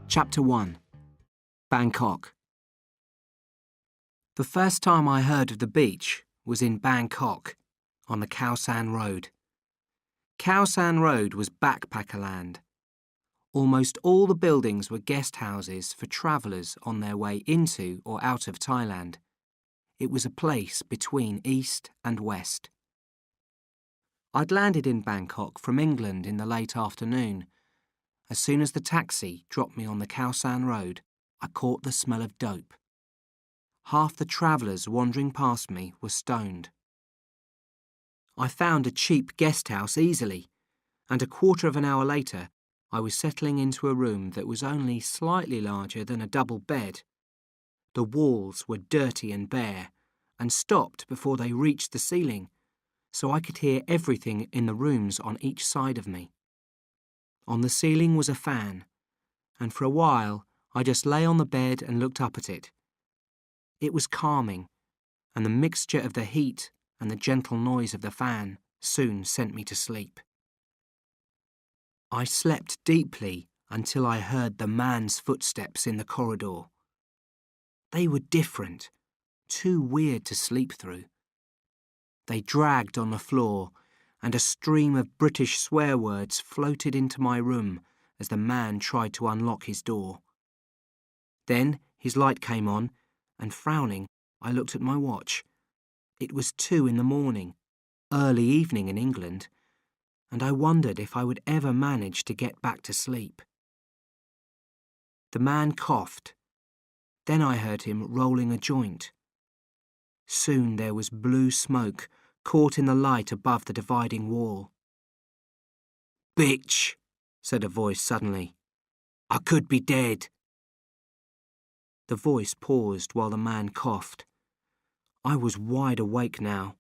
Chapter 1. Bangkok. The first time I heard of the beach was in Bangkok, on the Khao San Road. Khao San Road was backpacker land. Almost all the buildings were guest houses for travellers on their way into or out of Thailand. It was a place between east and west. I'd landed in Bangkok from England in the late afternoon. As soon as the taxi dropped me on the Khao San Road, I caught the smell of dope. Half the travellers wandering past me were stoned. I found a cheap guest house easily, and a quarter of an hour later, I was settling into a room that was only slightly larger than a double bed. The walls were dirty and bare, and stopped before they reached the ceiling, so I could hear everything in the rooms on each side of me. On the ceiling was a fan, and for a while I just lay on the bed and looked up at it. It was calming, and the mixture of the heat and the gentle noise of the fan soon sent me to sleep. I slept deeply until I heard the man's footsteps in the corridor. They were different, too weird to sleep through. They dragged on the floor, and a stream of British swear words floated into my room as the man tried to unlock his door. Then his light came on, and frowning, I looked at my watch. It was 2 a.m, early evening in England, and I wondered if I would ever manage to get back to sleep. The man coughed. Then I heard him rolling a joint. Soon there was blue smoke caught in the light above the dividing wall. "Bitch," said a voice suddenly. "I could be dead." The voice paused while the man coughed. I was wide awake now.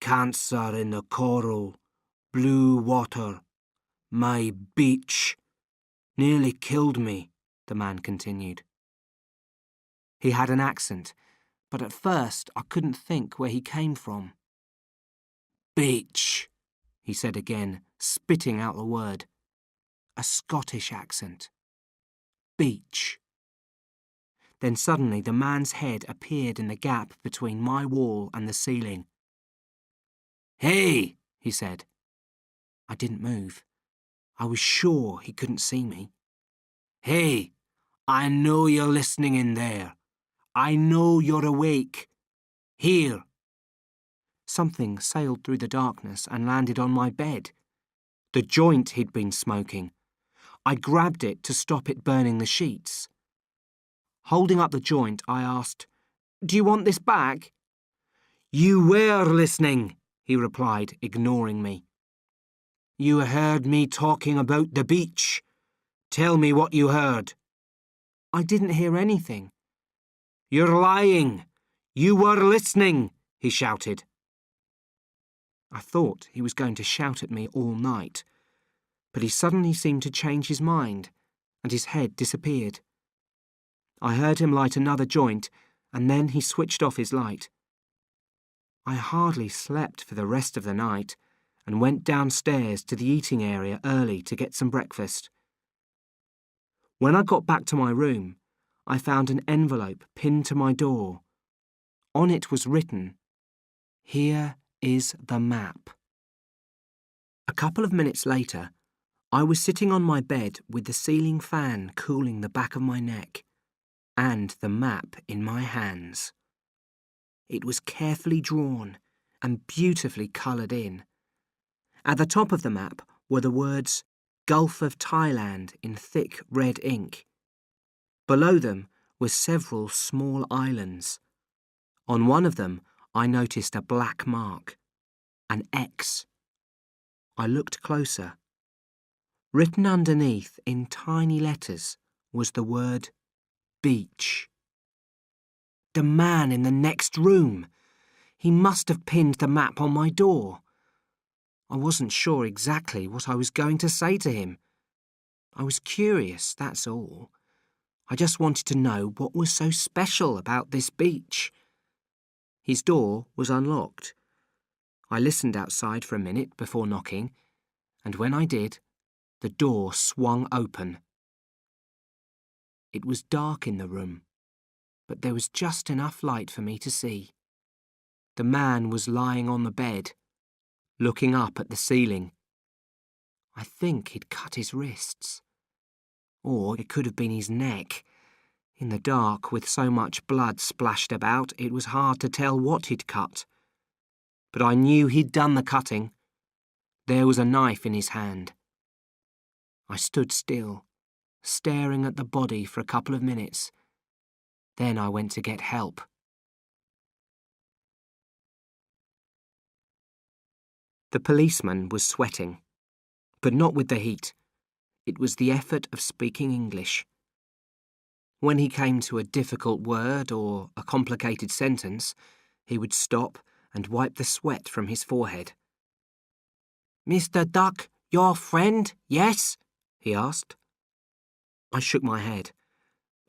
"Cancer in the coral, blue water, my beach. Nearly killed me," the man continued. He had an accent, but at first I couldn't think where he came from. "Beach," he said again, spitting out the word. A Scottish accent. Beach. Then suddenly the man's head appeared in the gap between my wall and the ceiling. "Hey," he said. I didn't move. I was sure he couldn't see me. "Hey, I know you're listening in there. I know you're awake. Here." Something sailed through the darkness and landed on my bed. The joint he'd been smoking. I grabbed it to stop it burning the sheets. Holding up the joint, I asked, "Do you want this back?" "You were listening," he replied, ignoring me. "You heard me talking about the beach. Tell me what you heard." "I didn't hear anything." "You're lying. You were listening," he shouted. I thought he was going to shout at me all night, but he suddenly seemed to change his mind, and his head disappeared. I heard him light another joint, and then he switched off his light. I hardly slept for the rest of the night, and went downstairs to the eating area early to get some breakfast. When I got back to my room, I found an envelope pinned to my door. On it was written, "Here is the map." A couple of minutes later, I was sitting on my bed with the ceiling fan cooling the back of my neck, and the map in my hands. It was carefully drawn and beautifully coloured in. At the top of the map were the words Gulf of Thailand in thick red ink. Below them were several small islands. On one of them, I noticed a black mark, an X. I looked closer. Written underneath in tiny letters was the word beach. The man in the next room. He must have pinned the map on my door. I wasn't sure exactly what I was going to say to him. I was curious, that's all. I just wanted to know what was so special about this beach. His door was unlocked. I listened outside for a minute before knocking, and when I did, the door swung open. It was dark in the room, but there was just enough light for me to see. The man was lying on the bed, looking up at the ceiling. I think he'd cut his wrists. Or it could have been his neck. In the dark, with so much blood splashed about, it was hard to tell what he'd cut. But I knew he'd done the cutting. There was a knife in his hand. I stood still, staring at the body for a couple of minutes. Then I went to get help. The policeman was sweating, but not with the heat. It was the effort of speaking English. When he came to a difficult word or a complicated sentence, he would stop and wipe the sweat from his forehead. "Mr. Duck, your friend, yes?" he asked. I shook my head.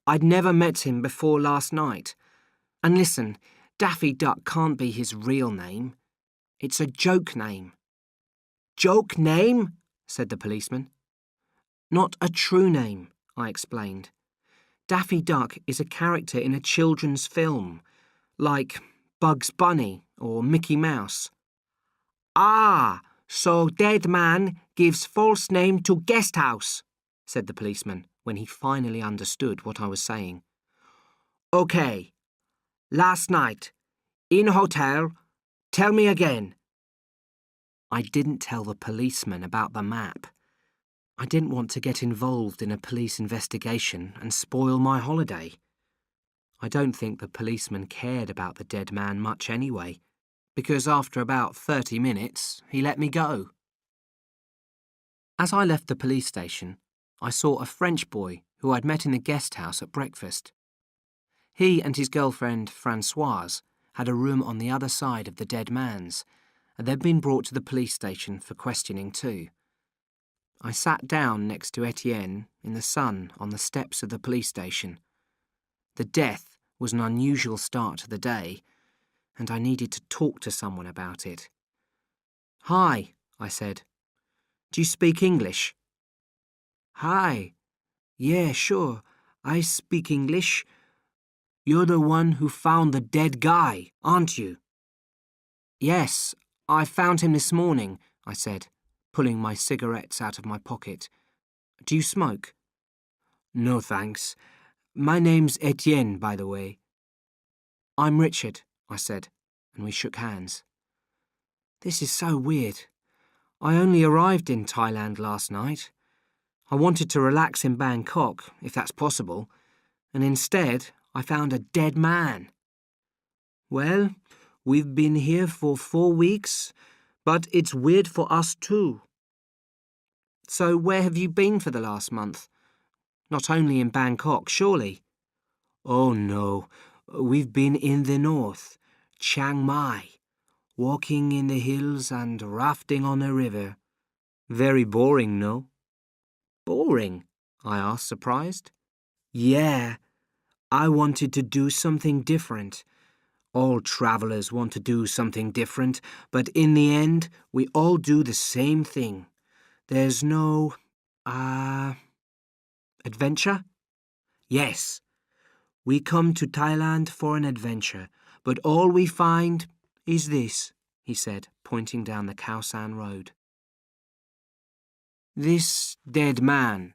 I'd never met him before last night. And listen, Daffy Duck can't be his real name. It's a joke name. "Joke name?" said the policeman. "Not a true name," I explained. Daffy Duck is a character in a children's film, like Bugs Bunny or Mickey Mouse. "Ah, so dead man gives false name to guest house," said the policeman when he finally understood what I was saying. "Okay, last night, in hotel, tell me again." I didn't tell the policeman about the map. I didn't want to get involved in a police investigation and spoil my holiday. I don't think the policeman cared about the dead man much anyway, because after about 30 minutes, he let me go. As I left the police station, I saw a French boy who I'd met in the guest house at breakfast. He and his girlfriend, Françoise, had a room on the other side of the dead man's, and they'd been brought to the police station for questioning too. I sat down next to Etienne in the sun on the steps of the police station. The death was an unusual start to the day, and I needed to talk to someone about it. "Hi," I said. "Do you speak English?" "Hi. Yeah, sure. I speak English. You're the one who found the dead guy, aren't you?" "Yes, I found him this morning," I said, pulling my cigarettes out of my pocket. "Do you smoke?" "No, thanks. My name's Etienne, by the way." "I'm Richard," I said, and we shook hands. This is so weird. I only arrived in Thailand last night. I wanted to relax in Bangkok, if that's possible, and instead I found a dead man. Well, we've been here for 4 weeks, but it's weird for us too. So where have you been for the last month? Not only in Bangkok, surely? Oh no, we've been in the north, Chiang Mai, walking in the hills and rafting on a river. Very boring, no? Boring? I asked, surprised. Yeah, I wanted to do something different. All travellers want to do something different, but in the end, we all do the same thing. There's no, adventure? Yes. We come to Thailand for an adventure, but all we find is this, he said, pointing down the Khao San road. This dead man,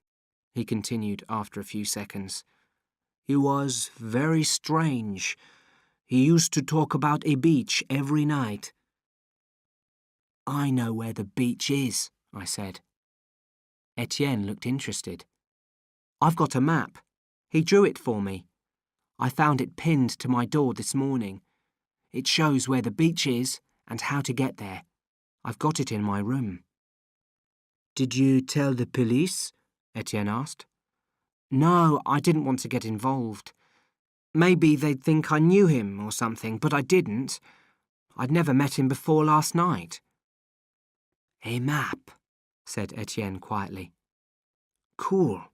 he continued after a few seconds. He was very strange. He used to talk about a beach every night. I know where the beach is, I said. Etienne looked interested. I've got a map. He drew it for me. I found it pinned to my door this morning. It shows where the beach is and how to get there. I've got it in my room. Did you tell the police? Etienne asked. No, I didn't want to get involved. Maybe they'd think I knew him or something, but I didn't. I'd never met him before last night. A map, said Etienne quietly. Cool.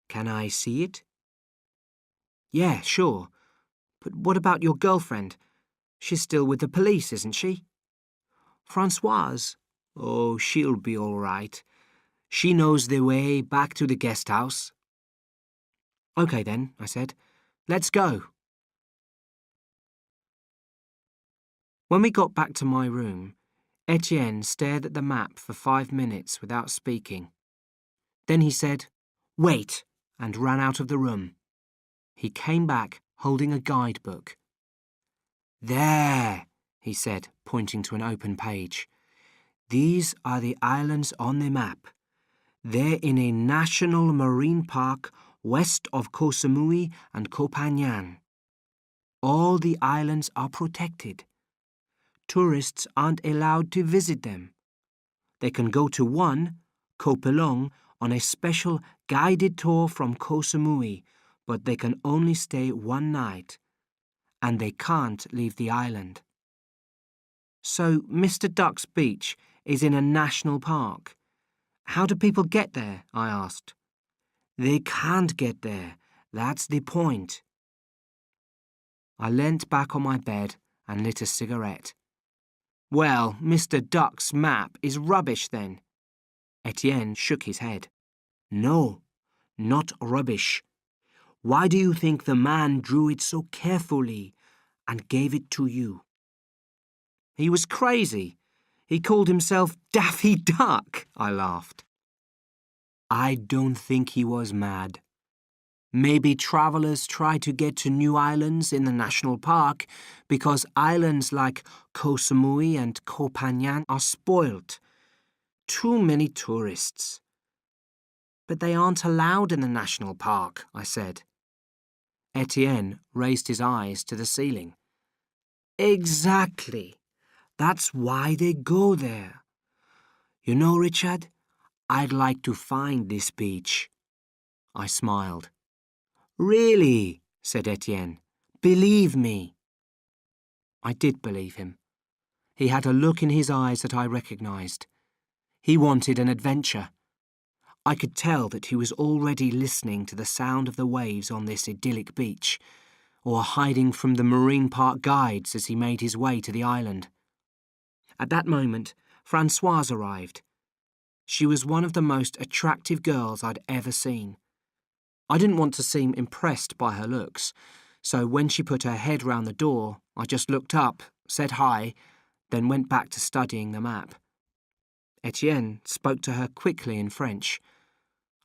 Can I see it? Yeah, sure. But what about your girlfriend? She's still with the police, isn't she? Françoise? Oh, she'll be all right. She knows the way back to the guest house. OK then, I said. Let's go. When we got back to my room, Etienne stared at the map for 5 minutes without speaking. Then he said, "Wait," and ran out of the room. He came back holding a guidebook. "There," he said, pointing to an open page. "These are the islands on the map. They're in a national marine park west of Koh Samui and Koh Phangan. All the islands are protected. Tourists aren't allowed to visit them. They can go to one, Koh Pelong, on a special guided tour from Koh Samui, but they can only stay 1 night, and they can't leave the island." "So Mr. Duck's beach is in a national park. How do people get there?" I asked. "They can't get there. That's the point." I leant back on my bed and lit a cigarette. "Well, Mr. Duck's map is rubbish then." Etienne shook his head. "No, not rubbish. Why do you think the man drew it so carefully and gave it to you?" "He was crazy. He called himself Daffy Duck," I laughed. "I don't think he was mad. Maybe travellers try to get to new islands in the national park because islands like Koh Samui and Koh Phangan are spoilt. Too many tourists." "But they aren't allowed in the national park," I said. Etienne raised his eyes to the ceiling. "Exactly. That's why they go there. You know, Richard, I'd like to find this beach." I smiled. "Really?" said Etienne. "Believe me." I did believe him. He had a look in his eyes that I recognised. He wanted an adventure. I could tell that he was already listening to the sound of the waves on this idyllic beach, or hiding from the marine park guides as he made his way to the island. At that moment, Françoise arrived. She was one of the most attractive girls I'd ever seen. I didn't want to seem impressed by her looks, so when she put her head round the door, I just looked up, said hi, then went back to studying the map. Etienne spoke to her quickly in French.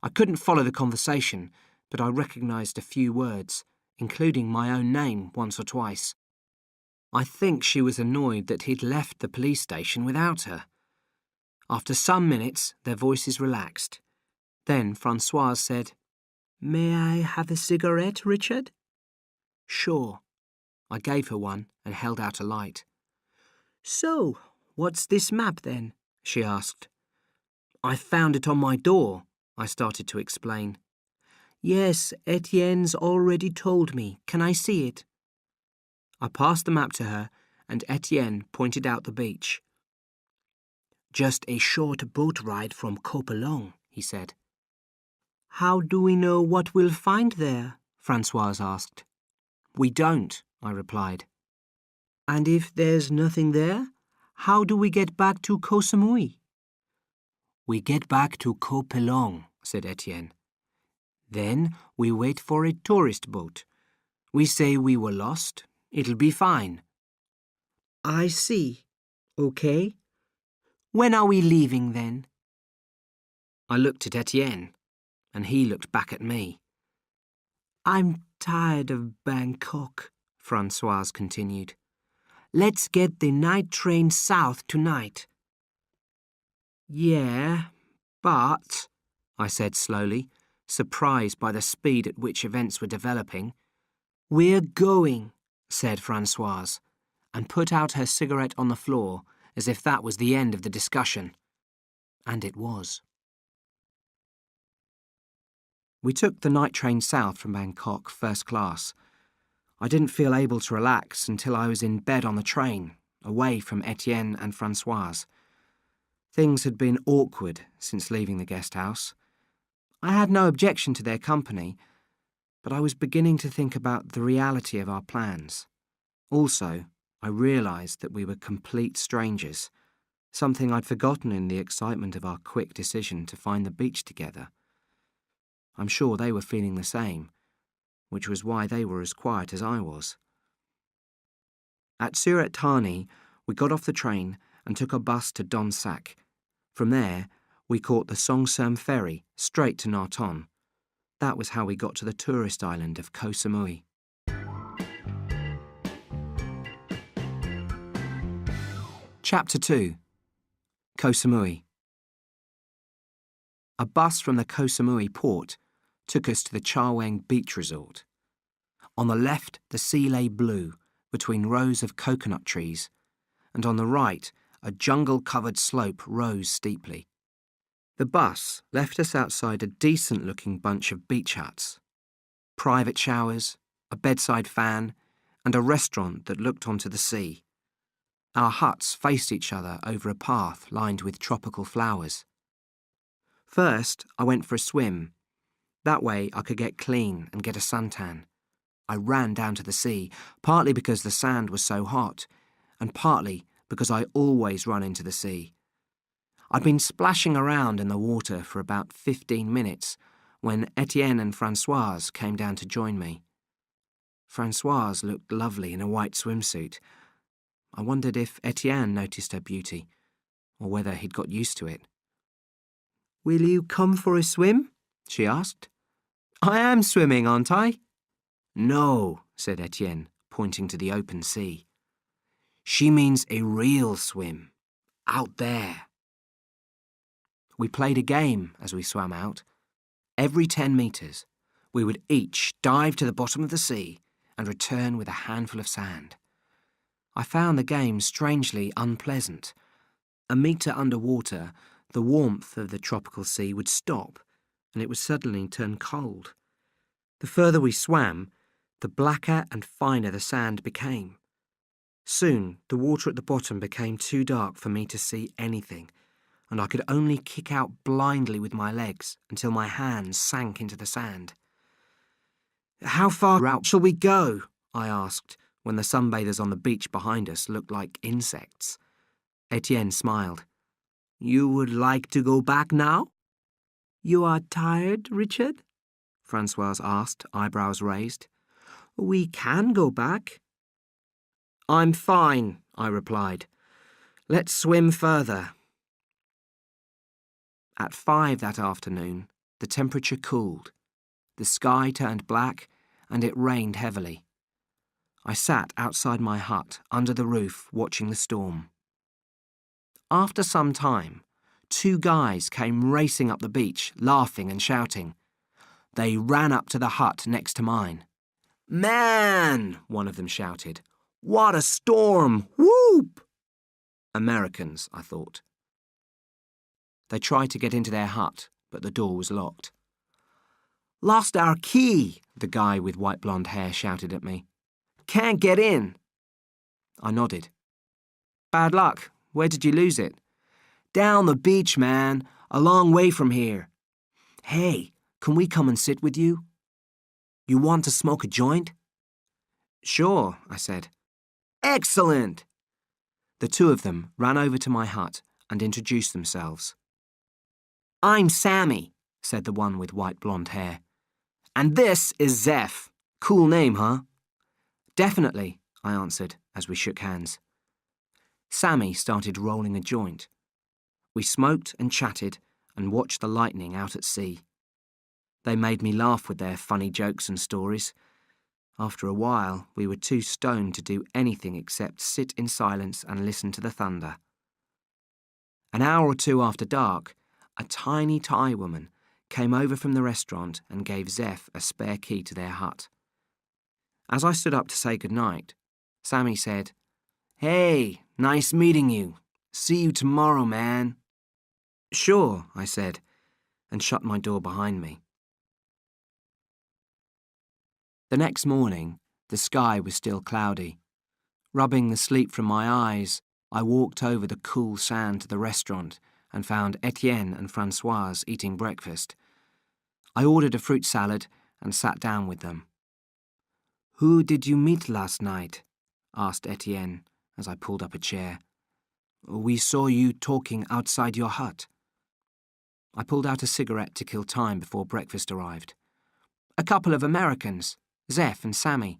I couldn't follow the conversation, but I recognised a few words, including my own name once or twice. I think she was annoyed that he'd left the police station without her. After some minutes, their voices relaxed. Then Françoise said, "May I have a cigarette, Richard?" "Sure." I gave her one and held out a light. "So, what's this map then?" she asked. "I found it on my door," I started to explain. "Yes, Etienne's already told me. Can I see it?" I passed the map to her, and Etienne pointed out the beach. "Just a short boat ride from Koh Pelong," he said. "How do we know what we'll find there?" Françoise asked. "We don't," I replied. "And if there's nothing there, how do we get back to Koh Samui?" "We get back to Koh Pelong," said Etienne. "Then we wait for a tourist boat. We say we were lost. It'll be fine." "I see. OK. When are we leaving then?" I looked at Etienne, and he looked back at me. "I'm tired of Bangkok," Françoise continued. "Let's get the night train south tonight." "Yeah, but," I said slowly, surprised by the speed at which events were developing. "We're going," said Françoise, and put out her cigarette on the floor as if that was the end of the discussion. And it was. We took the night train south from Bangkok first class. I didn't feel able to relax until I was in bed on the train, away from Etienne and Françoise. Things had been awkward since leaving the guest house. I had no objection to their company, but I was beginning to think about the reality of our plans. Also, I realised that we were complete strangers, something I'd forgotten in the excitement of our quick decision to find the beach together. I'm sure they were feeling the same, which was why they were as quiet as I was. At Surat Thani, we got off the train and took a bus to Donsak. From there, we caught the Songserm ferry straight to Narton. That was how we got to the tourist island of Koh Samui. Chapter 2. Koh Samui. A bus from the Koh Samui port took us to the Chaweng Beach Resort. On the left, the sea lay blue between rows of coconut trees, and on the right, a jungle-covered slope rose steeply. The bus left us outside a decent-looking bunch of beach huts. Private showers, a bedside fan, and a restaurant that looked onto the sea. Our huts faced each other over a path lined with tropical flowers. First, I went for a swim. That way I could get clean and get a suntan. I ran down to the sea, partly because the sand was so hot, and partly because I always run into the sea. I'd been splashing around in the water for about 15 minutes when Etienne and Françoise came down to join me. Françoise looked lovely in a white swimsuit. I wondered if Etienne noticed her beauty, or whether he'd got used to it. "Will you come for a swim?" she asked. "I am swimming, aren't I?" "No," said Etienne, pointing to the open sea. "She means a real swim, out there." We played a game as we swam out. Every 10 metres, we would each dive to the bottom of the sea and return with a handful of sand. I found the game strangely unpleasant. A metre underwater, the warmth of the tropical sea would stop, and it would suddenly turn cold. The further we swam, the blacker and finer the sand became. Soon, the water at the bottom became too dark for me to see anything, and I could only kick out blindly with my legs until my hands sank into the sand. "How far out shall we go?" I asked, when the sunbathers on the beach behind us looked like insects. Etienne smiled. "You would like to go back now?" "You are tired, Richard?" Françoise asked, eyebrows raised. "We can go back." "I'm fine," I replied. "Let's swim further." At 5 that afternoon, the temperature cooled. The sky turned black, and it rained heavily. I sat outside my hut, under the roof, watching the storm. After some time, 2 guys came racing up the beach, laughing and shouting. They ran up to the hut next to mine. "Man!" one of them shouted. "What a storm! Whoop!" Americans, I thought. They tried to get into their hut, but the door was locked. "Lost our key," the guy with white blonde hair shouted at me. "Can't get in." I nodded. "Bad luck. Where did you lose it?" "Down the beach, man. A long way from here." "Hey, can we come and sit with you? You want to smoke a joint?" "Sure," I said. "Excellent!" The 2 of them ran over to my hut and introduced themselves. "I'm Sammy," said the one with white blonde hair. "And this is Zeph. Cool name, huh?" "Definitely," I answered as we shook hands. Sammy started rolling a joint. We smoked and chatted and watched the lightning out at sea. They made me laugh with their funny jokes and stories. After a while, we were too stoned to do anything except sit in silence and listen to the thunder. An hour or 2 after dark, a tiny Thai woman came over from the restaurant and gave Zeph a spare key to their hut. As I stood up to say goodnight, Sammy said, "Hey, nice meeting you. See you tomorrow, man." "Sure," I said, and shut my door behind me. The next morning, the sky was still cloudy. Rubbing the sleep from my eyes, I walked over the cool sand to the restaurant and found Etienne and Françoise eating breakfast. I ordered a fruit salad and sat down with them. "Who did you meet last night?" asked Etienne as I pulled up a chair. "We saw you talking outside your hut." I pulled out a cigarette to kill time before breakfast arrived. "A couple of Americans. Zeph and Sammy.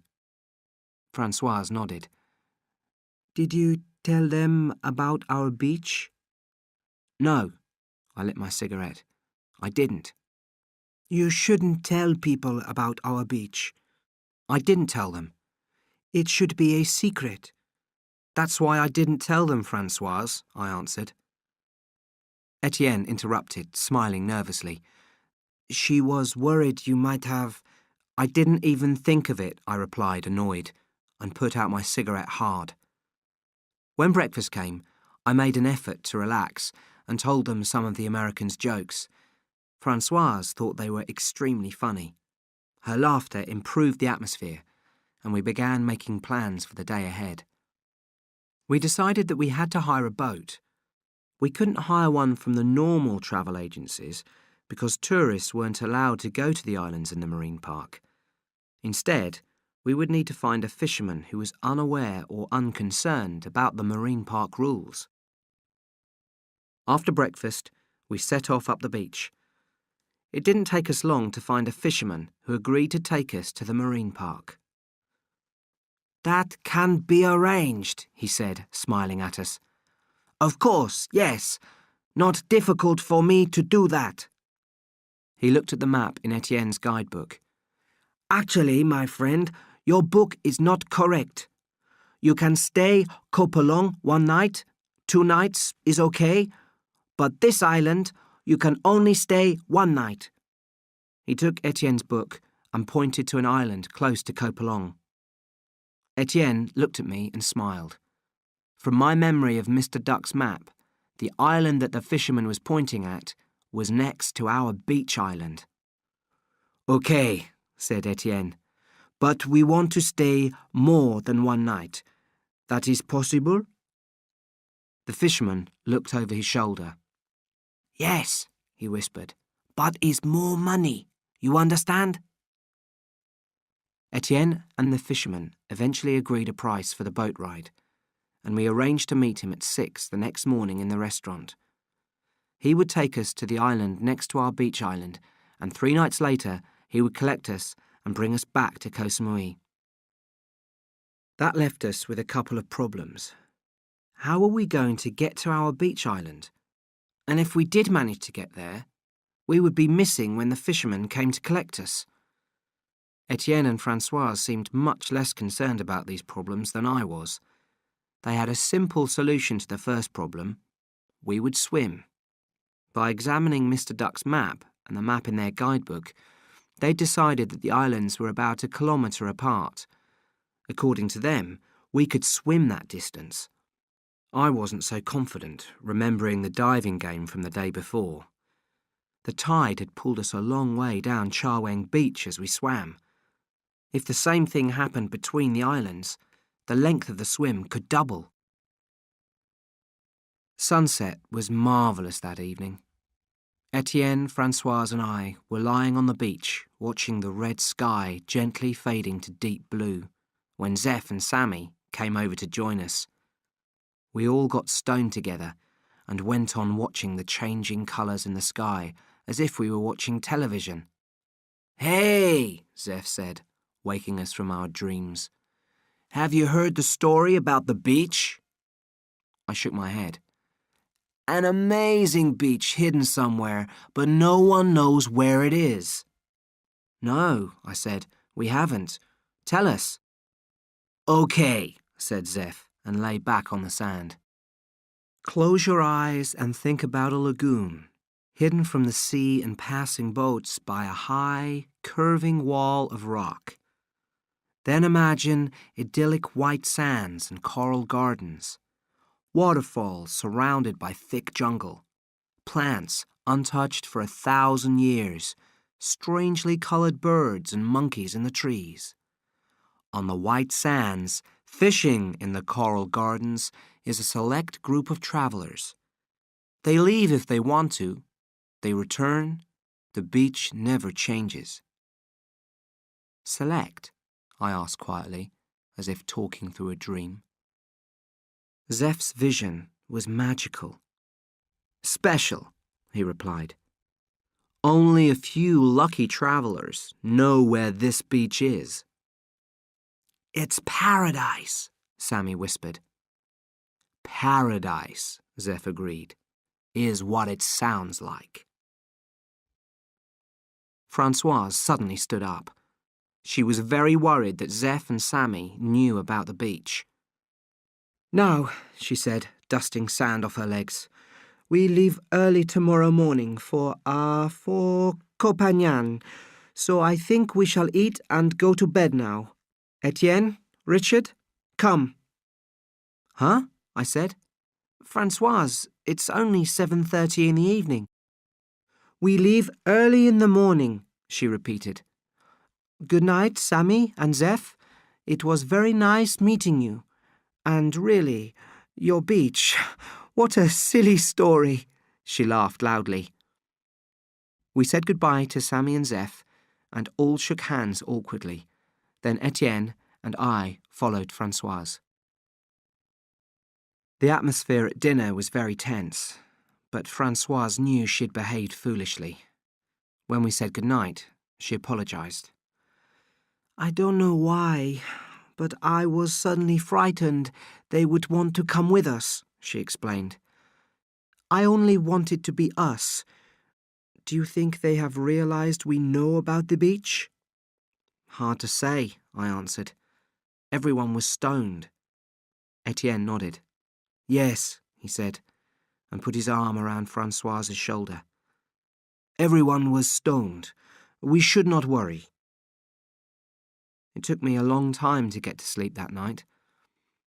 Francoise nodded. Did you tell them about our beach? No. I lit my cigarette. I didn't. You shouldn't tell people about our beach. I didn't tell them. It should be a secret. That's why I didn't tell them, Francoise, I answered. Etienne interrupted, smiling nervously. She was worried you might have... I didn't even think of it, I replied, annoyed, and put out my cigarette hard. When breakfast came, I made an effort to relax and told them some of the Americans' jokes. Francoise thought they were extremely funny. Her laughter improved the atmosphere, and we began making plans for the day ahead. We decided that we had to hire a boat. We couldn't hire one from the normal travel agencies because tourists weren't allowed to go to the islands in the marine park. Instead, we would need to find a fisherman who was unaware or unconcerned about the marine park rules. After breakfast, we set off up the beach. It didn't take us long to find a fisherman who agreed to take us to the marine park. That can be arranged, he said, smiling at us. Of course, yes. Not difficult for me to do that. He looked at the map in Etienne's guidebook. Actually, my friend, your book is not correct. You can stay Copelong 1 night, 2 nights is okay, but this island, you can only stay 1 night. He took Etienne's book and pointed to an island close to Copelong. Etienne looked at me and smiled. From my memory of Mr. Duck's map, the island that the fisherman was pointing at was next to our beach island. Okay, said Etienne, but we want to stay more than 1 night. That is possible? The fisherman looked over his shoulder. Yes, he whispered, but it's more money. You understand? Etienne and the fisherman eventually agreed a price for the boat ride, and we arranged to meet him at 6 the next morning in the restaurant. He would take us to the island next to our beach island, and 3 nights later he would collect us and bring us back to Koh Samui. That left us with a couple of problems. How were we going to get to our beach island? And if we did manage to get there, we would be missing when the fisherman came to collect us. Etienne and Francoise seemed much less concerned about these problems than I was. They had a simple solution to the first problem. We would swim. By examining Mr. Duck's map and the map in their guidebook, they decided that the islands were about 1 kilometre apart. According to them, we could swim that distance. I wasn't so confident, remembering the diving game from the day before. The tide had pulled us a long way down Chaweng Beach as we swam. If the same thing happened between the islands, the length of the swim could double. Sunset was marvellous that evening. Etienne, Francoise and I were lying on the beach watching the red sky gently fading to deep blue when Zeph and Sammy came over to join us. We all got stoned together and went on watching the changing colours in the sky as if we were watching television. Hey, Zeph said, waking us from our dreams. Have you heard the story about the beach? I shook my head. An amazing beach hidden somewhere, but no one knows where it is. No, I said, we haven't. Tell us. Okay, said Zeph, and lay back on the sand. Close your eyes and think about a lagoon, hidden from the sea and passing boats by a high, curving wall of rock. Then imagine idyllic white sands and coral gardens, waterfalls surrounded by thick jungle, plants untouched for 1,000 years, strangely coloured birds and monkeys in the trees. On the white sands, fishing in the coral gardens, is a select group of travellers. They leave if they want to. They return. The beach never changes. Select? I asked quietly, as if talking through a dream. Zeph's vision was magical. Special, he replied. Only a few lucky travellers know where this beach is. It's paradise, Sammy whispered. Paradise, Zeph agreed, is what it sounds like. Francoise suddenly stood up. She was very worried that Zeph and Sammy knew about the beach. Now, she said, dusting sand off her legs, we leave early tomorrow morning for Copagnan, so I think we shall eat and go to bed now. Etienne, Richard, come. Huh? I said. Francoise, it's only 7:30 in the evening. We leave early in the morning, she repeated. Good night, Sammy and Zeph. It was very nice meeting you. And really, your beach, what a silly story, she laughed loudly. We said goodbye to Sammy and Zeph, and all shook hands awkwardly. Then Etienne and I followed Francoise. The atmosphere at dinner was very tense, but Francoise knew she'd behaved foolishly. When we said goodnight, she apologised. I don't know why, but I was suddenly frightened they would want to come with us, she explained. I only wanted to be us. Do you think they have realised we know about the beach? Hard to say, I answered. Everyone was stoned. Etienne nodded. Yes, he said, and put his arm around Francoise's shoulder. Everyone was stoned. We should not worry. It took me a long time to get to sleep that night.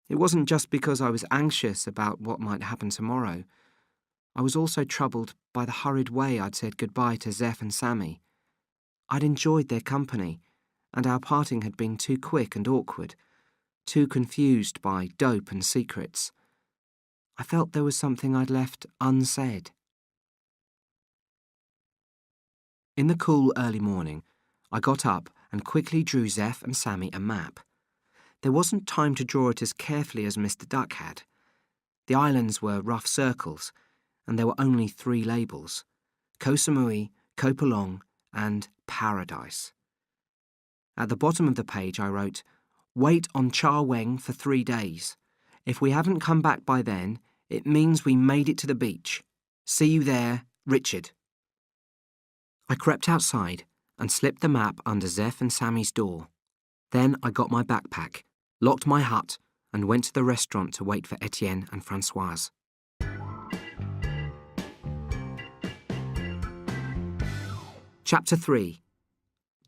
It wasn't just because I was anxious about what might happen tomorrow. I was also troubled by the hurried way I'd said goodbye to Zeph and Sammy. I'd enjoyed their company, and our parting had been too quick and awkward, too confused by dope and secrets. I felt there was something I'd left unsaid. In the cool early morning, I got up and quickly drew Zeph and Sammy a map. There wasn't time to draw it as carefully as Mr. Duck had. The islands were rough circles, and there were only 3 labels: Koh Samui, Koh Pulong, and Paradise. At the bottom of the page I wrote, wait on Cha Weng for 3 days. If we haven't come back by then, it means we made it to the beach. See you there, Richard. I crept outside and slipped the map under Zeph and Sammy's door. Then I got my backpack, locked my hut, and went to the restaurant to wait for Etienne and Francoise. Chapter 3.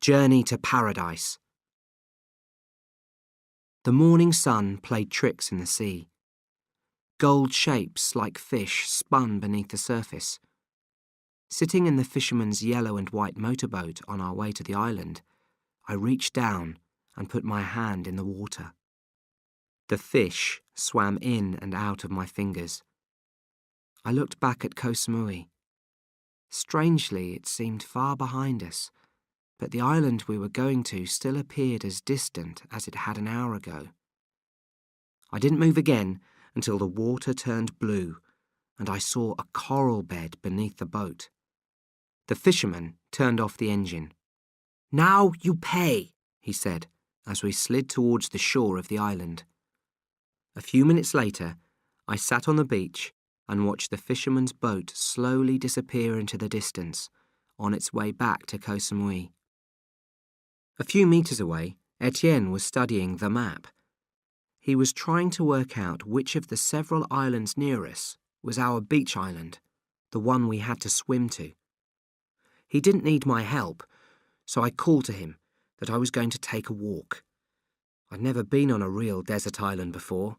Journey to Paradise. The morning sun played tricks in the sea. Gold shapes like fish spun beneath the surface. Sitting in the fisherman's yellow and white motorboat on our way to the island, I reached down and put my hand in the water. The fish swam in and out of my fingers. I looked back at Koh Samui. Strangely, it seemed far behind us, but the island we were going to still appeared as distant as it had an hour ago. I didn't move again until the water turned blue, and I saw a coral bed beneath the boat. The fisherman turned off the engine. Now you pay, he said, as we slid towards the shore of the island. A few minutes later, I sat on the beach and watched the fisherman's boat slowly disappear into the distance, on its way back to Koh Samui. A few meters away, Etienne was studying the map. He was trying to work out which of the several islands near us was our beach island, the one we had to swim to. He didn't need my help, so I called to him that I was going to take a walk. I'd never been on a real desert island before,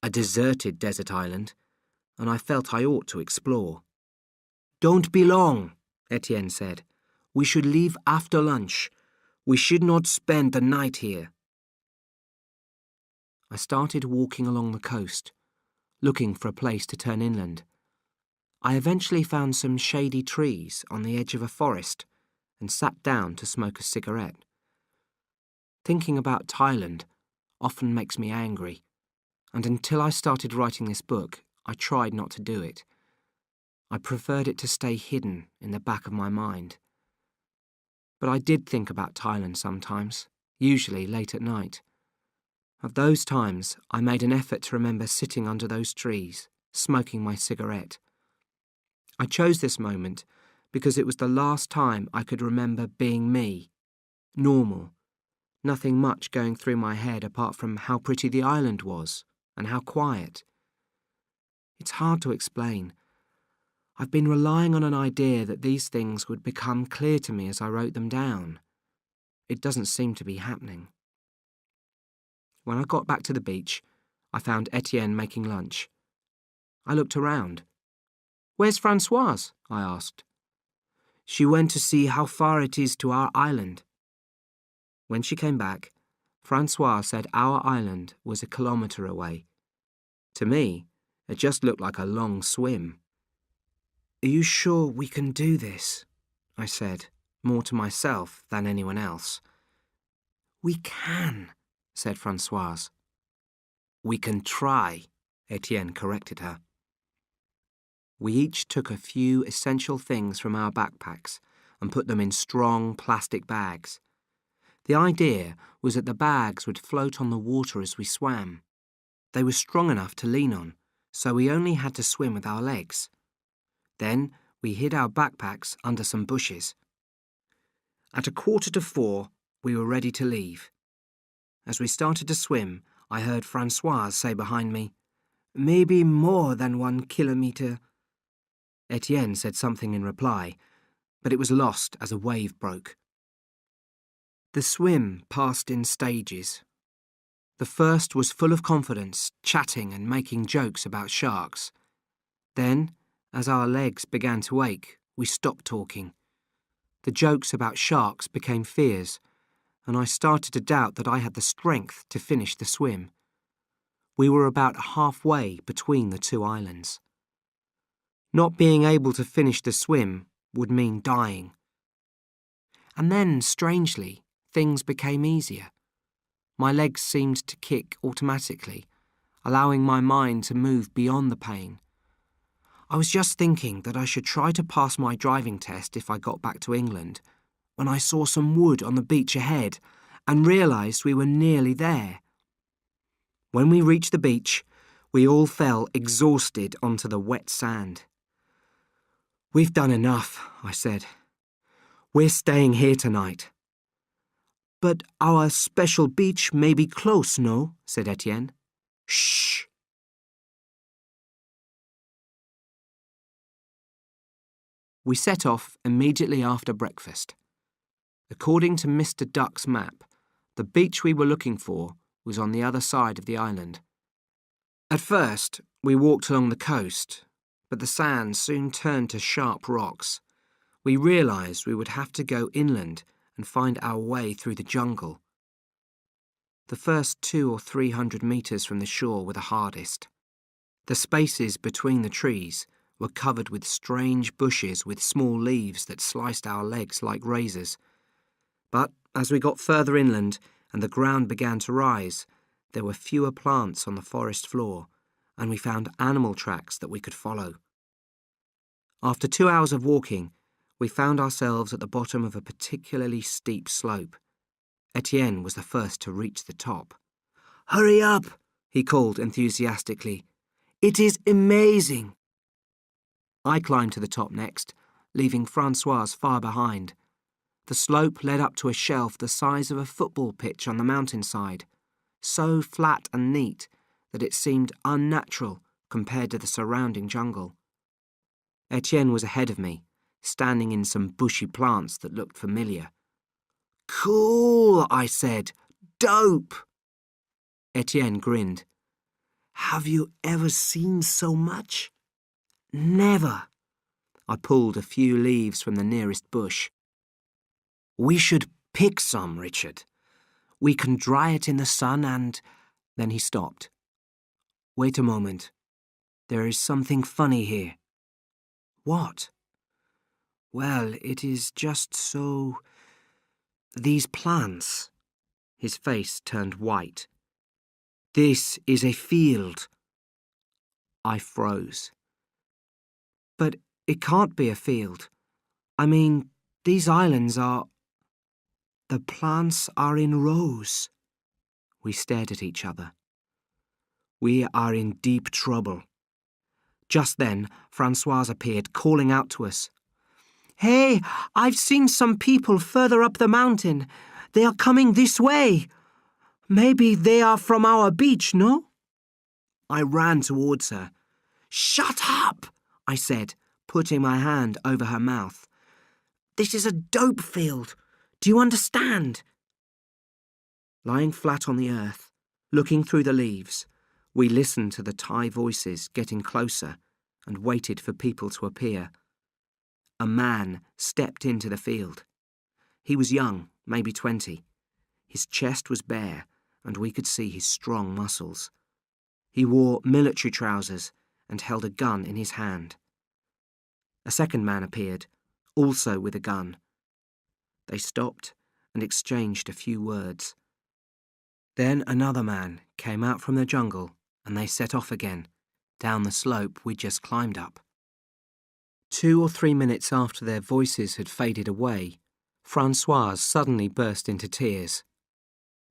a deserted desert island, and I felt I ought to explore. Don't be long, Etienne said. We should leave after lunch. We should not spend the night here. I started walking along the coast, looking for a place to turn inland. I eventually found some shady trees on the edge of a forest and sat down to smoke a cigarette. Thinking about Thailand often makes me angry, and until I started writing this book, I tried not to do it. I preferred it to stay hidden in the back of my mind. But I did think about Thailand sometimes, usually late at night. At those times, I made an effort to remember sitting under those trees, smoking my cigarette. I chose this moment because it was the last time I could remember being me, normal, nothing much going through my head apart from how pretty the island was and how quiet. It's hard to explain. I've been relying on an idea that these things would become clear to me as I wrote them down. It doesn't seem to be happening. When I got back to the beach, I found Etienne making lunch. I looked around. "Where's Francoise?" I asked. "She went to see how far it is to our island." When she came back, Francois said our island was 1 kilometre away. To me, it just looked like a long swim. "Are you sure we can do this?" I said, more to myself than anyone else. "We can," said Francoise. "We can try," Etienne corrected her. We each took a few essential things from our backpacks and put them in strong plastic bags. The idea was that the bags would float on the water as we swam. They were strong enough to lean on, so we only had to swim with our legs. Then we hid our backpacks under some bushes. At 3:45, we were ready to leave. As we started to swim, I heard Francoise say behind me, "Maybe more than 1 kilometre." Etienne said something in reply, but it was lost as a wave broke. The swim passed in stages. The first was full of confidence, chatting and making jokes about sharks. Then, as our legs began to ache, we stopped talking. The jokes about sharks became fears, and I started to doubt that I had the strength to finish the swim. We were about halfway between the two islands. Not being able to finish the swim would mean dying. And then, strangely, things became easier. My legs seemed to kick automatically, allowing my mind to move beyond the pain. I was just thinking that I should try to pass my driving test if I got back to England, when I saw some wood on the beach ahead and realised we were nearly there. When we reached the beach, we all fell exhausted onto the wet sand. "We've done enough," I said. "We're staying here tonight." "But our special beach may be close, no?" said Etienne. "Shh!" We set off immediately after breakfast. According to Mr. Duck's map, the beach we were looking for was on the other side of the island. At first, we walked along the coast, but the sand soon turned to sharp rocks. We realised we would have to go inland and find our way through the jungle. The first 200 or 300 metres from the shore were the hardest. The spaces between the trees were covered with strange bushes with small leaves that sliced our legs like razors. But as we got further inland and the ground began to rise, there were fewer plants on the forest floor, and we found animal tracks that we could follow. After 2 hours of walking, we found ourselves at the bottom of a particularly steep slope. Etienne was the first to reach the top. "Hurry up!" he called enthusiastically. "It is amazing!" I climbed to the top next, leaving Francoise far behind. The slope led up to a shelf the size of a football pitch on the mountainside, so flat and neat that it seemed unnatural compared to the surrounding jungle. Etienne was ahead of me, standing in some bushy plants that looked familiar. "Cool," I said. "Dope!" Etienne grinned. "Have you ever seen so much?" "Never." I pulled a few leaves from the nearest bush. "We should pick some, Richard. We can dry it in the sun and—" Then he stopped. "Wait a moment. There is something funny here." "What?" "Well, it is just so... These plants." His face turned white. "This is a field." I froze. "But it can't be a field. I mean, these islands are... The plants are in rows." We stared at each other. We are in deep trouble. Just then, Francoise appeared, calling out to us. "Hey, I've seen some people further up the mountain. They are coming this way. Maybe they are from our beach, no?" I ran towards her. "Shut up," I said, putting my hand over her mouth. "This is a dope field. Do you understand?" Lying flat on the earth, looking through the leaves, we listened to the Thai voices getting closer and waited for people to appear. A man stepped into the field. He was young, maybe 20. His chest was bare, and we could see his strong muscles. He wore military trousers and held a gun in his hand. A second man appeared, also with a gun. They stopped and exchanged a few words. Then another man came out from the jungle and they set off again, down the slope we'd just climbed up. 2 or 3 minutes after their voices had faded away, Francoise suddenly burst into tears.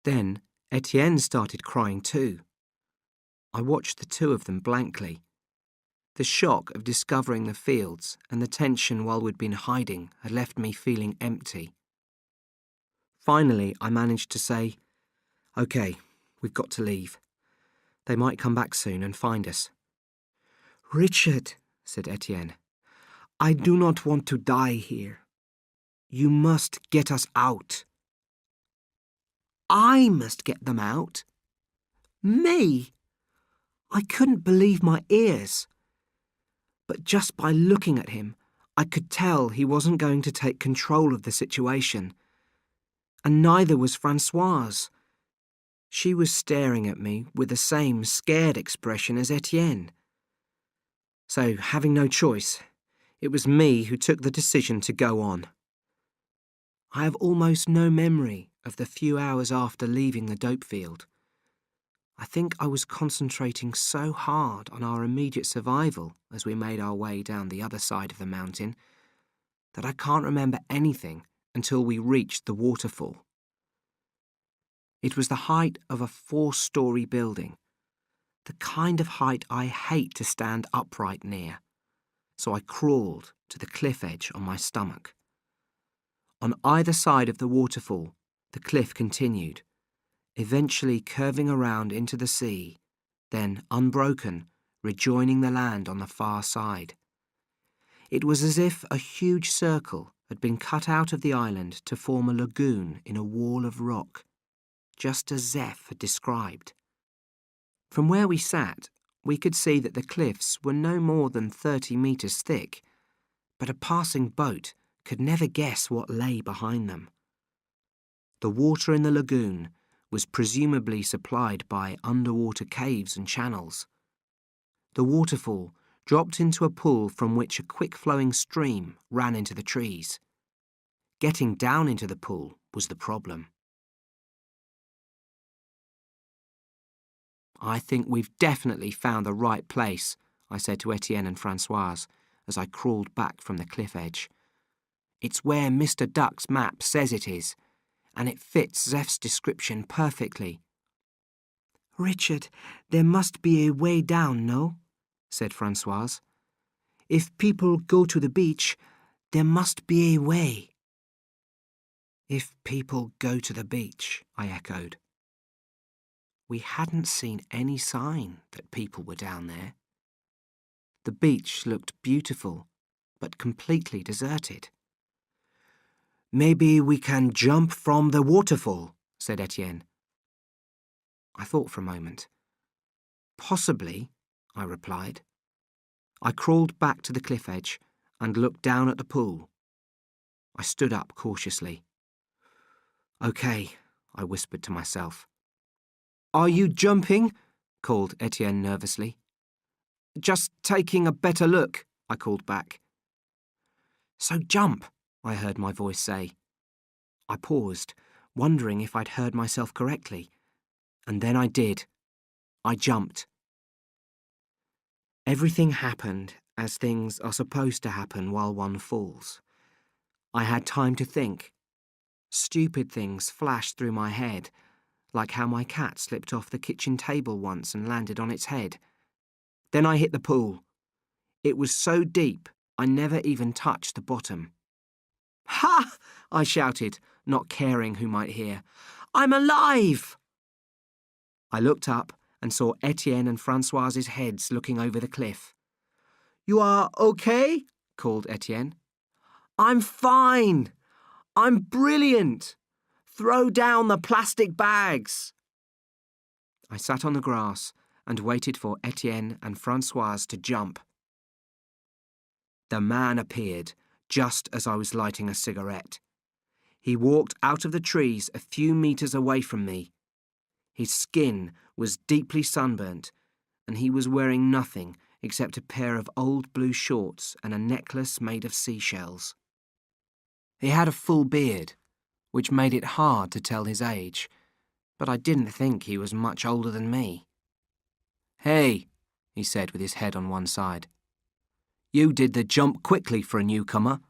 Then Etienne started crying too. I watched the two of them blankly. The shock of discovering the fields and the tension while we'd been hiding had left me feeling empty. Finally, I managed to say, "Okay, we've got to leave. They might come back soon and find us." "Richard," said Etienne, "I do not want to die here. You must get us out." "I must get them out? Me?" I couldn't believe my ears. But just by looking at him, I could tell he wasn't going to take control of the situation. And neither was Francoise. She was staring at me with the same scared expression as Etienne. So, having no choice, it was me who took the decision to go on. I have almost no memory of the few hours after leaving the dope field. I think I was concentrating so hard on our immediate survival as we made our way down the other side of the mountain that I can't remember anything until we reached the waterfall. It was the height of a 4-story building, the kind of height I hate to stand upright near, so I crawled to the cliff edge on my stomach. On either side of the waterfall, the cliff continued, eventually curving around into the sea, then, unbroken, rejoining the land on the far side. It was as if a huge circle had been cut out of the island to form a lagoon in a wall of rock, just as Zeph had described. From where we sat, we could see that the cliffs were no more than 30 metres thick, but a passing boat could never guess what lay behind them. The water in the lagoon was presumably supplied by underwater caves and channels. The waterfall dropped into a pool from which a quick-flowing stream ran into the trees. Getting down into the pool was the problem. "I think we've definitely found the right place," I said to Etienne and Francoise as I crawled back from the cliff edge. "It's where Mr. Duck's map says it is, and it fits Zeph's description perfectly." "Richard, there must be a way down, no?" said Francoise. "If people go to the beach, there must be a way." "If people go to the beach," I echoed. We hadn't seen any sign that people were down there. The beach looked beautiful, but completely deserted. "Maybe we can jump from the waterfall," said Etienne. I thought for a moment. "Possibly," I replied. I crawled back to the cliff edge and looked down at the pool. I stood up cautiously. "Okay," I whispered to myself. "Are you jumping?" called Etienne nervously. "Just taking a better look," I called back. "So jump," I heard my voice say. I paused, wondering if I'd heard myself correctly, and then I did. I jumped. Everything happened as things are supposed to happen while one falls. I had time to think. Stupid things flashed through my head, like how my cat slipped off the kitchen table once and landed on its head. Then I hit the pool. It was so deep, I never even touched the bottom. "Ha!" I shouted, not caring who might hear. "I'm alive!" I looked up and saw Etienne and Francoise's heads looking over the cliff. "You are okay?" called Etienne. "I'm fine! I'm brilliant! Throw down the plastic bags!" I sat on the grass and waited for Etienne and Francoise to jump. The man appeared just as I was lighting a cigarette. He walked out of the trees a few meters away from me. His skin was deeply sunburnt, and he was wearing nothing except a pair of old blue shorts and a necklace made of seashells. He had a full beard, which made it hard to tell his age, but I didn't think he was much older than me. "Hey," he said with his head on one side. "You did the jump quickly for a newcomer."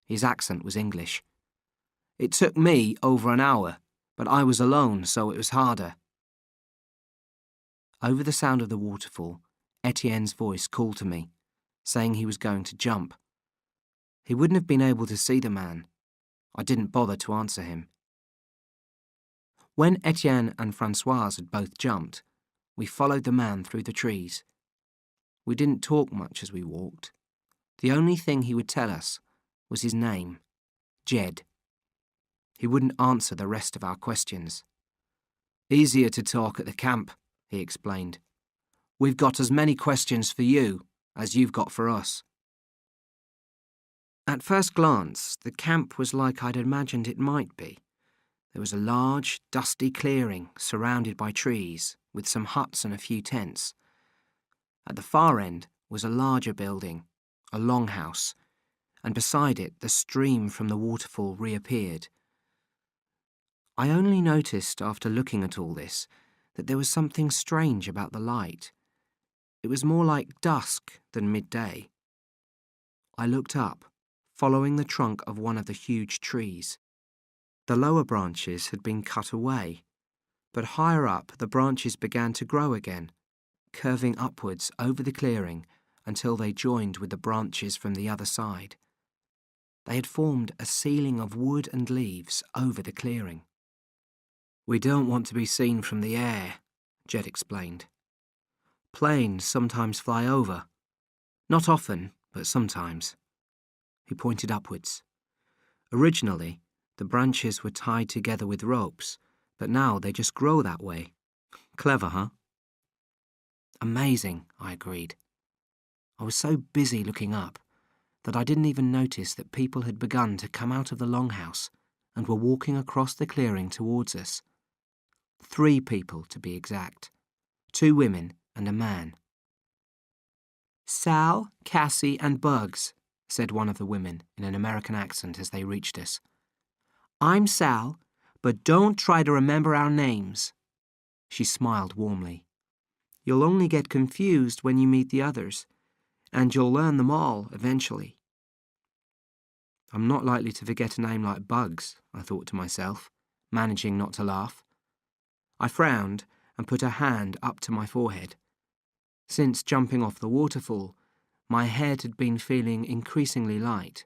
His accent was English. "It took me over an hour, but I was alone, so it was harder." Over the sound of the waterfall, Etienne's voice called to me, saying he was going to jump. He wouldn't have been able to see the man. I didn't bother to answer him. When Etienne and Francoise had both jumped, we followed the man through the trees. We didn't talk much as we walked. The only thing he would tell us was his name, Jed. He wouldn't answer the rest of our questions. "Easier to talk at the camp," he explained. "We've got as many questions for you as you've got for us." At first glance, the camp was like I'd imagined it might be. There was a large, dusty clearing surrounded by trees, with some huts and a few tents. At the far end was a larger building, a longhouse, and beside it the stream from the waterfall reappeared. I only noticed after looking at all this that there was something strange about the light. It was more like dusk than midday. I looked up, following the trunk of one of the huge trees. The lower branches had been cut away, but higher up the branches began to grow again, curving upwards over the clearing until they joined with the branches from the other side. They had formed a ceiling of wood and leaves over the clearing. "We don't want to be seen from the air," Jed explained. "Planes sometimes fly over. Not often, but sometimes." He pointed upwards. "Originally, the branches were tied together with ropes, but now they just grow that way. Clever, huh?" "Amazing," I agreed. I was so busy looking up that I didn't even notice that people had begun to come out of the longhouse and were walking across the clearing towards us. 3 people, to be exact. 2 women and a man. "Sal, Cassie, and Bugs," said one of the women in an American accent as they reached us. "I'm Sal, but don't try to remember our names." She smiled warmly. "You'll only get confused when you meet the others, and you'll learn them all eventually." I'm not likely to forget a name like Bugs, I thought to myself, managing not to laugh. I frowned and put a hand up to my forehead. Since jumping off the waterfall, my head had been feeling increasingly light.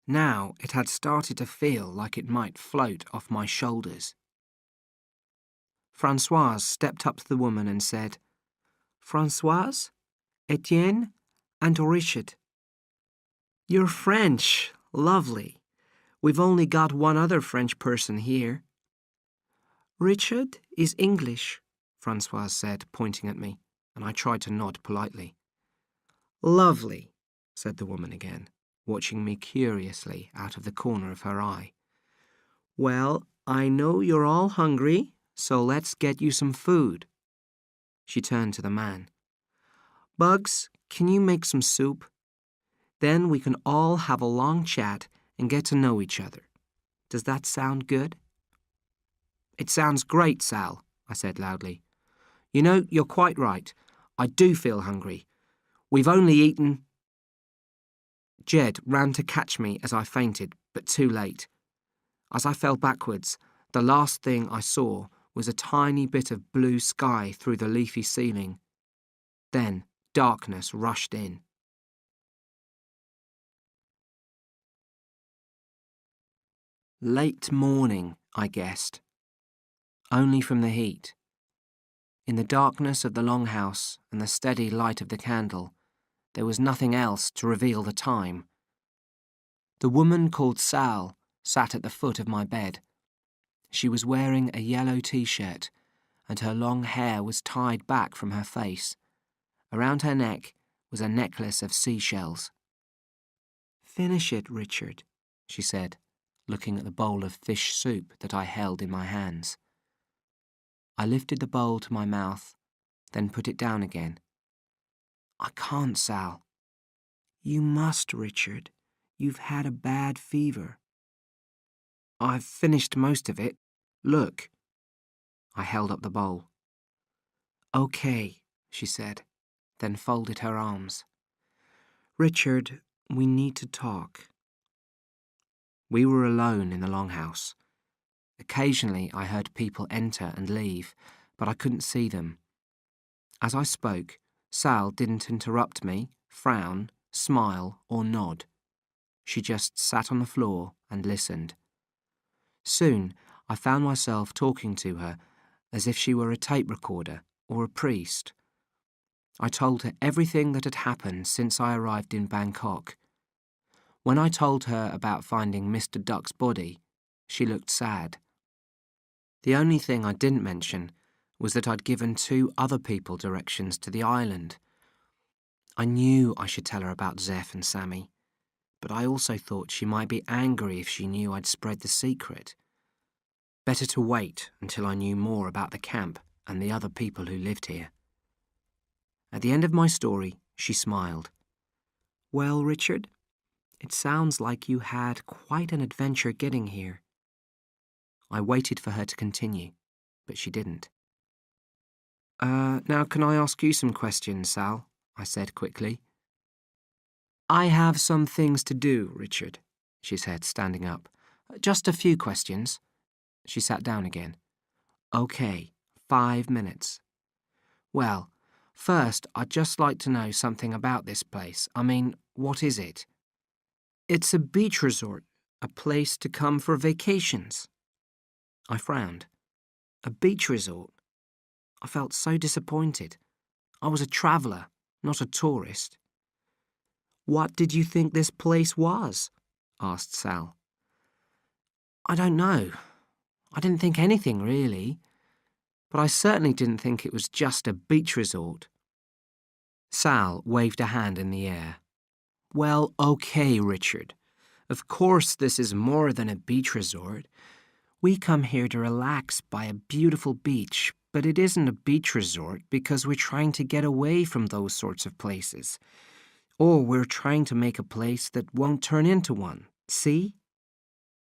Now it had started to feel like it might float off my shoulders. Francoise stepped up to the woman and said, "Francoise, Etienne, and Richard." "You're French. Lovely. We've only got one other French person here." "Richard is English," Francoise said, pointing at me, and I tried to nod politely. "Lovely," said the woman again, watching me curiously out of the corner of her eye. "Well, I know you're all hungry, so let's get you some food." She turned to the man. "Bugs, can you make some soup? Then we can all have a long chat and get to know each other. Does that sound good?" "It sounds great, Sal," I said loudly. "You know, you're quite right. I do feel hungry. We've only eaten—" Jed ran to catch me as I fainted, but too late. As I fell backwards, The last thing I saw was a tiny bit of blue sky through the leafy ceiling. Then darkness rushed in. Late morning, I guessed. Only from the heat. In the darkness of the longhouse and the steady light of the candle, there was nothing else to reveal the time. The woman called Sal sat at the foot of my bed. She was wearing a yellow t-shirt, and her long hair was tied back from her face. Around her neck was a necklace of seashells. "Finish it, Richard," she said, looking at the bowl of fish soup that I held in my hands. I lifted the bowl to my mouth, then put it down again. "I can't, Sal." "You must, Richard. You've had a bad fever." "I've finished most of it. Look." I held up the bowl. "Okay," she said, then folded her arms. "Richard, we need to talk." We were alone in the longhouse. Occasionally I heard people enter and leave, but I couldn't see them. As I spoke, Sal didn't interrupt me, frown, smile, or nod. She just sat on the floor and listened. Soon I found myself talking to her as if she were a tape recorder or a priest. I told her everything that had happened since I arrived in Bangkok. When I told her about finding Mr. Duck's body, she looked sad. The only thing I didn't mention was that I'd given 2 other people directions to the island. I knew I should tell her about Zeph and Sammy, but I also thought she might be angry if she knew I'd spread the secret. Better to wait until I knew more about the camp and the other people who lived here. At the end of my story, she smiled. "Well, Richard, it sounds like you had quite an adventure getting here." I waited for her to continue, but she didn't. Now can I ask you some questions, Sal?" I said quickly. "I have some things to do, Richard," she said, standing up. "Just a few questions." She sat down again. "Okay, 5 minutes. Well, first, I'd just like to know something about this place. I mean, what is it?" "It's a beach resort, a place to come for vacations." I frowned. A beach resort? I felt so disappointed. I was a traveller, not a tourist. "What did you think this place was?" asked Sal. "I don't know. I didn't think anything, really. But I certainly didn't think it was just a beach resort." Sal waved a hand in the air. "Well, okay, Richard. Of course this is more than a beach resort. We come here to relax by a beautiful beach, but it isn't a beach resort because we're trying to get away from those sorts of places. Or we're trying to make a place that won't turn into one. See?"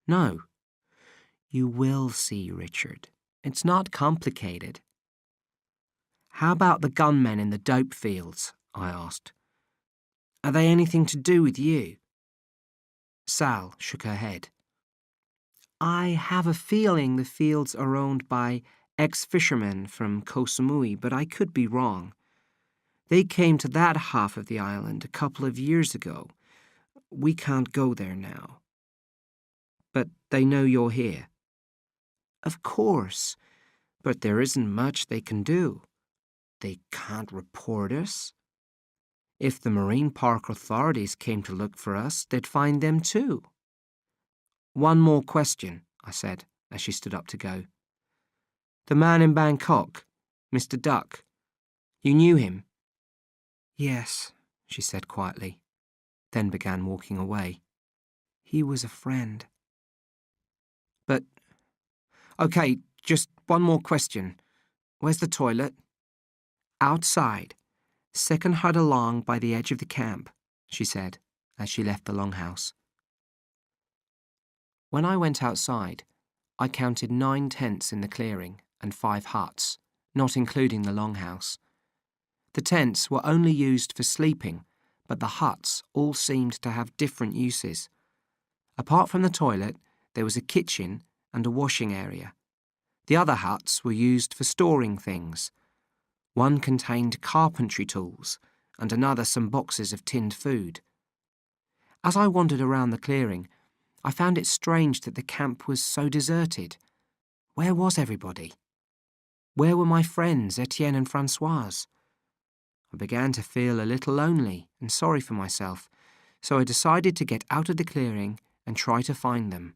"No." "You will see, Richard. It's not complicated." "How about the gunmen in the dope fields?" I asked. "Are they anything to do with you?" Sal shook her head. "I have a feeling the fields are owned by ex-fishermen from Koh Samui, but I could be wrong. They came to that half of the island a couple of years ago. We can't go there now." "But they know you're here." "Of course, but there isn't much they can do. They can't report us. If the Marine Park authorities came to look for us, they'd find them too." "One more question," I said, as she stood up to go. "The man in Bangkok, Mr. Duck, you knew him?" "Yes," she said quietly, then began walking away. "He was a friend." "But, okay, just one more question. Where's the toilet?" "Outside. Second hut along by the edge of the camp," she said, as she left the longhouse. When I went outside, I counted 9 tents in the clearing and 5 huts, not including the longhouse. The tents were only used for sleeping, but the huts all seemed to have different uses. Apart from the toilet, there was a kitchen and a washing area. The other huts were used for storing things. One contained carpentry tools and another some boxes of tinned food. As I wandered around the clearing, I found it strange that the camp was so deserted. Where was everybody? Where were my friends, Etienne and Francoise? I began to feel a little lonely and sorry for myself, so I decided to get out of the clearing and try to find them.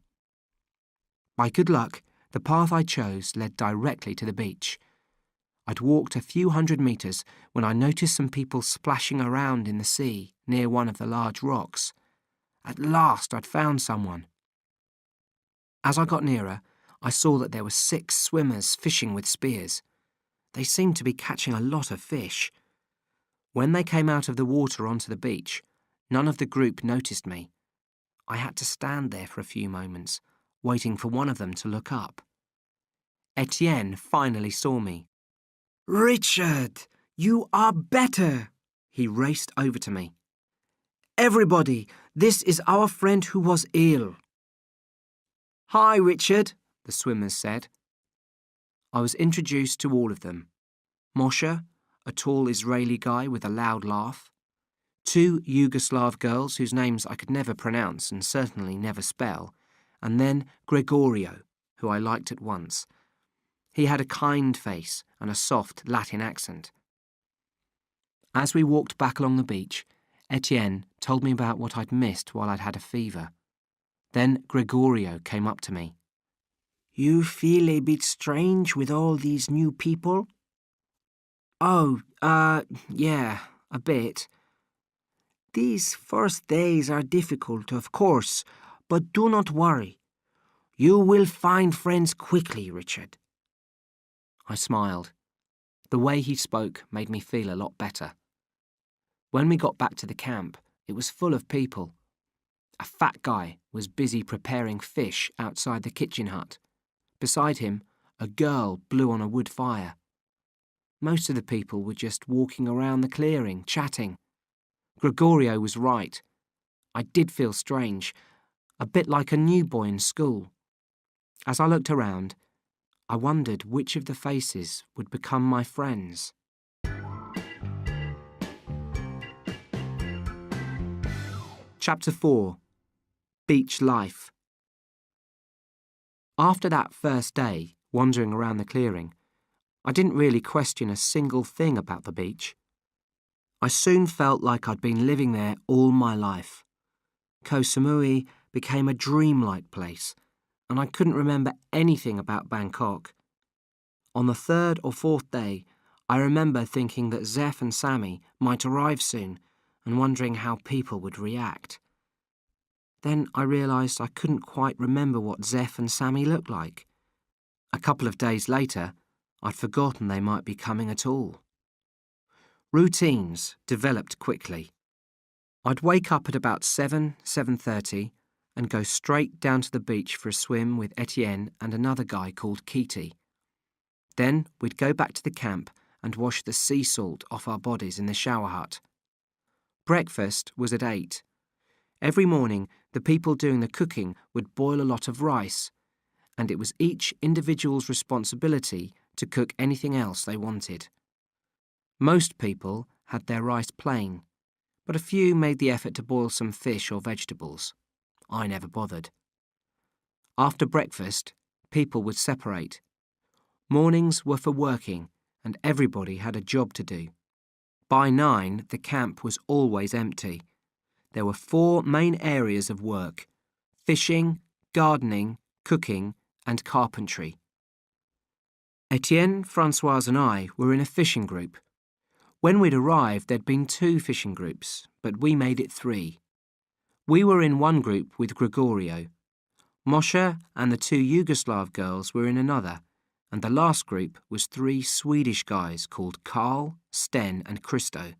By good luck, the path I chose led directly to the beach. I'd walked a few hundred metres when I noticed some people splashing around in the sea near one of the large rocks. At last I'd found someone. As I got nearer, I saw that there were 6 swimmers fishing with spears. They seemed to be catching a lot of fish. When they came out of the water onto the beach, none of the group noticed me. I had to stand there for a few moments, waiting for one of them to look up. Etienne finally saw me. "Richard, you are better!" He raced over to me. "Everybody, this is our friend who was ill." "Hi, Richard," the swimmers said. I was introduced to all of them. Moshe, a tall Israeli guy with a loud laugh. 2 Yugoslav girls whose names I could never pronounce and certainly never spell. And then Gregorio, who I liked at once. He had a kind face and a soft Latin accent. As we walked back along the beach, Etienne told me about what I'd missed while I'd had a fever. Then Gregorio came up to me. "You feel a bit strange with all these new people?" "Oh, yeah, a bit. These first days are difficult, of course, but do not worry. You will find friends quickly, Richard." I smiled. The way he spoke made me feel a lot better. When we got back to the camp, it was full of people. A fat guy was busy preparing fish outside the kitchen hut. Beside him, a girl blew on a wood fire. Most of the people were just walking around the clearing, chatting. Gregorio was right. I did feel strange, a bit like a new boy in school. As I looked around, I wondered which of the faces would become my friends. Chapter 4. Beach Life. After that first day, wandering around the clearing, I didn't really question a single thing about the beach. I soon felt like I'd been living there all my life. Koh Samui became a dreamlike place, and I couldn't remember anything about Bangkok. On the 3rd or 4th day, I remember thinking that Zeph and Sammy might arrive soon and wondering how people would react. Then I realised I couldn't quite remember what Zeph and Sammy looked like. A couple of days later, I'd forgotten they might be coming at all. Routines developed quickly. I'd wake up at about 7:30 and go straight down to the beach for a swim with Etienne and another guy called Kiti. Then we'd go back to the camp and wash the sea salt off our bodies in the shower hut. Breakfast was at 8. Every morning, the people doing the cooking would boil a lot of rice, and it was each individual's responsibility to cook anything else they wanted. Most people had their rice plain, but a few made the effort to boil some fish or vegetables. I never bothered. After breakfast, people would separate. Mornings were for working, and everybody had a job to do. By 9, the camp was always empty. There were 4 main areas of work: fishing, gardening, cooking, and carpentry. Etienne, Francoise and I were in a fishing group. When we'd arrived, there'd been 2 fishing groups, but we made it 3. We were in one group with Gregorio. Moshe and the 2 Yugoslav girls were in another, and the last group was 3 Swedish guys called Carl, Sten and Christo.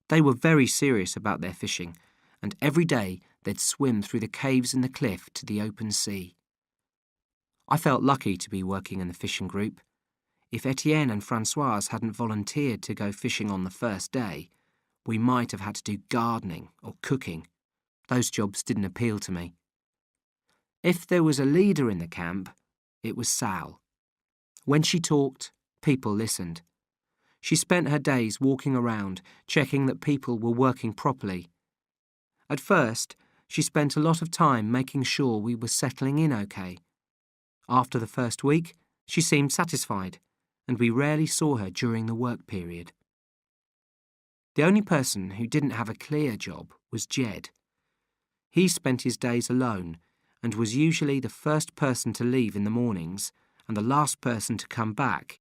They were very serious about their fishing, and every day they'd swim through the caves in the cliff to the open sea. I felt lucky to be working in the fishing group. If Etienne and Francoise hadn't volunteered to go fishing on the first day, we might have had to do gardening or cooking. Those jobs didn't appeal to me. If there was a leader in the camp, it was Sal. When she talked, people listened. She spent her days walking around, checking that people were working properly. At first, she spent a lot of time making sure we were settling in okay. After the first week, she seemed satisfied, and we rarely saw her during the work period. The only person who didn't have a clear job was Jed. He spent his days alone and was usually the first person to leave in the mornings and the last person to come back.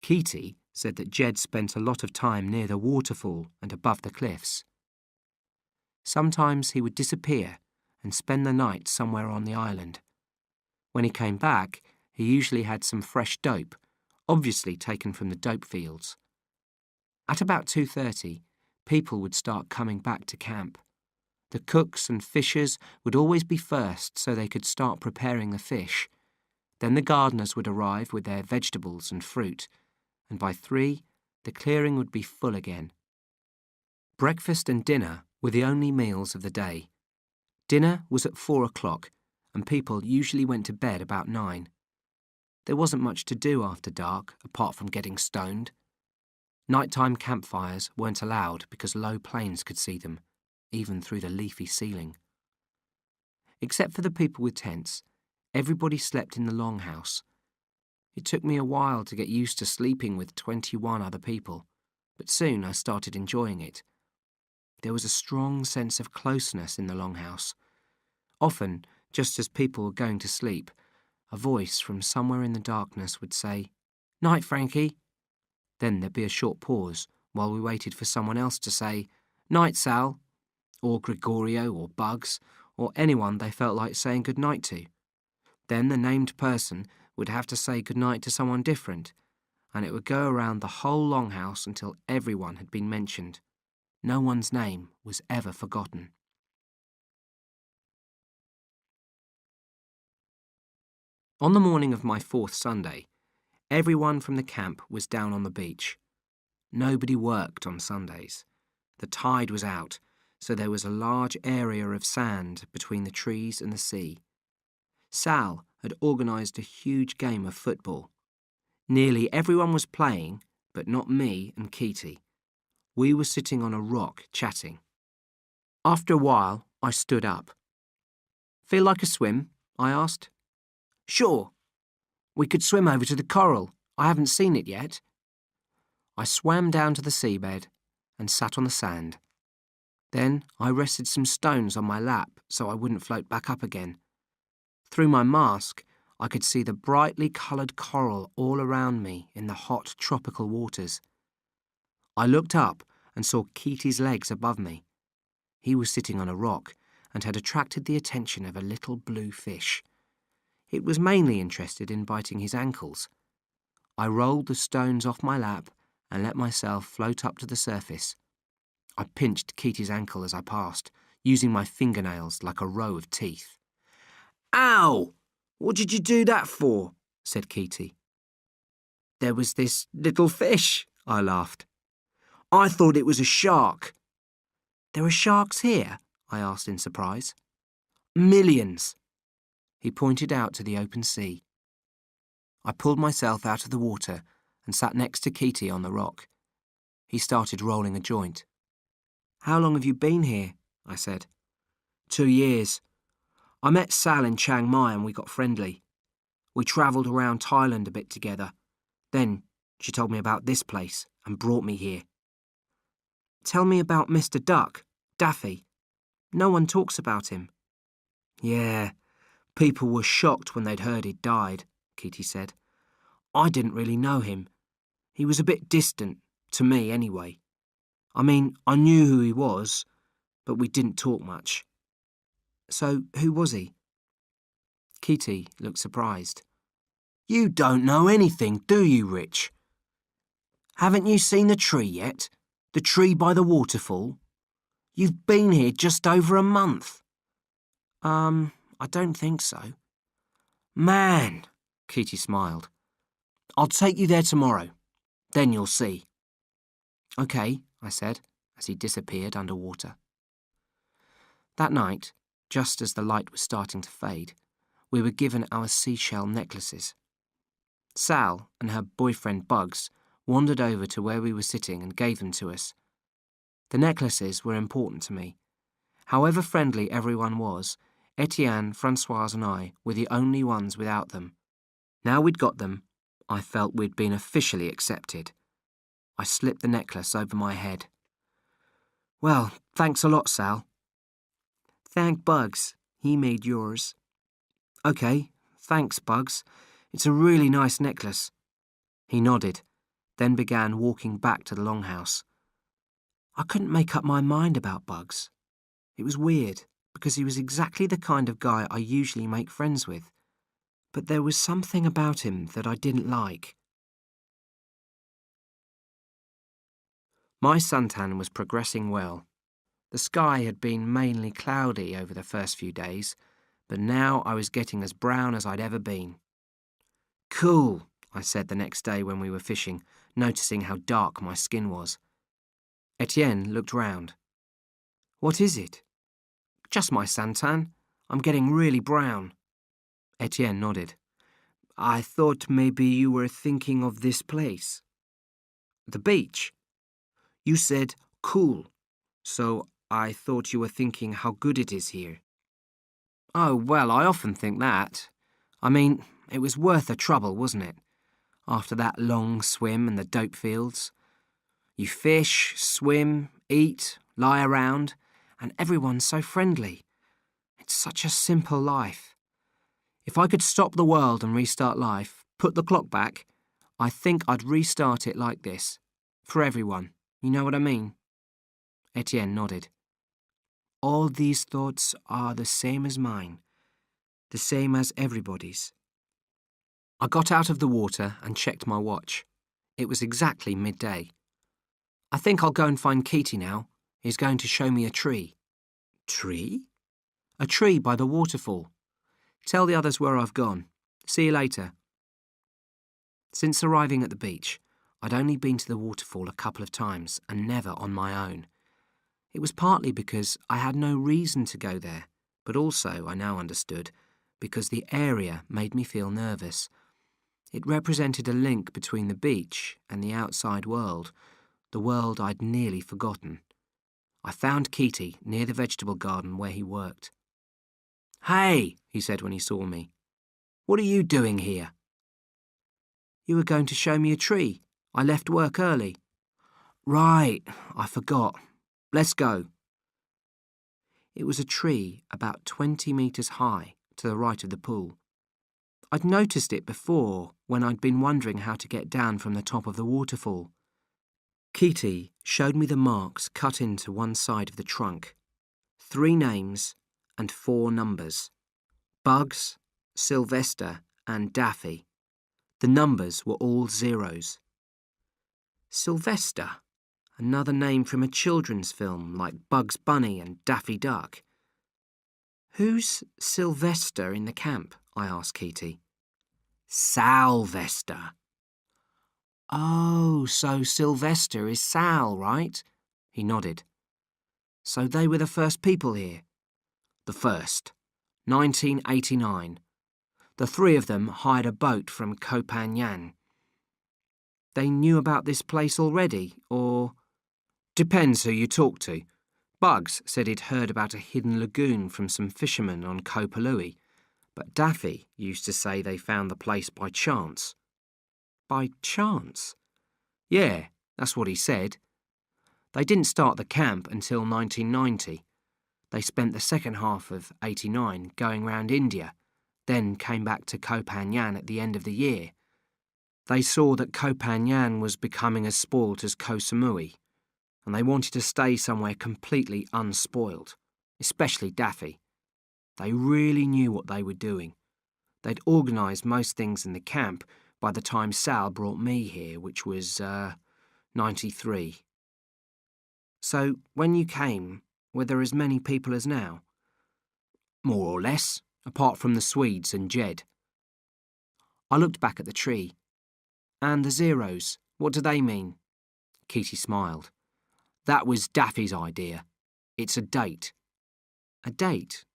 Keaty said that Jed spent a lot of time near the waterfall and above the cliffs. Sometimes he would disappear and spend the night somewhere on the island. When he came back, he usually had some fresh dope, obviously taken from the dope fields. At about 2:30, people would start coming back to camp. The cooks and fishers would always be first so they could start preparing the fish. Then the gardeners would arrive with their vegetables and fruit, and by 3, the clearing would be full again. Breakfast and dinner were the only meals of the day. Dinner was at 4 o'clock, and people usually went to bed about 9. There wasn't much to do after dark, apart from getting stoned. Nighttime campfires weren't allowed because low planes could see them, even through the leafy ceiling. Except for the people with tents, everybody slept in the longhouse. It took me a while to get used to sleeping with 21 other people, but soon I started enjoying it. There was a strong sense of closeness in the longhouse. Often, just as people were going to sleep, a voice from somewhere in the darkness would say, "Night, Frankie." Then there'd be a short pause while we waited for someone else to say, "Night, Sal," or Gregorio or Bugs, or anyone they felt like saying goodnight to. Then the named person would have to say goodnight to someone different, and it would go around the whole longhouse until everyone had been mentioned. No one's name was ever forgotten. On the morning of my 4th Sunday, everyone from the camp was down on the beach. Nobody worked on Sundays. The tide was out, so there was a large area of sand between the trees and the sea. Sal had organised a huge game of football. Nearly everyone was playing, but not me and Keaty. We were sitting on a rock chatting. After a while, I stood up. "Feel like a swim?" I asked. "Sure. We could swim over to the coral. I haven't seen it yet." I swam down to the seabed and sat on the sand. Then I rested some stones on my lap so I wouldn't float back up again. Through my mask, I could see the brightly coloured coral all around me in the hot tropical waters. I looked up and saw Keaty's legs above me. He was sitting on a rock and had attracted the attention of a little blue fish. It was mainly interested in biting his ankles. I rolled the stones off my lap and let myself float up to the surface. I pinched Keaty's ankle as I passed, using my fingernails like a row of teeth. "Ow! What did you do that for?" said Keaty. "There was this little fish," I laughed. "I thought it was a shark." "There are sharks here?" I asked in surprise. "Millions." He pointed out to the open sea. I pulled myself out of the water and sat next to Keaty on the rock. He started rolling a joint. "How long have you been here?" I said. 2 years. I met Sal in Chiang Mai and we got friendly. We travelled around Thailand a bit together. Then she told me about this place and brought me here." "Tell me about Mr. Duck, Daffy. No one talks about him." "Yeah, people were shocked when they'd heard he'd died," Keaty said. "I didn't really know him. He was a bit distant, to me anyway. I mean, I knew who he was, but we didn't talk much." "So who was he?" Keaty looked surprised. "You don't know anything, do you, Rich? Haven't you seen the tree yet? The tree by the waterfall? You've been here just over a month." I don't think so." "Man," Keaty smiled. "I'll take you there tomorrow. Then you'll see." "Okay," I said, as he disappeared underwater. That night, just as the light was starting to fade, we were given our seashell necklaces. Sal and her boyfriend Bugs wandered over to where we were sitting and gave them to us. The necklaces were important to me. However friendly everyone was, Etienne, Francoise and I were the only ones without them. Now we'd got them, I felt we'd been officially accepted. I slipped the necklace over my head. "Well, thanks a lot, Sal." "Thank Bugs. He made yours." "Okay, thanks, Bugs. It's a really nice necklace." He nodded, then began walking back to the longhouse. I couldn't make up my mind about Bugs. It was weird, because he was exactly the kind of guy I usually make friends with. But there was something about him that I didn't like. My suntan was progressing well. The sky had been mainly cloudy over the first few days, but now I was getting as brown as I'd ever been. "Cool," I said the next day when we were fishing, noticing how dark my skin was. Etienne looked round. "What is it?" "Just my suntan. I'm getting really brown." Etienne nodded. "I thought maybe you were thinking of this place." "The beach?" "You said cool, so I thought you were thinking how good it is here." "Oh, well, I often think that. I mean, it was worth the trouble, wasn't it? After that long swim in the dope fields. You fish, swim, eat, lie around, and everyone's so friendly. It's such a simple life. If I could stop the world and restart life, put the clock back, I think I'd restart it like this. For everyone. You know what I mean?" Etienne nodded. "All these thoughts are the same as mine. The same as everybody's." I got out of the water and checked my watch. It was exactly midday. "I think I'll go and find Keaty now. He's going to show me a tree." "Tree?" "A tree by the waterfall. Tell the others where I've gone. See you later." Since arriving at the beach, I'd only been to the waterfall a couple of times and never on my own. It was partly because I had no reason to go there, but also, I now understood, because the area made me feel nervous. It represented a link between the beach and the outside world, the world I'd nearly forgotten. I found Keaty near the vegetable garden where he worked. "Hey," he said when he saw me. "What are you doing here?" "You were going to show me a tree. I left work early." "Right, I forgot. Let's go." It was a tree about 20 metres high to the right of the pool. I'd noticed it before when I'd been wondering how to get down from the top of the waterfall. Keaty showed me the marks cut into one side of the trunk. 3 names and 4 numbers. Bugs, Sylvester and Daffy. The numbers were all zeros. Sylvester, another name from a children's film like Bugs Bunny and Daffy Duck. "Who's Sylvester in the camp?" I asked Keaty. "Salvester." "Oh, so Sylvester is Sal, right?" He nodded. "So they were the first people here?" "The first. 1989. The 3 of them hired a boat from Koh Phangan." "They knew about this place already, or—" "Depends who you talk to. Bugs said he'd heard about a hidden lagoon from some fishermen on Koh Palui, but Daffy used to say they found the place by chance." "By chance?" "Yeah, that's what he said. They didn't start the camp until 1990. They spent the second half of 89 going round India, then came back to Koh Phangan at the end of the year. They saw that Koh Phangan was becoming as spoilt as Koh Samui, and they wanted to stay somewhere completely unspoilt, especially Daffy. They really knew what they were doing. They'd organised most things in the camp by the time Sal brought me here, which was, 93. "So, when you came, were there as many people as now?" "More or less, apart from the Swedes and Jed." I looked back at the tree. "And the zeros, what do they mean?" Keaty smiled. "That was Daffy's idea. It's a date." "A date?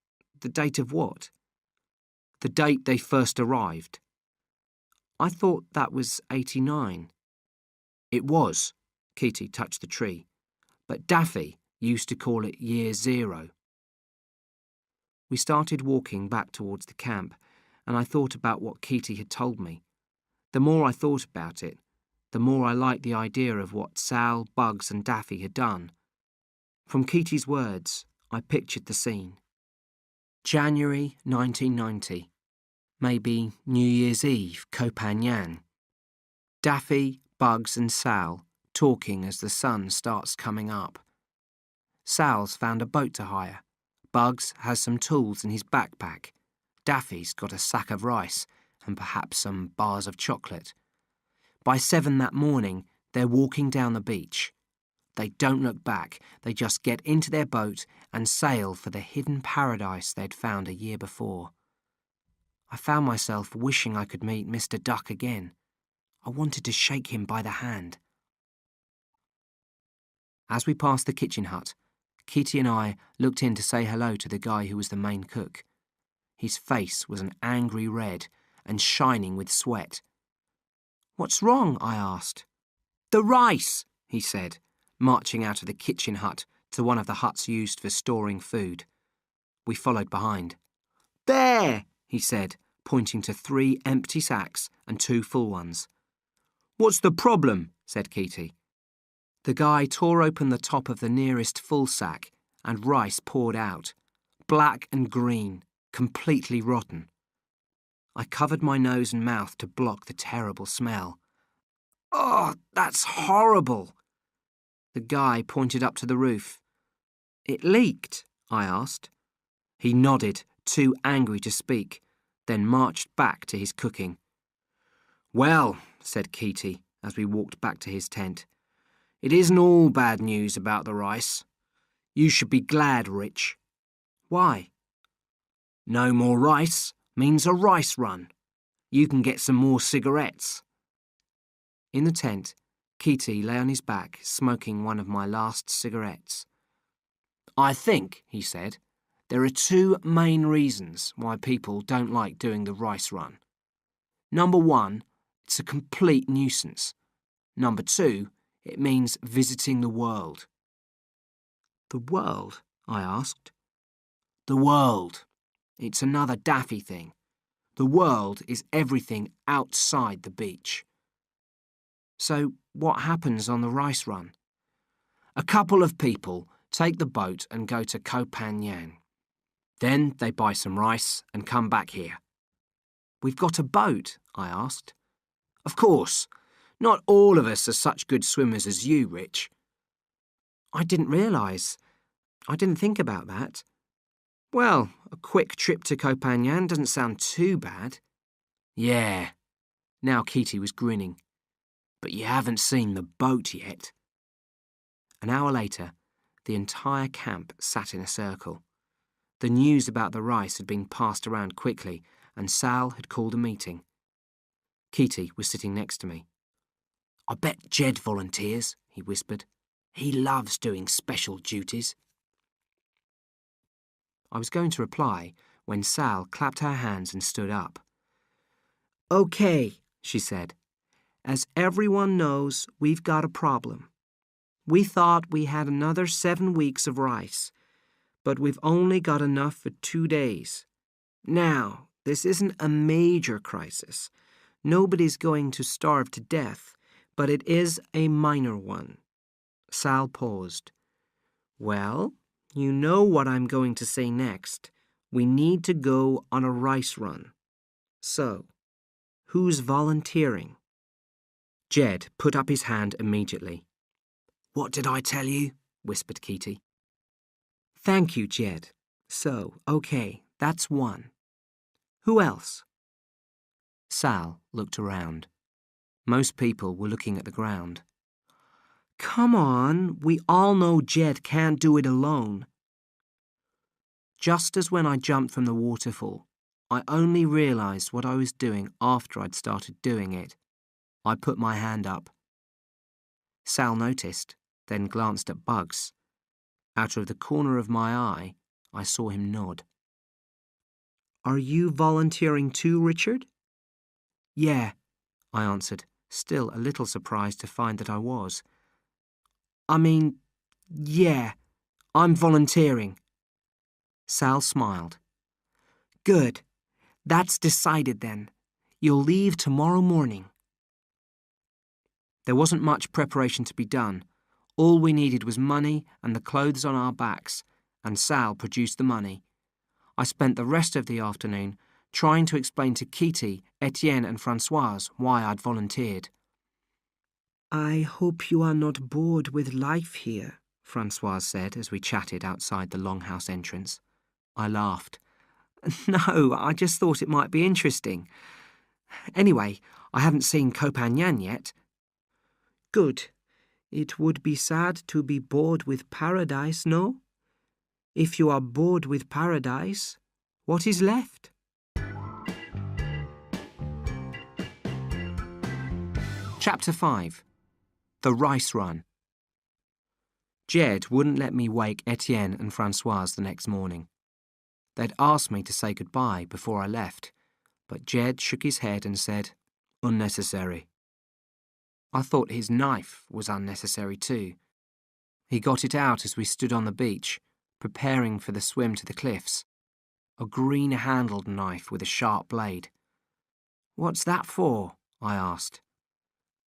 The date of what? The date they first arrived. I thought that was 89. It was. Keaty touched the tree. But Daffy used to call it year 0. We started walking back towards the camp, and I thought about what Keaty had told me. The more I thought about it, the more I liked the idea of what Sal, Bugs and Daffy had done. From Keaty's words, I pictured the scene. January 1990. Maybe New Year's Eve, Koh Phangan. Daffy, Bugs and Sal talking as the sun starts coming up. Sal's found a boat to hire. Bugs has some tools in his backpack. Daffy's got a sack of rice and perhaps some bars of chocolate. By 7 that morning, they're walking down the beach. They don't look back. They just get into their boat and sail for the hidden paradise they'd found a year before. I found myself wishing I could meet Mr. Duck again. I wanted to shake him by the hand. As we passed the kitchen hut, Keaty and I looked in to say hello to the guy who was the main cook. His face was an angry red and shining with sweat. "What's wrong?" I asked. "The rice," he said, marching out of the kitchen hut to one of the huts used for storing food. We followed behind. "There," he said, pointing to 3 empty sacks and 2 full ones. "What's the problem?" said Keaty. The guy tore open the top of the nearest full sack and rice poured out, black and green, completely rotten. I covered my nose and mouth to block the terrible smell. "Oh, that's horrible!" The guy pointed up to the roof. "It leaked?" I asked. He nodded, too angry to speak, then marched back to his cooking. "Well," said Keaty as we walked back to his tent, "it isn't all bad news about the rice. You should be glad, Rich." "Why?" "No more rice means a rice run. You can get some more cigarettes." In the tent, Keaty lay on his back, smoking one of my last cigarettes. "I think," he said, "there are 2 main reasons why people don't like doing the rice run. Number 1, it's a complete nuisance. Number 2, it means visiting the world." "The world?" I asked. "The world. It's another Daffy thing. The world is everything outside the beach." "So what happens on the rice run?" "A couple of people take the boat and go to Koh Phangan. Then they buy some rice and come back here." "We've got a boat?" I asked. "Of course. Not all of us are such good swimmers as you, Rich." "I didn't realise. I didn't think about that. Well, a quick trip to Koh Phangan doesn't sound too bad." "Yeah." Now Keaty was grinning. "But you haven't seen the boat yet." An hour later, the entire camp sat in a circle. The news about the rice had been passed around quickly, and Sal had called a meeting. Keaty was sitting next to me. "I bet Jed volunteers," he whispered. "He loves doing special duties." I was going to reply when Sal clapped her hands and stood up. "Okay," she said. "As everyone knows, we've got a problem. We thought we had another 7 weeks of rice, but we've only got enough for 2 days. Now, this isn't a major crisis. Nobody's going to starve to death, but it is a minor one." Sal paused. "Well, you know what I'm going to say next. We need to go on a rice run. So, who's volunteering?" Jed put up his hand immediately. "What did I tell you?" whispered Keaty. "Thank you, Jed. So, okay, that's 1. Who else?" Sal looked around. Most people were looking at the ground. "Come on, we all know Jed can't do it alone." Just as when I jumped from the waterfall, I only realised what I was doing after I'd started doing it. I put my hand up. Sal noticed, then glanced at Bugs. Out of the corner of my eye, I saw him nod. Are you volunteering too, Richard? Yeah, I answered, still a little surprised to find that I was. Yeah, I'm volunteering. Sal smiled. Good. That's decided then. You'll leave tomorrow morning. There wasn't much preparation to be done. All we needed was money and the clothes on our backs, and Sal produced the money. I spent the rest of the afternoon trying to explain to Kitty, Etienne and Francoise why I'd volunteered. I hope you are not bored with life here, Francoise said as we chatted outside the longhouse entrance. I laughed. No, I just thought it might be interesting. Anyway, I haven't seen Koh Phangan yet. Good. It would be sad to be bored with paradise, no? If you are bored with paradise, what is left? Chapter 5. The Rice Run. Jed wouldn't let me wake Etienne and Francoise the next morning. They'd asked me to say goodbye before I left, but Jed shook his head and said, unnecessary. I thought his knife was unnecessary too. He got it out as we stood on the beach, preparing for the swim to the cliffs. A green-handled knife with a sharp blade. What's that for? I asked.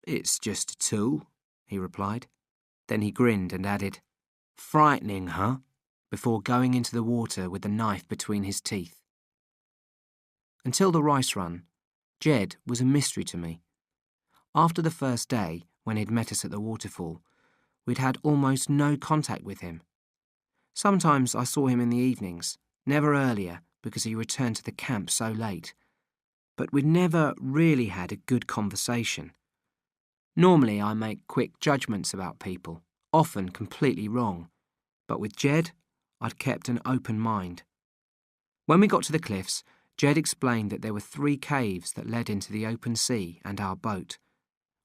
It's just a tool, he replied. Then he grinned and added, frightening, huh? Before going into the water with the knife between his teeth. Until the rice run, Jed was a mystery to me. After the first day, when he'd met us at the waterfall, we'd had almost no contact with him. Sometimes I saw him in the evenings, never earlier because he returned to the camp so late. But we'd never really had a good conversation. Normally I make quick judgments about people, often completely wrong. But with Jed, I'd kept an open mind. When we got to the cliffs, Jed explained that there were 3 caves that led into the open sea and our boat.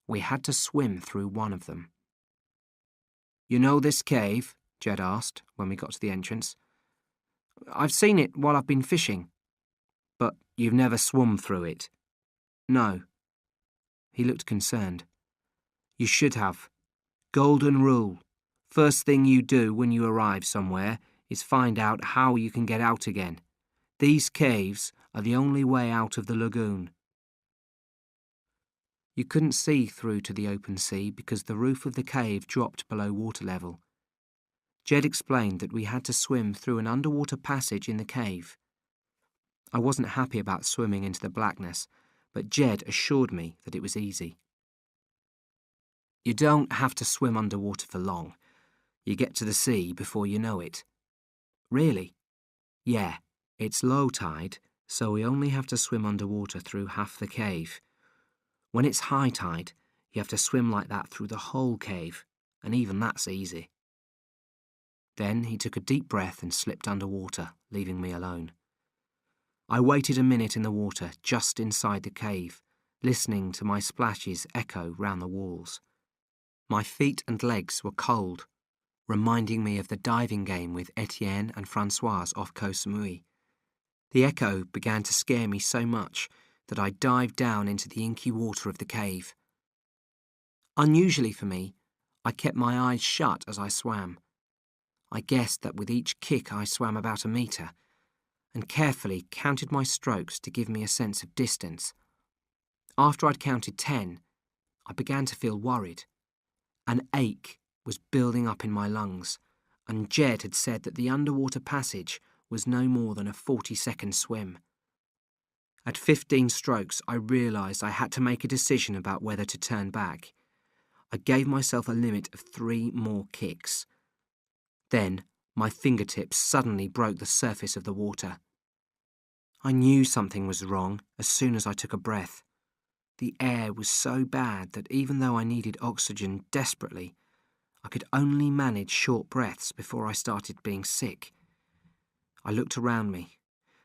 We had to swim through one of them. You know this cave? Jed asked when we got to the entrance. I've seen it while I've been fishing. But you've never swum through it? No. He looked concerned. You should have. Golden rule. First thing you do when you arrive somewhere is find out how you can get out again. These caves are the only way out of the lagoon. You couldn't see through to the open sea because the roof of the cave dropped below water level. Jed explained that we had to swim through an underwater passage in the cave. I wasn't happy about swimming into the blackness, but Jed assured me that it was easy. You don't have to swim underwater for long. You get to the sea before you know it. Really? Yeah, it's low tide, so we only have to swim underwater through half the cave. When it's high tide, you have to swim like that through the whole cave, and even that's easy. Then he took a deep breath and slipped underwater, leaving me alone. I waited a minute in the water just inside the cave, listening to my splashes echo round the walls. My feet and legs were cold, reminding me of the diving game with Etienne and Francoise off Koh Samui. The echo began to scare me so much that I dived down into the inky water of the cave. Unusually for me, I kept my eyes shut as I swam. I guessed that with each kick I swam about a metre, and carefully counted my strokes to give me a sense of distance. After I'd counted 10, I began to feel worried. An ache was building up in my lungs, and Jed had said that the underwater passage was no more than a 40-second swim. At 15 strokes, I realised I had to make a decision about whether to turn back. I gave myself a limit of 3 more kicks. Then, my fingertips suddenly broke the surface of the water. I knew something was wrong as soon as I took a breath. The air was so bad that even though I needed oxygen desperately, I could only manage short breaths before I started being sick. I looked around me,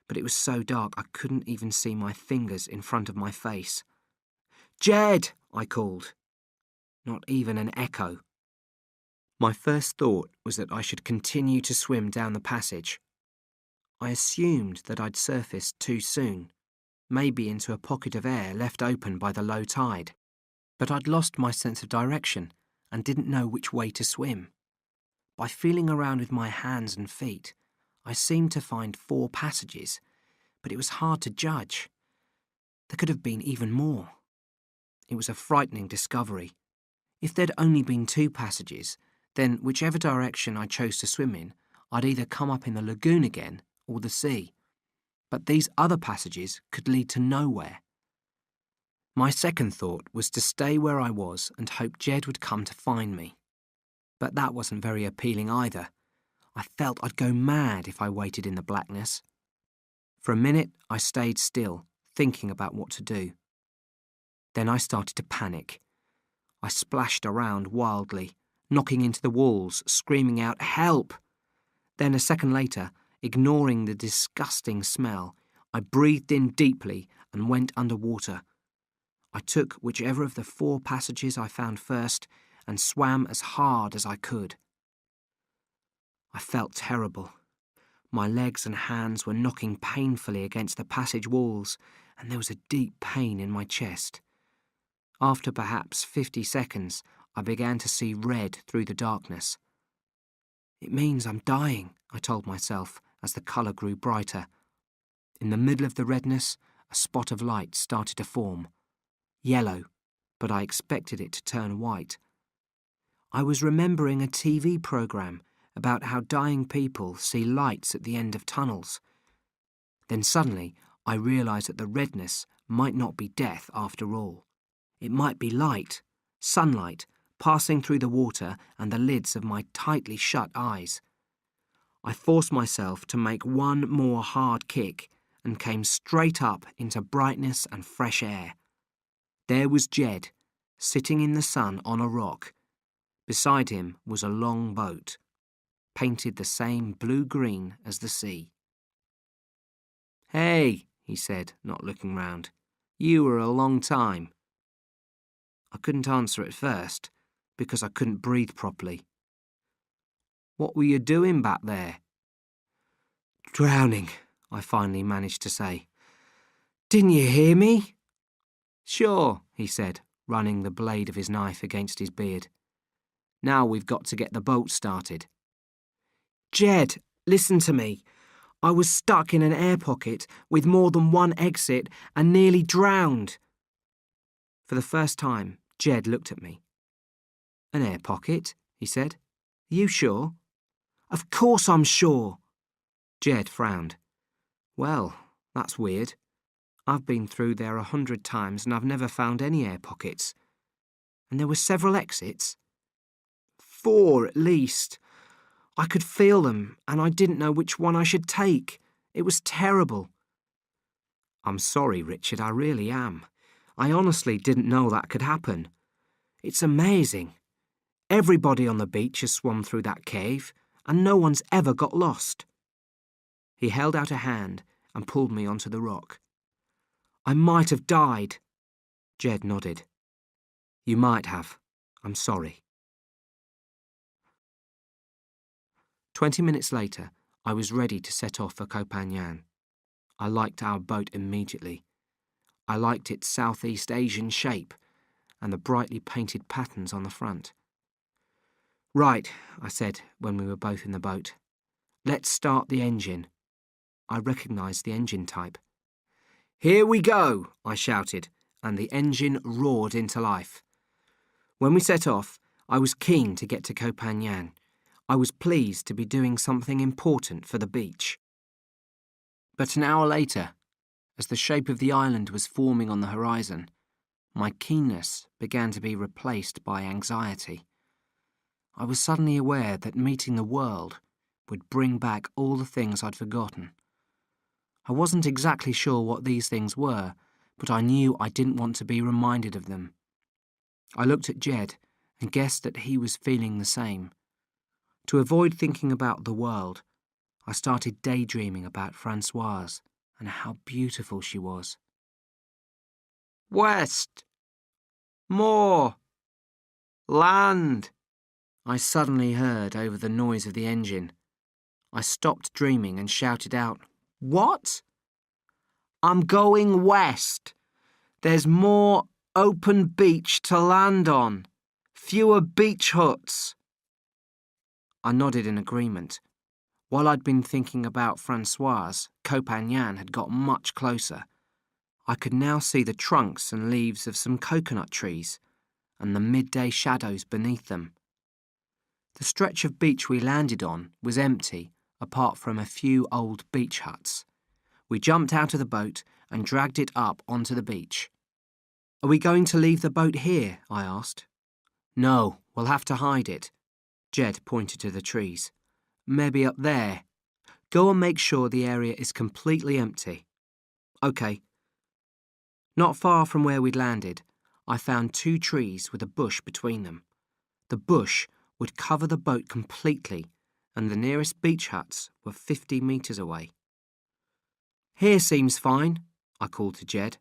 but it was so dark I couldn't even see my fingers in front of my face. "Jed!" I called. Not even an echo. My first thought was that I should continue to swim down the passage. I assumed that I'd surfaced too soon, maybe into a pocket of air left open by the low tide, but I'd lost my sense of direction and didn't know which way to swim. By feeling around with my hands and feet, I seemed to find 4 passages, but it was hard to judge. There could have been even more. It was a frightening discovery. If there'd only been 2 passages, then whichever direction I chose to swim in, I'd either come up in the lagoon again or the sea. But these other passages could lead to nowhere. My second thought was to stay where I was and hope Jed would come to find me. But that wasn't very appealing either. I felt I'd go mad if I waited in the blackness. For a minute, I stayed still, thinking about what to do. Then I started to panic. I splashed around wildly, knocking into the walls, screaming out, "Help!" Then a second later, ignoring the disgusting smell, I breathed in deeply and went underwater. I took whichever of the 4 passages I found first and swam as hard as I could. I felt terrible. My legs and hands were knocking painfully against the passage walls, and there was a deep pain in my chest. After perhaps 50 seconds, I began to see red through the darkness. "It means I'm dying," I told myself as the colour grew brighter. In the middle of the redness, a spot of light started to form. Yellow, but I expected it to turn white. I was remembering a TV programme about how dying people see lights at the end of tunnels. Then suddenly I realised that the redness might not be death after all. It might be light, sunlight, passing through the water and the lids of my tightly shut eyes. I forced myself to make one more hard kick and came straight up into brightness and fresh air. There was Jed, sitting in the sun on a rock. Beside him was a long boat, painted the same blue-green as the sea. "Hey," he said, not looking round. "You were a long time." I couldn't answer at first, because I couldn't breathe properly. "What were you doing back there?" "Drowning," I finally managed to say. "Didn't you hear me?" "Sure," he said, running the blade of his knife against his beard. "Now we've got to get the boat started." "Jed, listen to me. I was stuck in an air pocket with more than one exit and nearly drowned." For the first time, Jed looked at me. "An air pocket?" he said. "Are you sure?" "Of course I'm sure." Jed frowned. "Well, that's weird. I've been through there 100 times and I've never found any air pockets. And there were several exits?" "4 at least. I could feel them, and I didn't know which one I should take. It was terrible." "I'm sorry, Richard, I really am. I honestly didn't know that could happen. It's amazing. Everybody on the beach has swum through that cave, and no one's ever got lost." He held out a hand and pulled me onto the rock. "I might have died." Jed nodded. "You might have. I'm sorry." 20 minutes later, I was ready to set off for Koh Phangan. I liked our boat immediately. I liked its Southeast Asian shape and the brightly painted patterns on the front. "Right," I said when we were both in the boat. "Let's start the engine." I recognised the engine type. "Here we go," I shouted, and the engine roared into life. When we set off, I was keen to get to Koh Phangan. I was pleased to be doing something important for the beach. But an hour later, as the shape of the island was forming on the horizon, my keenness began to be replaced by anxiety. I was suddenly aware that meeting the world would bring back all the things I'd forgotten. I wasn't exactly sure what these things were, but I knew I didn't want to be reminded of them. I looked at Jed and guessed that he was feeling the same. To avoid thinking about the world, I started daydreaming about Francoise and how beautiful she was. "West! More! Land!" I suddenly heard over the noise of the engine. I stopped dreaming and shouted out, What? I'm going west. There's more open beach to land on. Fewer beach huts. I nodded in agreement. While I'd been thinking about Francoise, Koh Phangan had got much closer. I could now see the trunks and leaves of some coconut trees, and the midday shadows beneath them. The stretch of beach we landed on was empty, apart from a few old beach huts. We jumped out of the boat and dragged it up onto the beach. Are we going to leave the boat here? I asked. No, we'll have to hide it. Jed pointed to the trees. Maybe up there. Go and make sure the area is completely empty. OK. Not far from where we'd landed, I found 2 trees with a bush between them. The bush would cover the boat completely, and the nearest beach huts were 50 metres away. Here seems fine, I called to Jed.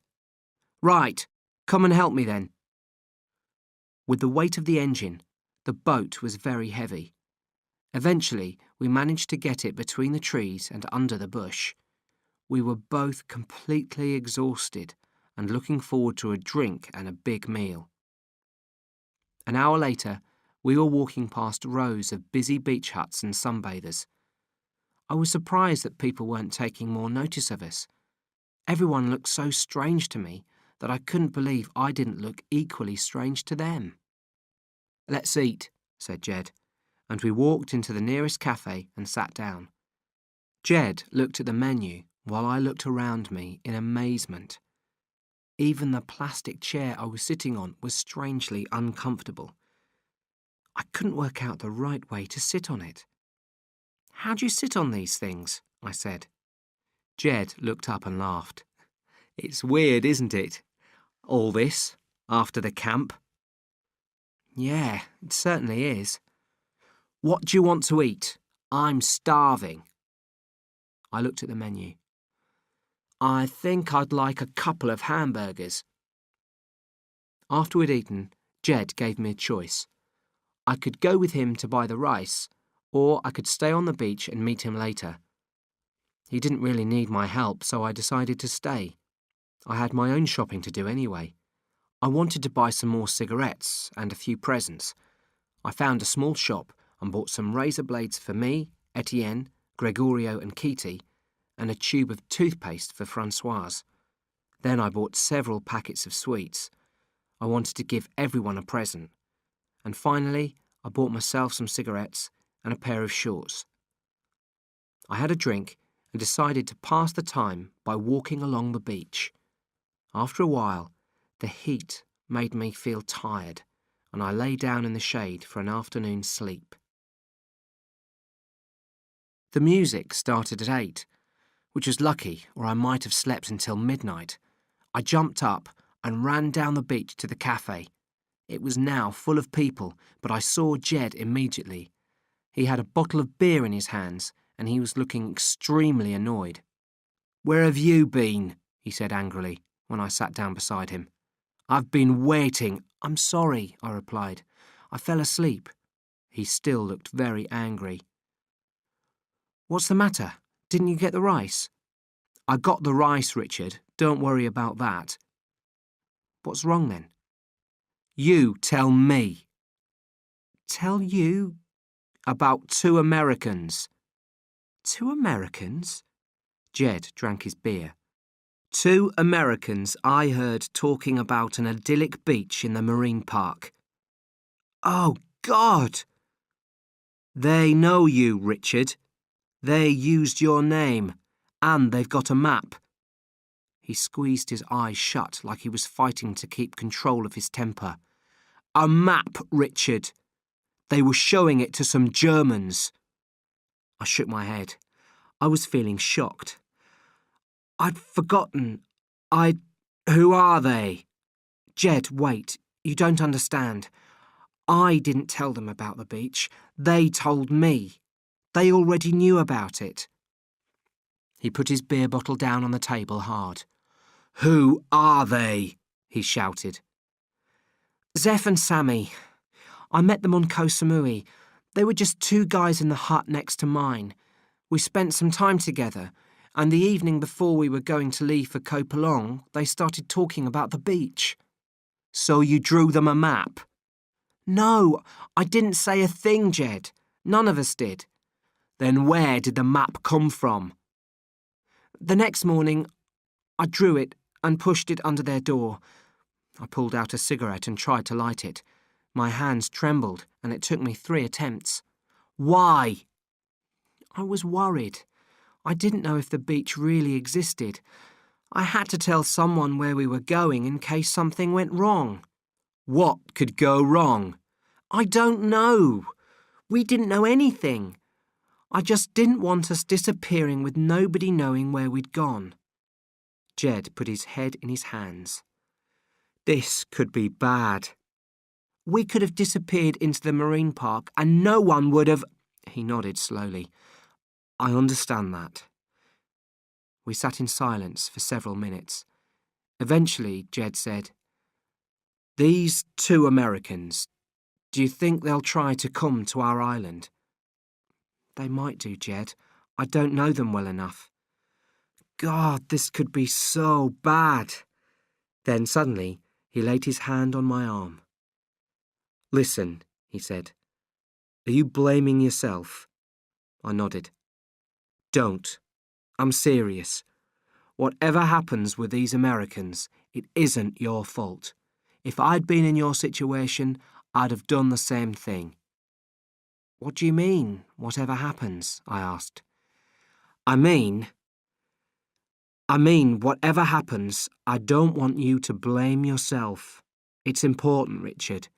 Right, come and help me then. With the weight of the engine, the boat was very heavy. Eventually, we managed to get it between the trees and under the bush. We were both completely exhausted and looking forward to a drink and a big meal. An hour later, we were walking past rows of busy beach huts and sunbathers. I was surprised that people weren't taking more notice of us. Everyone looked so strange to me that I couldn't believe I didn't look equally strange to them. Let's eat, said Jed, and we walked into the nearest cafe and sat down. Jed looked at the menu while I looked around me in amazement. Even the plastic chair I was sitting on was strangely uncomfortable. I couldn't work out the right way to sit on it. How do you sit on these things? I said. Jed looked up and laughed. It's weird, isn't it? All this, after the camp. Yeah, it certainly is. What do you want to eat? I'm starving. I looked at the menu. I think I'd like a couple of hamburgers. After we'd eaten, Jed gave me a choice. I could go with him to buy the rice, or I could stay on the beach and meet him later. He didn't really need my help, so I decided to stay. I had my own shopping to do anyway. I wanted to buy some more cigarettes and a few presents. I found a small shop and bought some razor blades for me, Etienne, Gregorio and Kitty, and a tube of toothpaste for Francoise. Then I bought several packets of sweets. I wanted to give everyone a present. And finally, I bought myself some cigarettes and a pair of shorts. I had a drink and decided to pass the time by walking along the beach. After a while, the heat made me feel tired, and I lay down in the shade for an afternoon sleep. The music started at 8, which was lucky, or I might have slept until midnight. I jumped up and ran down the beach to the cafe. It was now full of people, but I saw Jed immediately. He had a bottle of beer in his hands, and he was looking extremely annoyed. "Where have you been?" he said angrily, when I sat down beside him. "I've been waiting." "I'm sorry," I replied. "I fell asleep." He still looked very angry. "What's the matter? Didn't you get the rice?" "I got the rice, Richard. Don't worry about that." "What's wrong then?" "You tell me." "Tell you?" "About 2 Americans." "2 Americans?" Jed drank his beer. "2 Americans I heard talking about an idyllic beach in the marine park." "Oh, God!" "They know you, Richard. They used your name, and they've got a map." He squeezed his eyes shut like he was fighting to keep control of his temper. "A map, Richard. They were showing it to some Germans." I shook my head. I was feeling shocked. "I'd forgotten. Who are they?" "Jed, wait. You don't understand. I didn't tell them about the beach. They told me. They already knew about it." He put his beer bottle down on the table hard. "Who are they?" he shouted. "Zeph and Sammy. I met them on Koh Samui. They were just 2 guys in the hut next to mine. We spent some time together, And the evening before we were going to leave for Koh Pulong, they started talking about the beach. So you drew them a map? No, I didn't say a thing, Jed. None of us did. Then where did the map come from? The next morning, I drew it and pushed it under their door. I pulled out a cigarette and tried to light it. My hands trembled, and it took me 3 attempts. Why? I was worried. I didn't know if the beach really existed. I had to tell someone where we were going in case something went wrong. What could go wrong? I don't know. We didn't know anything. I just didn't want us disappearing with nobody knowing where we'd gone. Jed put his head in his hands. This could be bad. We could have disappeared into the marine park and no one would have... He nodded slowly. I understand that. We sat in silence for several minutes. Eventually, Jed said, These 2 Americans, do you think they'll try to come to our island? They might do, Jed. I don't know them well enough. God, this could be so bad. Then suddenly, he laid his hand on my arm. Listen, he said. Are you blaming yourself? I nodded. Don't. I'm serious. Whatever happens with these Americans, it isn't your fault. If I'd been in your situation, I'd have done the same thing. What do you mean, whatever happens? I asked. I mean, whatever happens, I don't want you to blame yourself. It's important, Richard.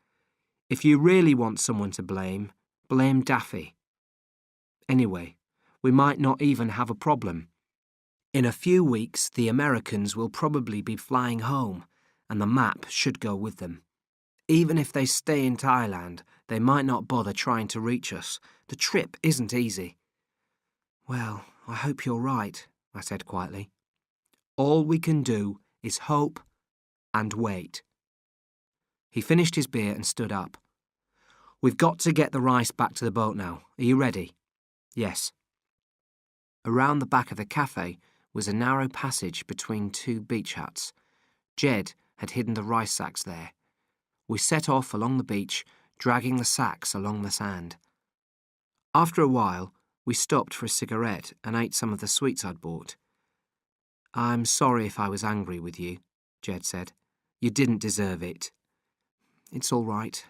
If you really want someone to blame, blame Daffy. Anyway, we might not even have a problem. In a few weeks, the Americans will probably be flying home, and the map should go with them. Even if they stay in Thailand, they might not bother trying to reach us. The trip isn't easy. Well, I hope you're right, I said quietly. All we can do is hope and wait. He finished his beer and stood up. We've got to get the rice back to the boat now. Are you ready? Yes. Around the back of the cafe was a narrow passage between 2 beach huts. Jed had hidden the rice sacks there. We set off along the beach, dragging the sacks along the sand. After a while, we stopped for a cigarette and ate some of the sweets I'd bought. I'm sorry if I was angry with you, Jed said. You didn't deserve it. It's all right.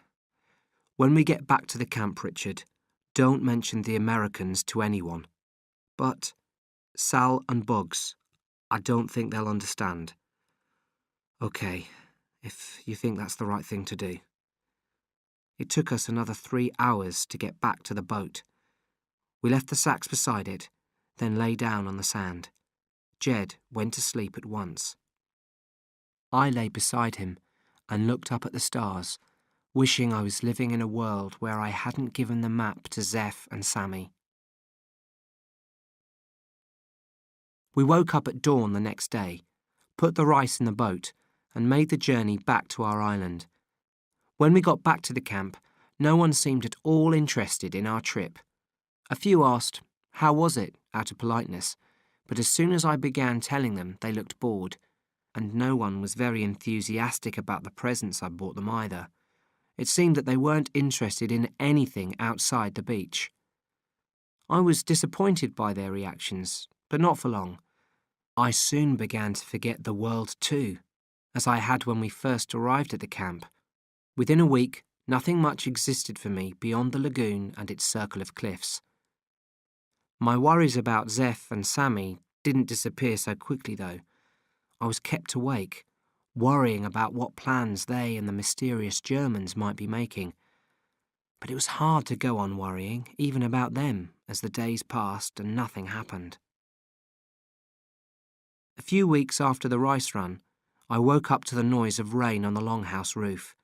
When we get back to the camp, Richard, don't mention the Americans to anyone. But Sal and Bugs, I don't think they'll understand. Okay, if you think that's the right thing to do. It took us another 3 hours to get back to the boat. We left the sacks beside it, then lay down on the sand. Jed went to sleep at once. I lay beside him and looked up at the stars, wishing I was living in a world where I hadn't given the map to Zeph and Sammy. We woke up at dawn the next day, put the rice in the boat, and made the journey back to our island. When we got back to the camp, no one seemed at all interested in our trip. A few asked, how was it, out of politeness, but as soon as I began telling them, they looked bored, and no one was very enthusiastic about the presents I bought them either. It seemed that they weren't interested in anything outside the beach. I was disappointed by their reactions, but not for long. I soon began to forget the world too, as I had when we first arrived at the camp. Within a week, nothing much existed for me beyond the lagoon and its circle of cliffs. My worries about Zeph and Sammy didn't disappear so quickly, though. I was kept awake, worrying about what plans they and the mysterious Germans might be making. But it was hard to go on worrying, even about them, as the days passed and nothing happened. A few weeks after the rice run, I woke up to the noise of rain on the longhouse roof.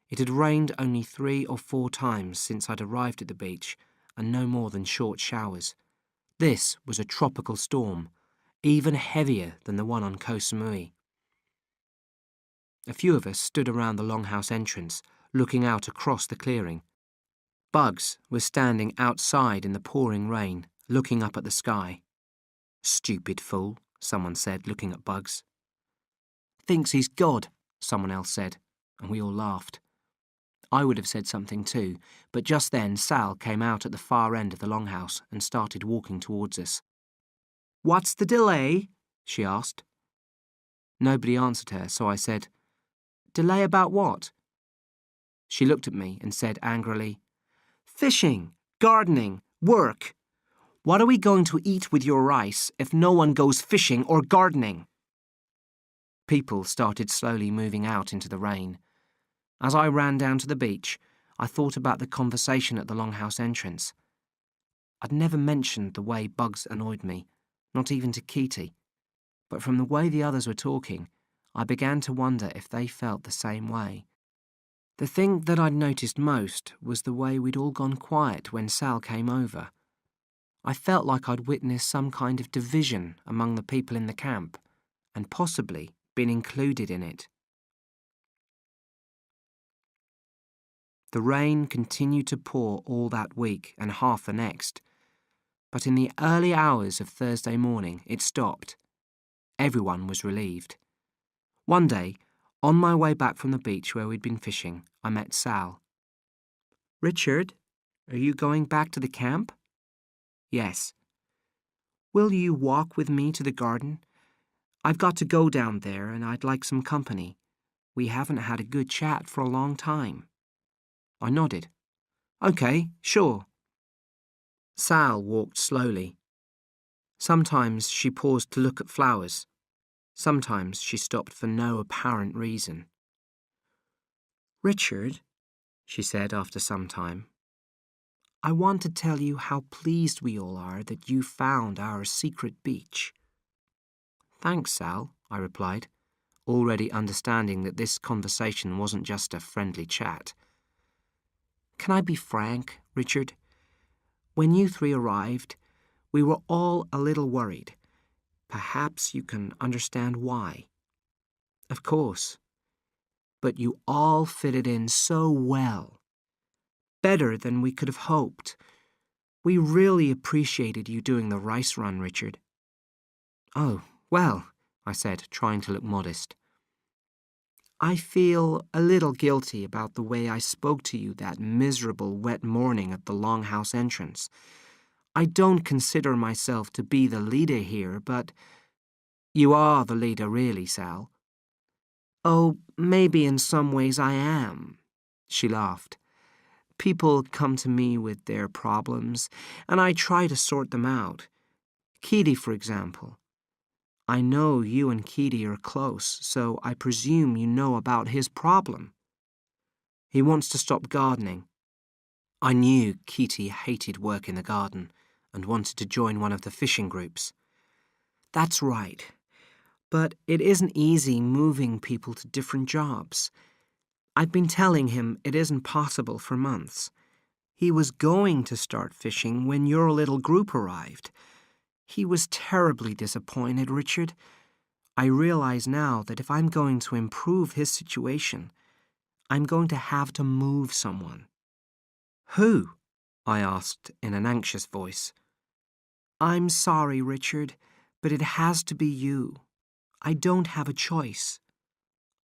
It had rained only 3 or 4 times since I'd arrived at the beach, and no more than short showers. This was a tropical storm, even heavier than the one on Koh Samui. A few of us stood around the longhouse entrance, looking out across the clearing. Bugs was standing outside in the pouring rain, looking up at the sky. "Stupid fool," someone said, looking at Bugs. "Thinks he's God," someone else said, and we all laughed. I would have said something too, but just then Sal came out at the far end of the longhouse and started walking towards us. "What's the delay?" she asked. Nobody answered her, so I said, "Delay about what?" She looked at me and said angrily, "Fishing, gardening, work. What are we going to eat with your rice if no one goes fishing or gardening?" People started slowly moving out into the rain. As I ran down to the beach, I thought about the conversation at the longhouse entrance. I'd never mentioned the way Bugs annoyed me, not even to Keaty, but from the way the others were talking, I began to wonder if they felt the same way. The thing that I'd noticed most was the way we'd all gone quiet when Sal came over. I felt like I'd witnessed some kind of division among the people in the camp, and possibly been included in it. The rain continued to pour all that week and half the next, but in the early hours of Thursday morning it stopped. Everyone was relieved. One day, on my way back from the beach where we'd been fishing, I met Sal. "Richard, are you going back to the camp?" "Yes." "Will you walk with me to the garden? I've got to go down there and I'd like some company. We haven't had a good chat for a long time." I nodded. "Okay, sure." Sal walked slowly. Sometimes she paused to look at flowers. Sometimes she stopped for no apparent reason. "Richard," she said after some time, "I want to tell you how pleased we all are that you found our secret beach." "Thanks, Sal," I replied, already understanding that this conversation wasn't just a friendly chat. "Can I be frank, Richard? When you three arrived, we were all a little worried. Perhaps you can understand why." "Of course. But you all fitted in so well. Better than we could have hoped. We really appreciated you doing the rice run, Richard." "Oh, well," I said, trying to look modest. "I feel a little guilty about the way I spoke to you that miserable wet morning at the longhouse entrance. I don't consider myself to be the leader here, but—" "You are the leader, really, Sal." "Oh, maybe in some ways I am," she laughed. "People come to me with their problems, and I try to sort them out. Keaty, for example. I know you and Keaty are close, so I presume you know about his problem. He wants to stop gardening." I knew Keaty hated work in the garden and wanted to join one of the fishing groups. "That's right. But it isn't easy moving people to different jobs. I've been telling him it isn't possible for months. He was going to start fishing when your little group arrived. He was terribly disappointed, Richard. I realize now that if I'm going to improve his situation, I'm going to have to move someone." "Who?" I asked in an anxious voice. "I'm sorry, Richard, but it has to be you. I don't have a choice."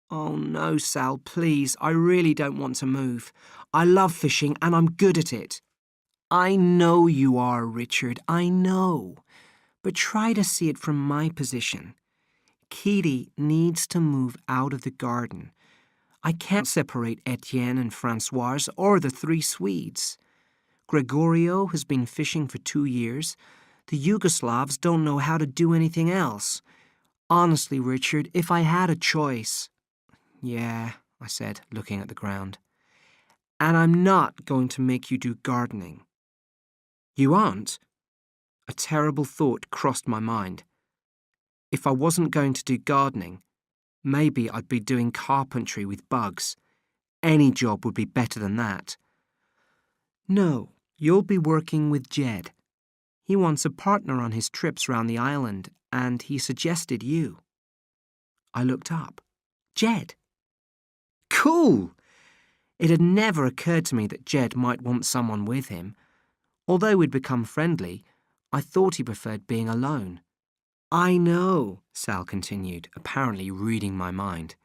"Oh no, Sal, please, I really don't want to move. I love fishing and I'm good at it." "I know you are, Richard, I know. But try to see it from my position. Keaty needs to move out of the garden. I can't separate Etienne and Francoise or the three Swedes. Gregorio has been fishing for 2 years. The Yugoslavs don't know how to do anything else. Honestly, Richard, if I had a choice—" "Yeah," I said, looking at the ground. "And I'm not going to make you do gardening." "You aren't?" A terrible thought crossed my mind. If I wasn't going to do gardening, maybe I'd be doing carpentry with Bugs. Any job would be better than that. "No, you'll be working with Jed. He wants a partner on his trips round the island, and he suggested you." I looked up. Jed. Cool! It had never occurred to me that Jed might want someone with him. Although we'd become friendly, I thought he preferred being alone. I know, Sal continued, apparently reading my mind.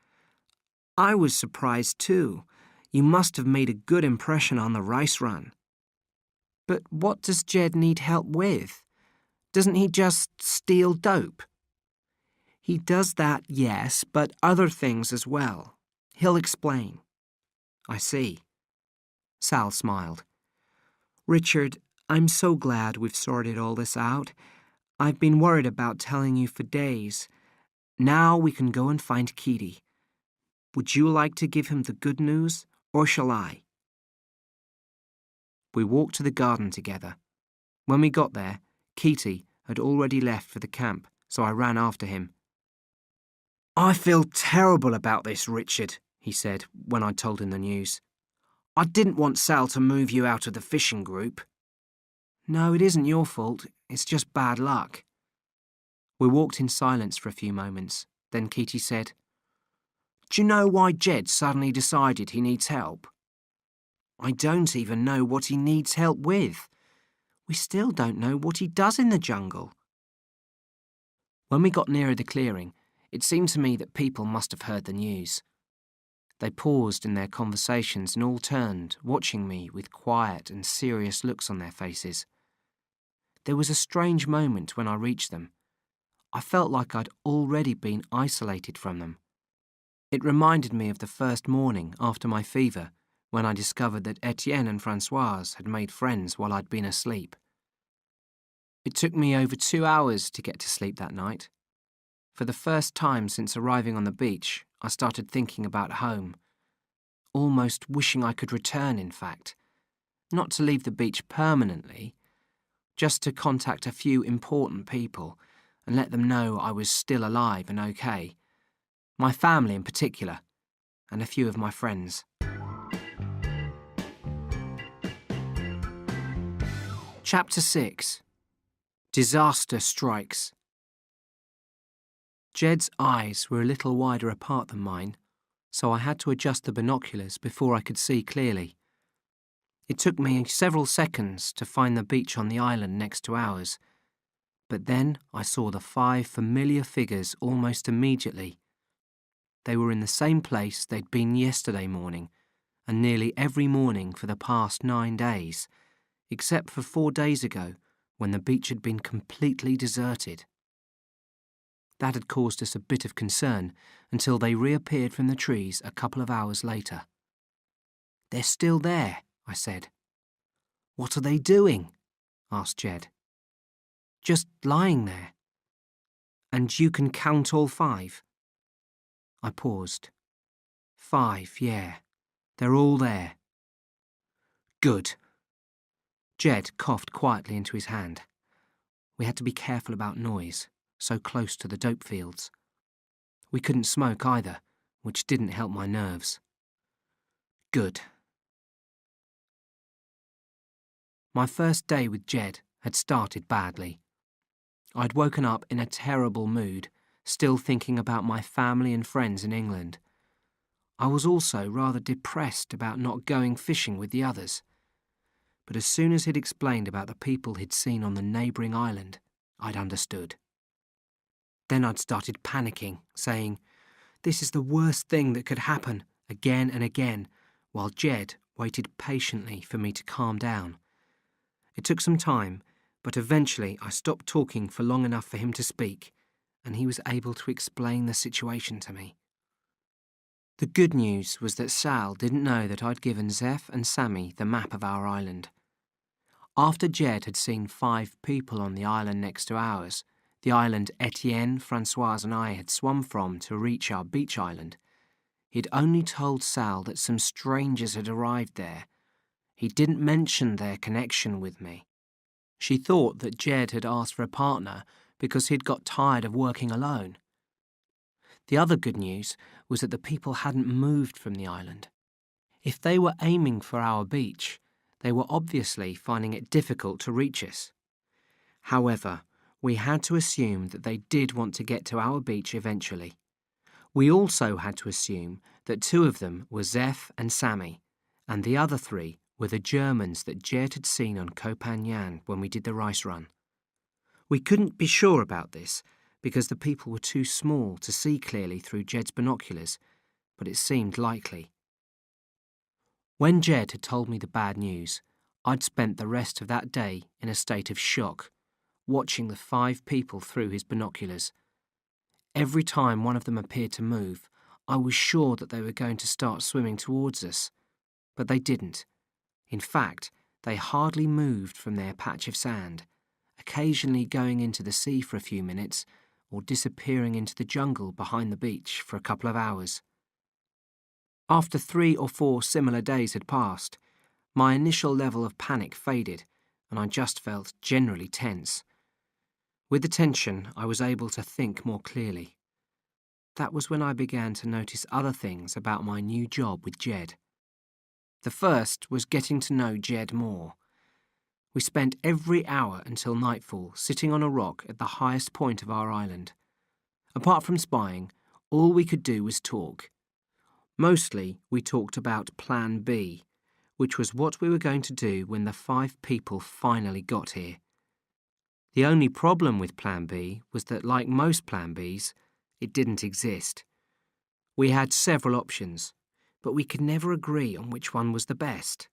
I was surprised too. You must have made a good impression on the rice run. But what does Jed need help with? Doesn't he just steal dope? He does that, yes, but other things as well. He'll explain. I see. Sal smiled. Richard, I'm so glad we've sorted all this out. I've been worried about telling you for days. Now we can go and find Keaty. Would you like to give him the good news, or shall I? We walked to the garden together. When we got there, Keaty had already left for the camp, so I ran after him. I feel terrible about this, Richard, he said when I told him the news. I didn't want Sal to move you out of the fishing group. No, it isn't your fault. It's just bad luck. We walked in silence for a few moments. Then Keaty said, Do you know why Jed suddenly decided he needs help? I don't even know what he needs help with. We still don't know what he does in the jungle. When we got nearer the clearing, it seemed to me that people must have heard the news. They paused in their conversations and all turned, watching me with quiet and serious looks on their faces. There was a strange moment when I reached them. I felt like I'd already been isolated from them. It reminded me of the first morning after my fever, when I discovered that Etienne and Françoise had made friends while I'd been asleep. It took me over 2 hours to get to sleep that night. For the first time since arriving on the beach, I started thinking about home. Almost wishing I could return, in fact. Not to leave the beach permanently, just to contact a few important people and let them know I was still alive and okay. My family in particular, and a few of my friends. Chapter 6. Disaster Strikes. Jed's eyes were a little wider apart than mine, so I had to adjust the binoculars before I could see clearly. It took me several seconds to find the beach on the island next to ours, but then I saw the 5 familiar figures almost immediately. They were in the same place they'd been yesterday morning, and nearly every morning for the past 9 days, except for 4 days ago, when the beach had been completely deserted. That had caused us a bit of concern until they reappeared from the trees a couple of hours later. They're still there, I said. What are they doing? Asked Jed. Just lying there. And you can count all 5? I paused. 5, yeah. They're all there. Good. Jed coughed quietly into his hand. We had to be careful about noise, so close to the dope fields. We couldn't smoke either, which didn't help my nerves. Good. My first day with Jed had started badly. I'd woken up in a terrible mood, still thinking about my family and friends in England. I was also rather depressed about not going fishing with the others. But as soon as he'd explained about the people he'd seen on the neighbouring island, I'd understood. Then I'd started panicking, saying, This is the worst thing that could happen, again and again, while Jed waited patiently for me to calm down. It took some time, but eventually I stopped talking for long enough for him to speak, and he was able to explain the situation to me. The good news was that Sal didn't know that I'd given Zeph and Sammy the map of our island. After Jed had seen 5 people on the island next to ours, the island Etienne, Françoise and I had swum from to reach our beach island, he'd only told Sal that some strangers had arrived there. He didn't mention their connection with me. She thought that Jed had asked for a partner because he'd got tired of working alone. The other good news was that the people hadn't moved from the island. If they were aiming for our beach, they were obviously finding it difficult to reach us. However, we had to assume that they did want to get to our beach eventually. We also had to assume that 2 of them were Zeph and Sammy, and the other 3 were the Germans that Jed had seen on Koh Phangan when we did the rice run. We couldn't be sure about this, because the people were too small to see clearly through Jed's binoculars, but it seemed likely. When Jed had told me the bad news, I'd spent the rest of that day in a state of shock, watching the 5 people through his binoculars. Every time one of them appeared to move, I was sure that they were going to start swimming towards us, but they didn't. In fact, they hardly moved from their patch of sand, occasionally going into the sea for a few minutes or disappearing into the jungle behind the beach for a couple of hours. After 3 or 4 similar days had passed, my initial level of panic faded, and I just felt generally tense. With the tension, I was able to think more clearly. That was when I began to notice other things about my new job with Jed. The first was getting to know Jed more. We spent every hour until nightfall sitting on a rock at the highest point of our island. Apart from spying, all we could do was talk. Mostly, we talked about Plan B, which was what we were going to do when the 5 people finally got here. The only problem with Plan B was that, like most Plan Bs, it didn't exist. We had several options, but we could never agree on which one was the best.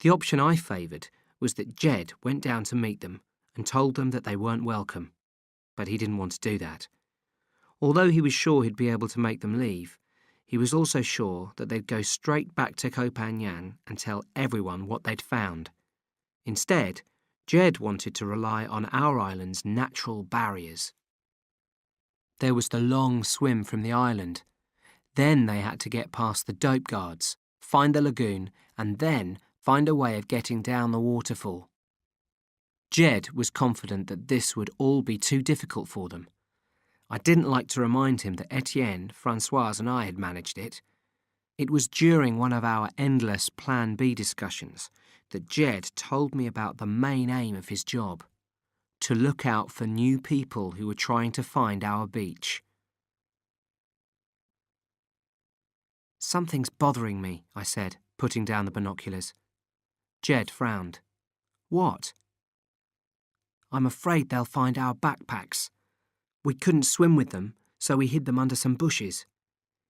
The option I favoured was that Jed went down to meet them and told them that they weren't welcome, but he didn't want to do that. Although he was sure he'd be able to make them leave, he was also sure that they'd go straight back to Koh Phangan and tell everyone what they'd found. Instead, Jed wanted to rely on our island's natural barriers. There was the long swim from the island. Then they had to get past the dope guards, find the lagoon, and then find a way of getting down the waterfall. Jed was confident that this would all be too difficult for them. I didn't like to remind him that Etienne, Francoise, and I had managed it. It was during one of our endless Plan B discussions that Jed told me about the main aim of his job: to look out for new people who were trying to find our beach. "Something's bothering me," I said, putting down the binoculars. Jed frowned. "What?" "I'm afraid they'll find our backpacks. We couldn't swim with them, so we hid them under some bushes.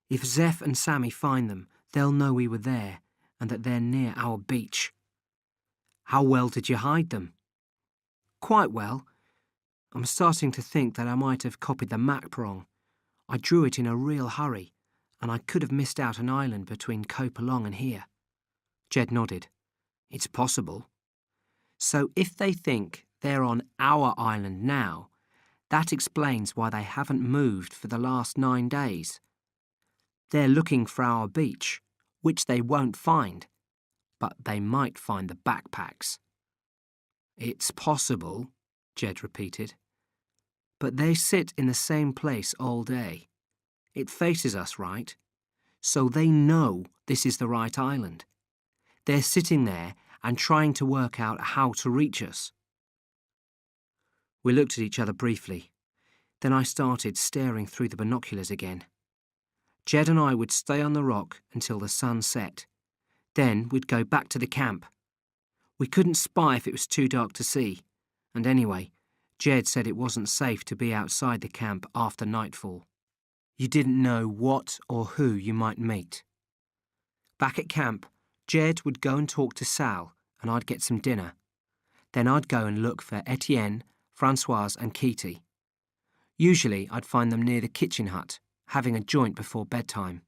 If Zeph and Sammy find them, they'll know we were there and that they're near our beach." "How well did you hide them?" "Quite well. I'm starting to think that I might have copied the map wrong. I drew it in a real hurry, and I could have missed out an island between Koh Phangan and here." Jed nodded. "It's possible. So if they think they're on our island now, that explains why they haven't moved for the last 9 days. They're looking for our beach, which they won't find, but they might find the backpacks." "It's possible," Jed repeated. "But they sit in the same place all day. It faces us, right? So they know this is the right island. They're sitting there and trying to work out how to reach us." We looked at each other briefly. Then I started staring through the binoculars again. Jed and I would stay on the rock until the sun set. Then we'd go back to the camp. We couldn't spy if it was too dark to see, and anyway, Jed said it wasn't safe to be outside the camp after nightfall. You didn't know what or who you might meet. Back at camp, Jed would go and talk to Sal, and I'd get some dinner. Then I'd go and look for Etienne, Francoise, and Kitty. Usually I'd find them near the kitchen hut, having a joint before bedtime.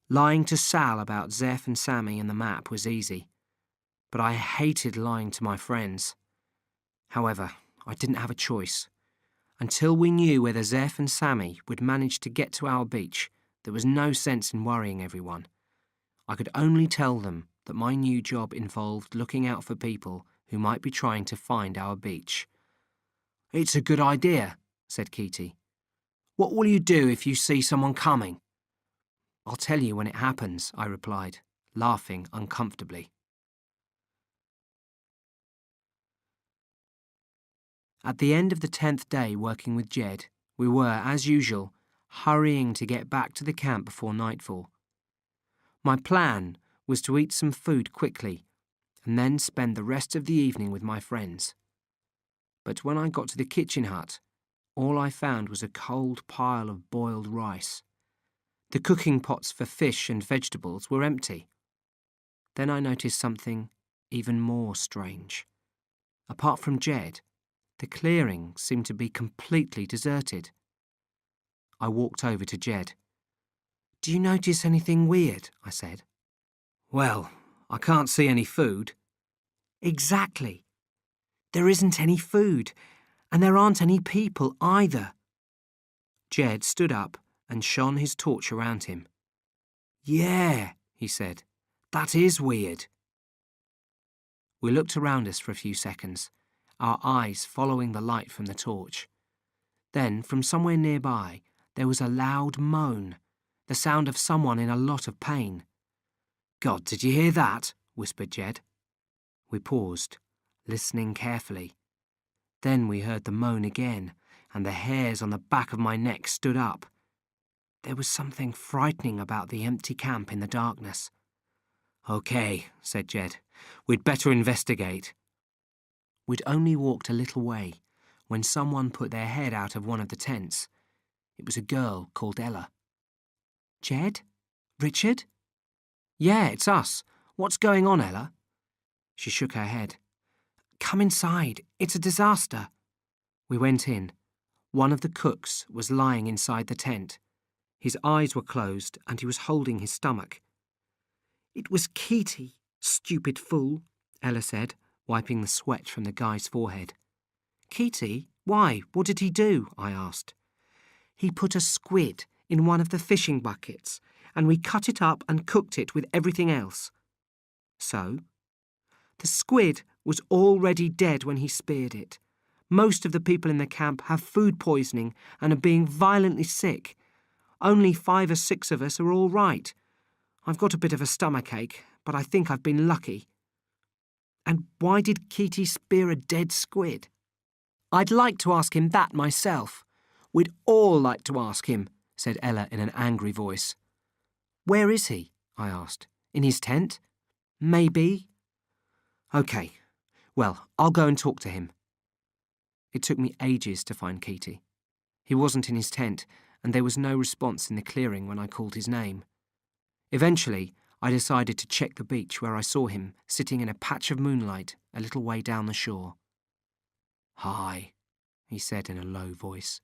Lying to Sal about Zeph and Sammy and the map was easy, but I hated lying to my friends. However, I didn't have a choice. Until we knew whether Zeph and Sammy would manage to get to our beach, there was no sense in worrying everyone. I could only tell them that my new job involved looking out for people who might be trying to find our beach. "It's a good idea," said Kitty. "What will you do if you see someone coming?" "I'll tell you when it happens," I replied, laughing uncomfortably. At the end of the 10th day working with Jed, we were, as usual, hurrying to get back to the camp before nightfall. My plan was to eat some food quickly and then spend the rest of the evening with my friends. But when I got to the kitchen hut, All I found was a cold pile of boiled rice. The cooking pots for fish and vegetables were empty. Then I noticed something even more strange. Apart from Jed, the clearing seemed to be completely deserted. I walked over to Jed. "Do you notice anything weird?" I said. "Well, I can't see any food." "Exactly. There isn't any food, and there aren't any people either." Jed stood up and shone his torch around him. "Yeah," he said, "that is weird." We looked around us for a few seconds, our eyes following the light from the torch. Then, from somewhere nearby, there was a loud moan, the sound of someone in a lot of pain. "God, did you hear that?" whispered Jed. We paused, listening carefully. Then we heard the moan again, and the hairs on the back of my neck stood up. There was something frightening about the empty camp in the darkness. "Okay," said Jed. "We'd better investigate." We'd only walked a little way when someone put their head out of one of the tents. It was a girl called Ella. "Jed? Richard?" "Yeah, it's us. What's going on, Ella?" She shook her head. "Come inside. It's a disaster." We went in. One of the cooks was lying inside the tent. His eyes were closed and he was holding his stomach. "It was Keaty, stupid fool," Ella said, wiping the sweat from the guy's forehead. "Keaty? Why? What did he do?" I asked. "He put a squid in one of the fishing buckets, and we cut it up and cooked it with everything else." "So?" "The squid was already dead when he speared it. Most of the people in the camp have food poisoning and are being violently sick. Only 5 or 6 of us are all right. I've got a bit of a stomachache, but I think I've been lucky." "And why did Keaty spear a dead squid?" "I'd like to ask him that myself. We'd all like to ask him," said Ella in an angry voice. "Where is he?" I asked. "In his tent?" "Maybe." "OK. Well, I'll go and talk to him." It took me ages to find Keaty. He wasn't in his tent, and there was no response in the clearing when I called his name. Eventually, I decided to check the beach where I saw him sitting in a patch of moonlight a little way down the shore. "Hi," he said in a low voice.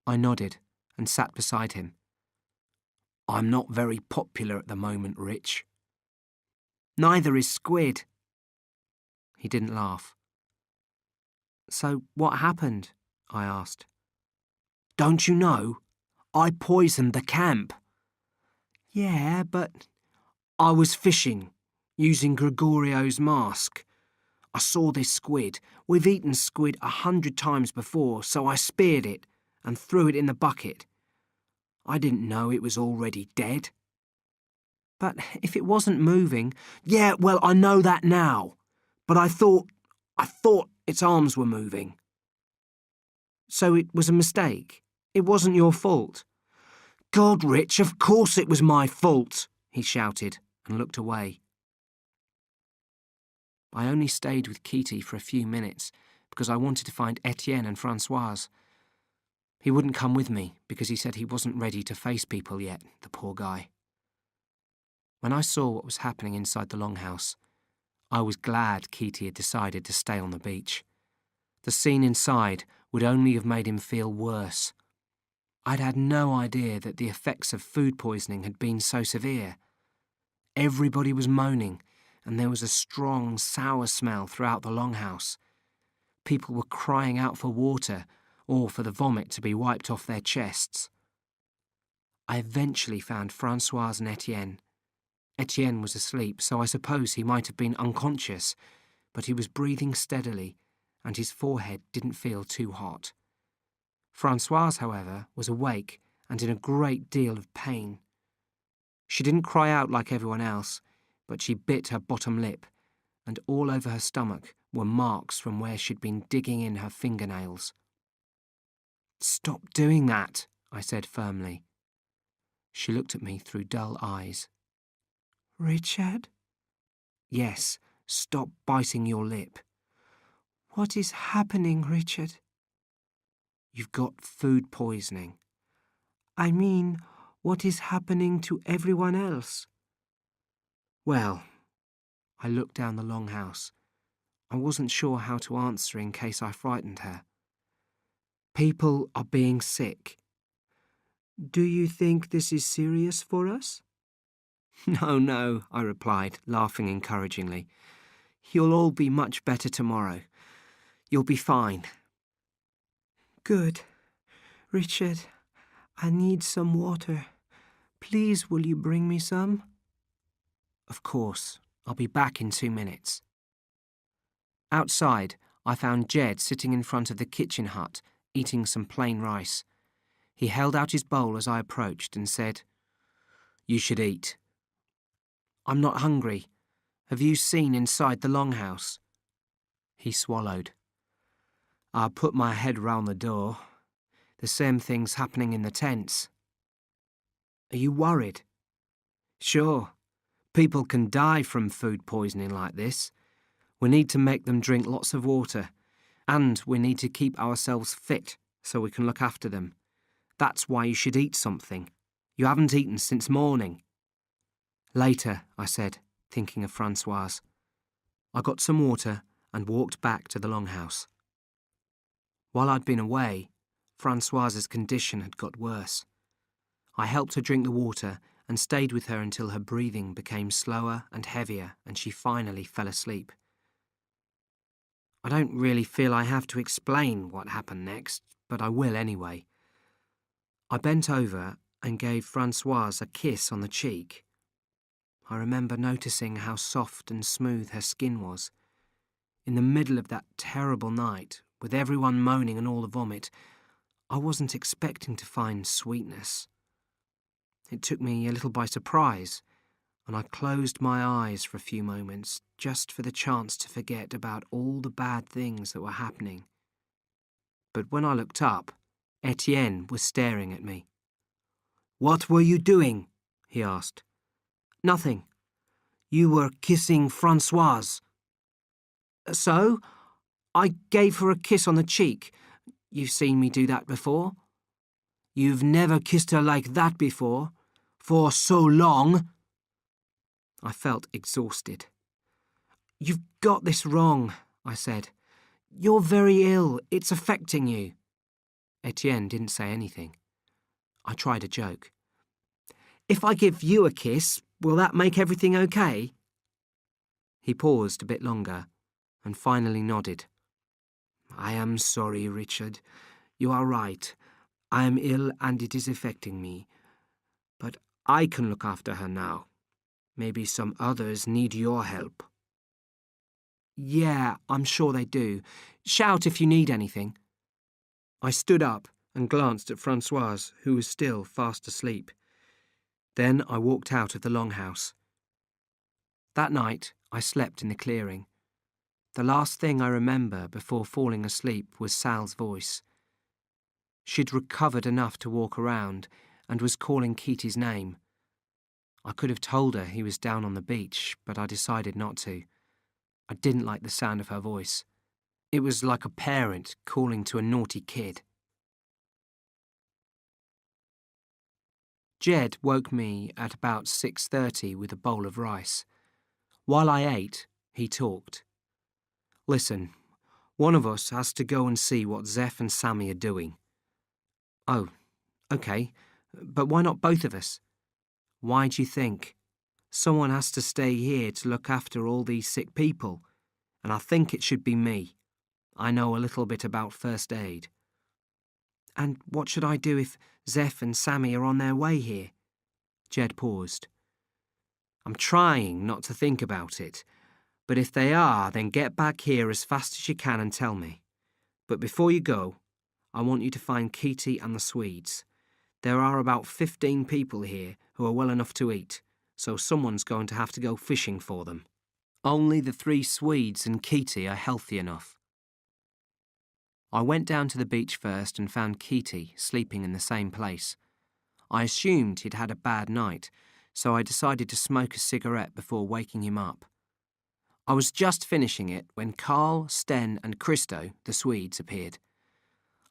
I nodded and sat beside him. "I'm not very popular at the moment, Rich." "Neither is Squid." He didn't laugh. "So what happened?" I asked. "Don't you know? I poisoned the camp." "Yeah, but—" "I was fishing, using Gregorio's mask. I saw this squid. We've eaten squid 100 times before, so I speared it and threw it in the bucket. I didn't know it was already dead." "But if it wasn't moving—" "Yeah, well, I know that now. But I thought its arms were moving." "So it was a mistake? It wasn't your fault?" "God, Rich, of course it was my fault," he shouted and looked away. I only stayed with Keaty for a few minutes because I wanted to find Etienne and Francoise. He wouldn't come with me because he said he wasn't ready to face people yet, the poor guy. When I saw what was happening inside the longhouse, I was glad Keaty had decided to stay on the beach. The scene inside would only have made him feel worse. I'd had no idea that the effects of food poisoning had been so severe. Everybody was moaning, and there was a strong, sour smell throughout the longhouse. People were crying out for water or for the vomit to be wiped off their chests. I eventually found Francoise and Etienne. Etienne was asleep, so I suppose he might have been unconscious, but he was breathing steadily, and his forehead didn't feel too hot. Francoise, however, was awake and in a great deal of pain. She didn't cry out like everyone else, but she bit her bottom lip, and all over her stomach were marks from where she'd been digging in her fingernails. "Stop doing that," I said firmly. She looked at me through dull eyes. "Richard?" "Yes, stop biting your lip." "What is happening, Richard?" You've got food poisoning. I mean, what is happening to everyone else? Well, I looked down the longhouse. I wasn't sure how to answer in case I frightened her. People are being sick. Do you think this is serious for us? No, no, I replied, laughing encouragingly. You'll all be much better tomorrow. You'll be fine. Good. Richard, I need some water. Please, will you bring me some? Of course. I'll be back in 2 minutes. Outside, I found Jed sitting in front of the kitchen hut, eating some plain rice. He held out his bowl as I approached and said, "You should eat." "I'm not hungry. Have you seen inside the longhouse?" He swallowed. I put my head round the door. The same thing's happening in the tents. Are you worried? Sure. People can die from food poisoning like this. We need to make them drink lots of water, and we need to keep ourselves fit so we can look after them. That's why you should eat something. You haven't eaten since morning. Later, I said, thinking of Francoise. I got some water and walked back to the longhouse. While I'd been away, Francoise's condition had got worse. I helped her drink the water and stayed with her until her breathing became slower and heavier and she finally fell asleep. I don't really feel I have to explain what happened next, but I will anyway. I bent over and gave Francoise a kiss on the cheek. I remember noticing how soft and smooth her skin was. In the middle of that terrible night, with everyone moaning and all the vomit, I wasn't expecting to find sweetness. It took me a little by surprise, and I closed my eyes for a few moments just for the chance to forget about all the bad things that were happening. But when I looked up, Etienne was staring at me. "What were you doing?" he asked. "Nothing. You were kissing Francoise." "So? I gave her a kiss on the cheek. You've seen me do that before." "You've never kissed her like that before. For so long." I felt exhausted. "You've got this wrong," I said. "You're very ill. It's affecting you." Etienne didn't say anything. I tried a joke. "If I give you a kiss, will that make everything okay?" He paused a bit longer and finally nodded. "I am sorry, Richard. You are right. I am ill and it is affecting me. But I can look after her now. Maybe some others need your help." "Yeah, I'm sure they do. Shout if you need anything." I stood up and glanced at Francoise, who was still fast asleep. Then I walked out of the longhouse. That night, I slept in the clearing. The last thing I remember before falling asleep was Sal's voice. She'd recovered enough to walk around and was calling Keaty's name. I could have told her he was down on the beach, but I decided not to. I didn't like the sound of her voice. It was like a parent calling to a naughty kid. Jed woke me at about 6:30 with a bowl of rice. While I ate, he talked. "Listen, one of us has to go and see what Zeph and Sammy are doing." "Oh, okay, but why not both of us?" "Why do you think? Someone has to stay here to look after all these sick people, and I think it should be me. I know a little bit about first aid." "And what should I do if Zeph and Sammy are on their way here?" Jed paused. "I'm trying not to think about it, but if they are, then get back here as fast as you can and tell me. But before you go, I want you to find Keaty and the Swedes. There are about 15 people here who are well enough to eat, so someone's going to have to go fishing for them. Only the 3 Swedes and Keaty are healthy enough." I went down to the beach first and found Keaty sleeping in the same place. I assumed he'd had a bad night, so I decided to smoke a cigarette before waking him up. I was just finishing it when Carl, Sten and Christo, the Swedes, appeared.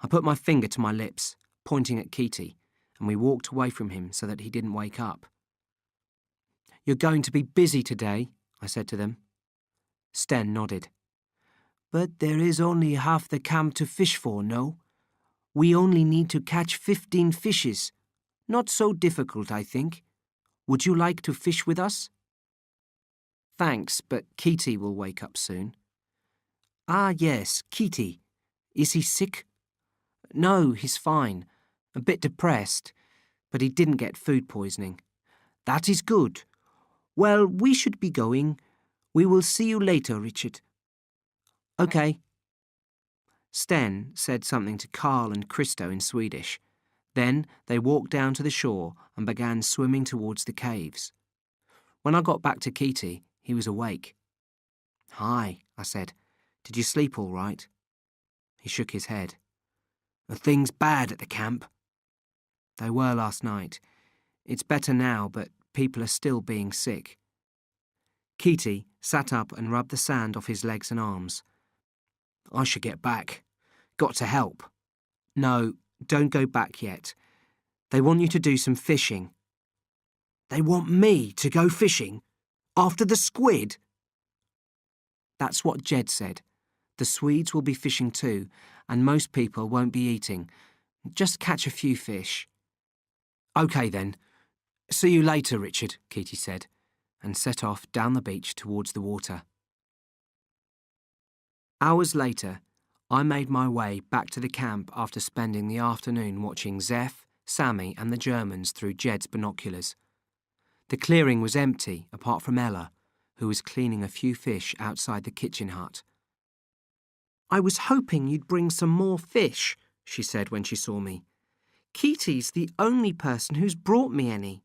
I put my finger to my lips, pointing at Keaty, and we walked away from him so that he didn't wake up. "You're going to be busy today," I said to them. Sten nodded. "But there is only half the camp to fish for, no? We only need to catch 15 fishes. Not so difficult, I think. Would you like to fish with us?" "Thanks, but Keaty will wake up soon." "Ah, yes, Keaty. Is he sick?" "No, he's fine. A bit depressed, but he didn't get food poisoning." "That is good. Well, we should be going. We will see you later, Richard." "OK." Sten said something to Carl and Christo in Swedish. Then they walked down to the shore and began swimming towards the caves. When I got back to Keaty, he was awake. "Hi," I said. "Did you sleep all right?" He shook his head. "Are things bad at the camp?" "They were last night. It's better now, but people are still being sick." Keaty sat up and rubbed the sand off his legs and arms. "I should get back. Got to help." "No, don't go back yet. They want you to do some fishing." "They want me to go fishing? After the squid?" "That's what Jed said. The Swedes will be fishing too, and most people won't be eating. Just catch a few fish." "OK then. See you later, Richard," Keaty said, and set off down the beach towards the water. Hours later, I made my way back to the camp after spending the afternoon watching Zeph, Sammy and the Germans through Jed's binoculars. The clearing was empty apart from Ella, who was cleaning a few fish outside the kitchen hut. "I was hoping you'd bring some more fish," she said when she saw me. "Keaty's the only person who's brought me any."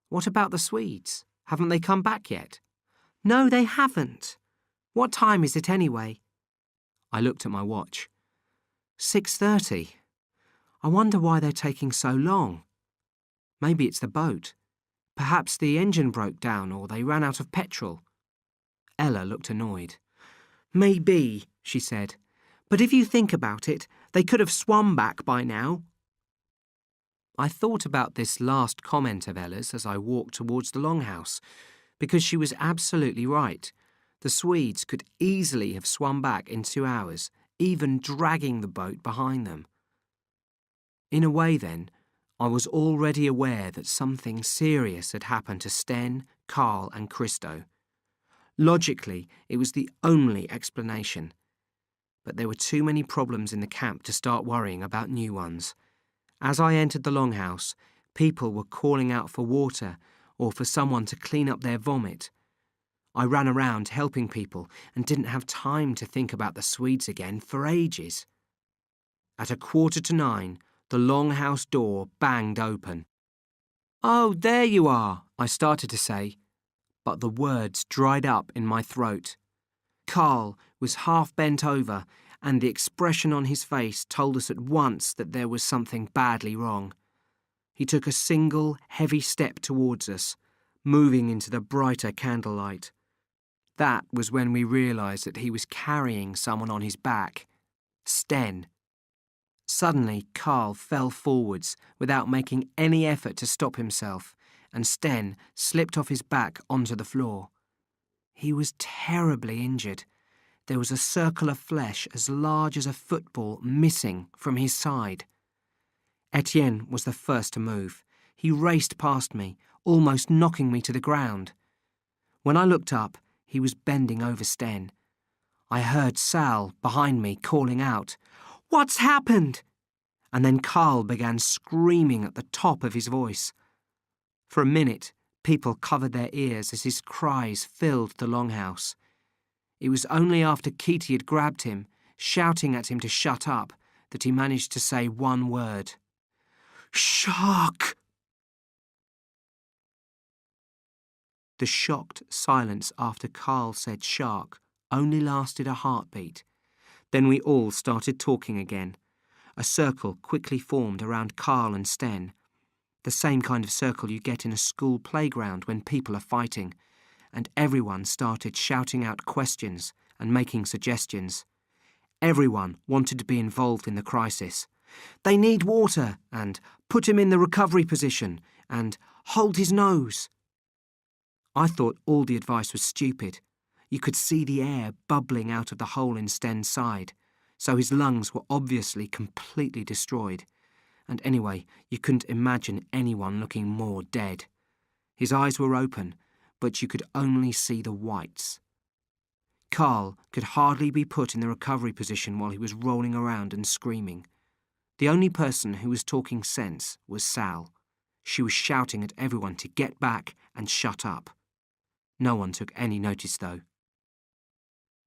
"What about the Swedes? Haven't they come back yet?" "No, they haven't. What time is it anyway?" I looked at my watch. 6:30. I wonder why they're taking so long. Maybe it's the boat. Perhaps the engine broke down or they ran out of petrol. Ella looked annoyed. "Maybe," she said. "But if you think about it, they could have swum back by now." I thought about this last comment of Ella's as I walked towards the longhouse, because she was absolutely right. The Swedes could easily have swum back in 2 hours, even dragging the boat behind them. In a way, then, I was already aware that something serious had happened to Sten, Carl and Christo. Logically, it was the only explanation. But there were too many problems in the camp to start worrying about new ones. As I entered the longhouse, people were calling out for water or for someone to clean up their vomit. I ran around helping people and didn't have time to think about the Swedes again for ages. At 8:45, the longhouse door banged open. "Oh, there you are," I started to say, but the words dried up in my throat. Carl was half bent over, and the expression on his face told us at once that there was something badly wrong. He took a single, heavy step towards us, moving into the brighter candlelight. That was when we realised that he was carrying someone on his back. Sten. Suddenly, Carl fell forwards without making any effort to stop himself, and Sten slipped off his back onto the floor. He was terribly injured. There was a circle of flesh as large as a football missing from his side. Etienne was the first to move. He raced past me, almost knocking me to the ground. When I looked up, he was bending over Sten. I heard Sal, behind me, calling out, "What's happened?" And then Carl began screaming at the top of his voice. For a minute, people covered their ears as his cries filled the longhouse. It was only after Keaty had grabbed him, shouting at him to shut up, that he managed to say one word. "Shark!" The shocked silence after Carl said shark only lasted a heartbeat. Then we all started talking again. A circle quickly formed around Carl and Sten. The same kind of circle you get in a school playground when people are fighting. And everyone started shouting out questions and making suggestions. Everyone wanted to be involved in the crisis. They need water, and put him in the recovery position, and hold his nose. I thought all the advice was stupid. You could see the air bubbling out of the hole in Sten's side, so his lungs were obviously completely destroyed. And anyway, you couldn't imagine anyone looking more dead. His eyes were open, but you could only see the whites. Carl could hardly be put in the recovery position while he was rolling around and screaming. The only person who was talking sense was Sal. She was shouting at everyone to get back and shut up. No one took any notice, though.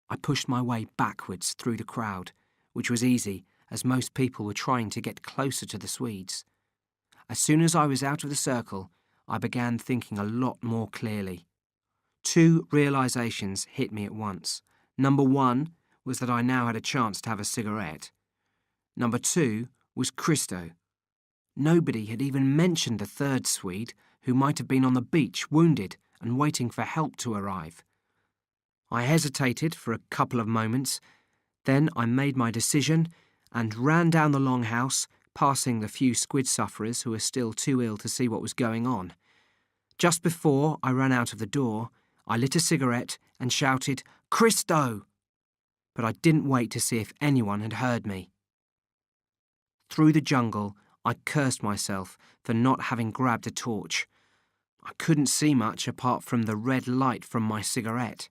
I pushed my way backwards through the crowd, which was easy, as most people were trying to get closer to the Swedes. As soon as I was out of the circle, I began thinking a lot more clearly. 2 realisations hit me at once. Number 1 was that I now had a chance to have a cigarette. Number 2 was Christo. Nobody had even mentioned the third Swede, who might have been on the beach, wounded, and waiting for help to arrive. I hesitated for a couple of moments. Then I made my decision and ran down the longhouse, passing the few squid sufferers who were still too ill to see what was going on. Just before I ran out of the door, I lit a cigarette and shouted, "Christo!" But I didn't wait to see if anyone had heard me. Through the jungle, I cursed myself for not having grabbed a torch. I couldn't see much apart from the red light from my cigarette.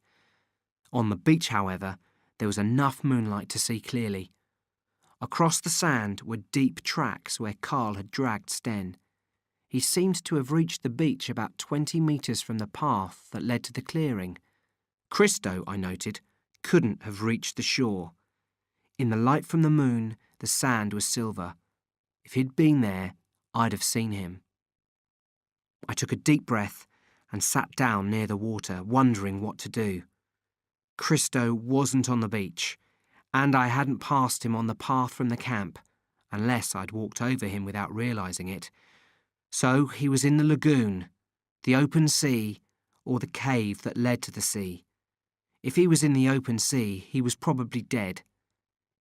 On the beach, however, there was enough moonlight to see clearly. Across the sand were deep tracks where Carl had dragged Sten. He seemed to have reached the beach about 20 metres from the path that led to the clearing. Christo, I noted, couldn't have reached the shore. In the light from the moon, the sand was silver. If he'd been there, I'd have seen him. I took a deep breath and sat down near the water, wondering what to do. Christo wasn't on the beach, and I hadn't passed him on the path from the camp, unless I'd walked over him without realising it. So he was in the lagoon, the open sea, or the cave that led to the sea. If he was in the open sea, he was probably dead.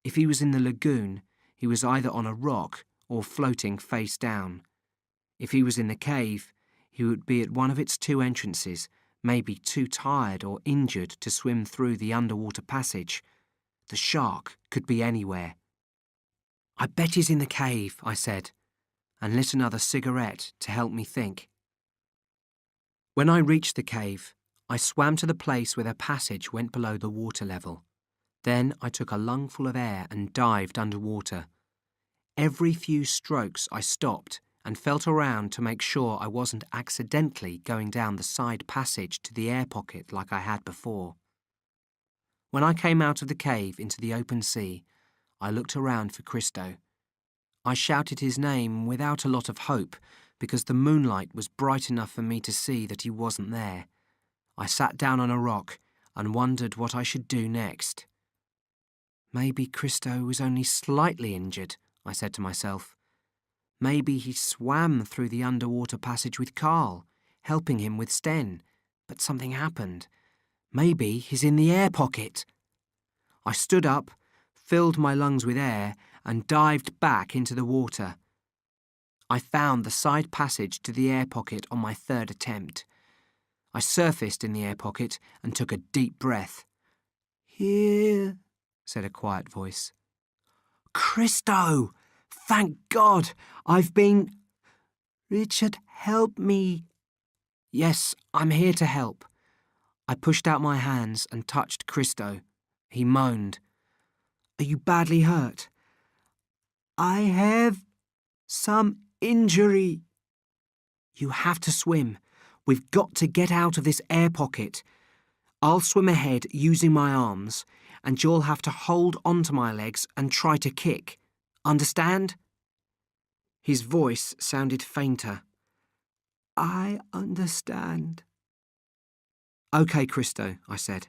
If he was in the lagoon, he was either on a rock or floating face down. If he was in the cave, he would be at one of its 2 entrances, maybe too tired or injured to swim through the underwater passage. The shark could be anywhere. "I bet he's in the cave," I said, and lit another cigarette to help me think. When I reached the cave, I swam to the place where the passage went below the water level. Then I took a lungful of air and dived underwater. Every few strokes I stopped and felt around to make sure I wasn't accidentally going down the side passage to the air pocket like I had before. When I came out of the cave into the open sea, I looked around for Christo. I shouted his name without a lot of hope because the moonlight was bright enough for me to see that he wasn't there. I sat down on a rock and wondered what I should do next. Maybe Christo was only slightly injured, I said to myself. Maybe he swam through the underwater passage with Carl, helping him with Sten, but something happened. Maybe he's in the air pocket. I stood up, filled my lungs with air, and dived back into the water. I found the side passage to the air pocket on my 3rd attempt. I surfaced in the air pocket and took a deep breath. "Here," said a quiet voice. "Christo! Thank God! I've been—" "Richard, help me." "Yes, I'm here to help." I pushed out my hands and touched Christo. He moaned. "Are you badly hurt?" "I have some injury." "You have to swim. We've got to get out of this air pocket. I'll swim ahead using my arms, and you'll have to hold onto my legs and try to kick. Understand?" His voice sounded fainter. "I understand." "OK, Christo," I said.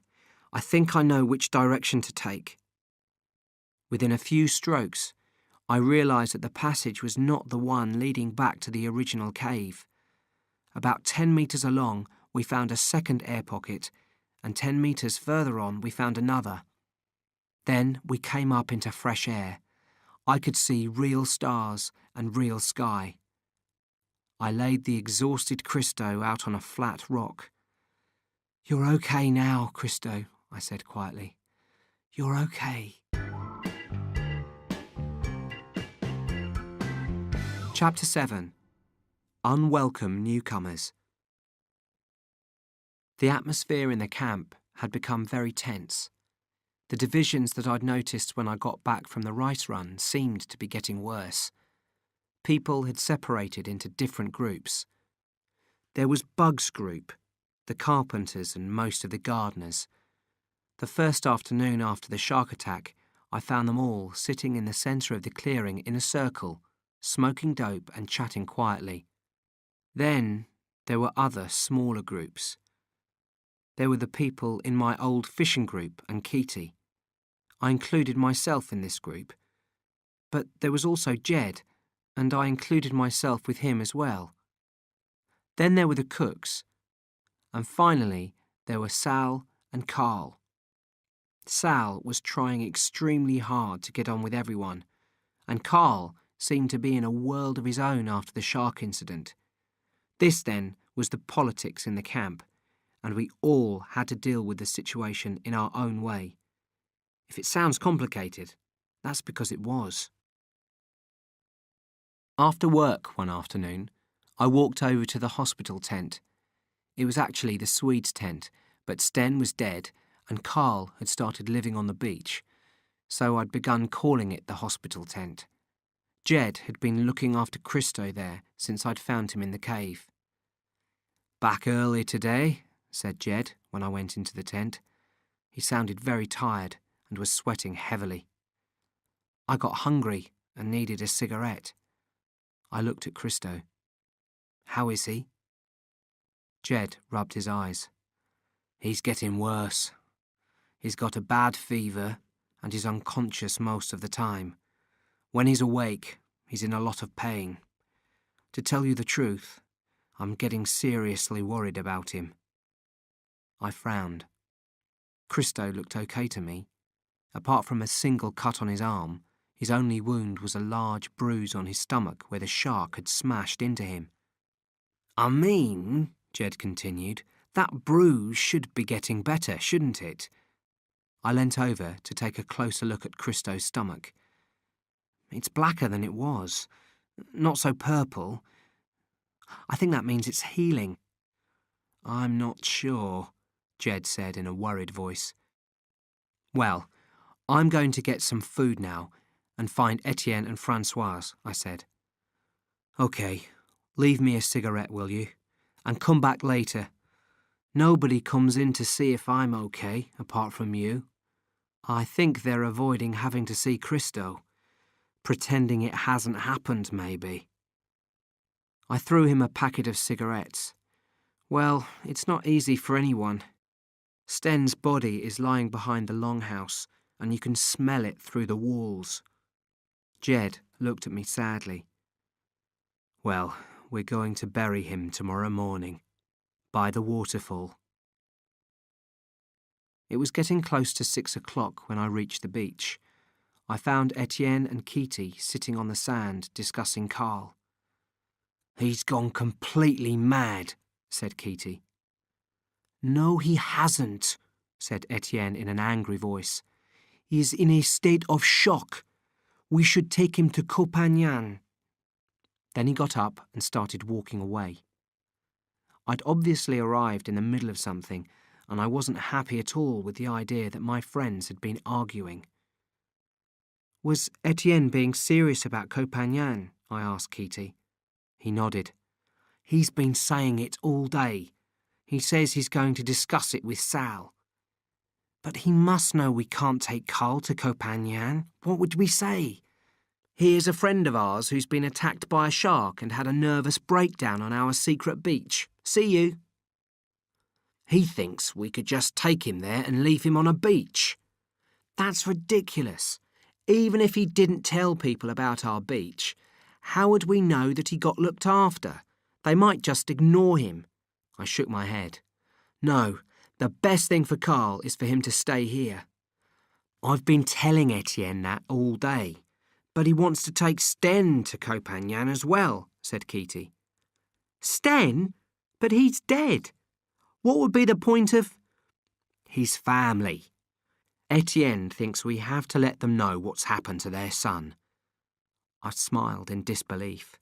"I think I know which direction to take." Within a few strokes, I realised that the passage was not the one leading back to the original cave. About 10 metres along, we found a second air pocket, and 10 metres further on we found another. Then we came up into fresh air. I could see real stars and real sky. I laid the exhausted Christo out on a flat rock. "You're okay now, Christo," I said quietly. "You're okay." Chapter 7. Unwelcome Newcomers. The atmosphere in the camp had become very tense. The divisions that I'd noticed when I got back from the rice run seemed to be getting worse. People had separated into different groups. There was Bug's group, the carpenters and most of the gardeners. The first afternoon after the shark attack, I found them all sitting in the centre of the clearing in a circle, smoking dope and chatting quietly. Then there were other, smaller groups. There were the people in my old fishing group and Keaty. I included myself in this group. But there was also Jed, and I included myself with him as well. Then there were the cooks. And finally, there were Sal and Carl. Sal was trying extremely hard to get on with everyone, and Carl seemed to be in a world of his own after the shark incident. This, then, was the politics in the camp, and we all had to deal with the situation in our own way. If it sounds complicated, that's because it was. After work one afternoon, I walked over to the hospital tent. It was actually the Swedes' tent, but Sten was dead and Carl had started living on the beach, so I'd begun calling it the hospital tent. Jed had been looking after Christo there since I'd found him in the cave. "Back early today," said Jed when I went into the tent. He sounded very tired and was sweating heavily. I got hungry and needed a cigarette. I looked at Christo. "How is he?" Jed rubbed his eyes. "He's getting worse. He's got a bad fever and is unconscious most of the time. When he's awake, he's in a lot of pain. To tell you the truth, I'm getting seriously worried about him." I frowned. Christo looked okay to me. Apart from a single cut on his arm, his only wound was a large bruise on his stomach where the shark had smashed into him. "I mean," Jed continued, "that bruise should be getting better, shouldn't it?" I leant over to take a closer look at Christo's stomach. "It's blacker than it was. Not so purple. I think that means it's healing." "I'm not sure," Jed said in a worried voice. "Well, I'm going to get some food now and find Etienne and Francoise," I said. "OK, leave me a cigarette, will you? And come back later. Nobody comes in to see if I'm OK, apart from you. I think they're avoiding having to see Christo. Pretending it hasn't happened, maybe." I threw him a packet of cigarettes. Well, it's not easy for anyone. Sten's body is lying behind the longhouse, and you can smell it through the walls. Jed looked at me sadly. "Well, we're going to bury him tomorrow morning, by the waterfall." It was getting close to 6 o'clock when I reached the beach. I found Etienne and Keaty sitting on the sand discussing Carl. "He's gone completely mad," said Keaty. "No, he hasn't," said Etienne in an angry voice. "He is in a state of shock. We should take him to Copagnan." Then he got up and started walking away. I'd obviously arrived in the middle of something, and I wasn't happy at all with the idea that my friends had been arguing. "Was Etienne being serious about Copagnan?" I asked Keaty. He nodded. "He's been saying it all day. He says he's going to discuss it with Sal." "But he must know we can't take Carl to Copagnan. What would we say? He is a friend of ours who's been attacked by a shark and had a nervous breakdown on our secret beach. See you." "He thinks we could just take him there and leave him on a beach." "That's ridiculous. Even if he didn't tell people about our beach, how would we know that he got looked after? They might just ignore him." I shook my head. "No, the best thing for Carl is for him to stay here." I've been telling Etienne that all day, but he wants to take Sten to Copagnan as well, said Kitty. Sten? But he's dead. What would be the point of... His family. Etienne thinks we have to let them know what's happened to their son. I smiled in disbelief.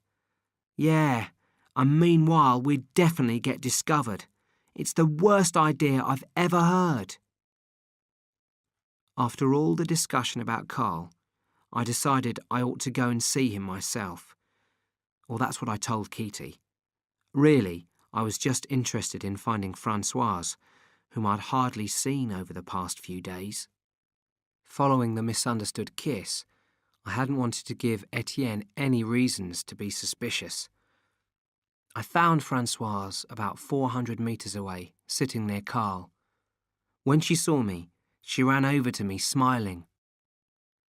Yeah, and meanwhile we'd definitely get discovered. It's the worst idea I've ever heard. After all the discussion about Carl, I decided I ought to go and see him myself. Or that's what I told Kitty. Really, I was just interested in finding Francoise, whom I'd hardly seen over the past few days. Following the misunderstood kiss, I hadn't wanted to give Etienne any reasons to be suspicious. I found Francoise about 400 metres away, sitting near Carl. When she saw me, she ran over to me, smiling.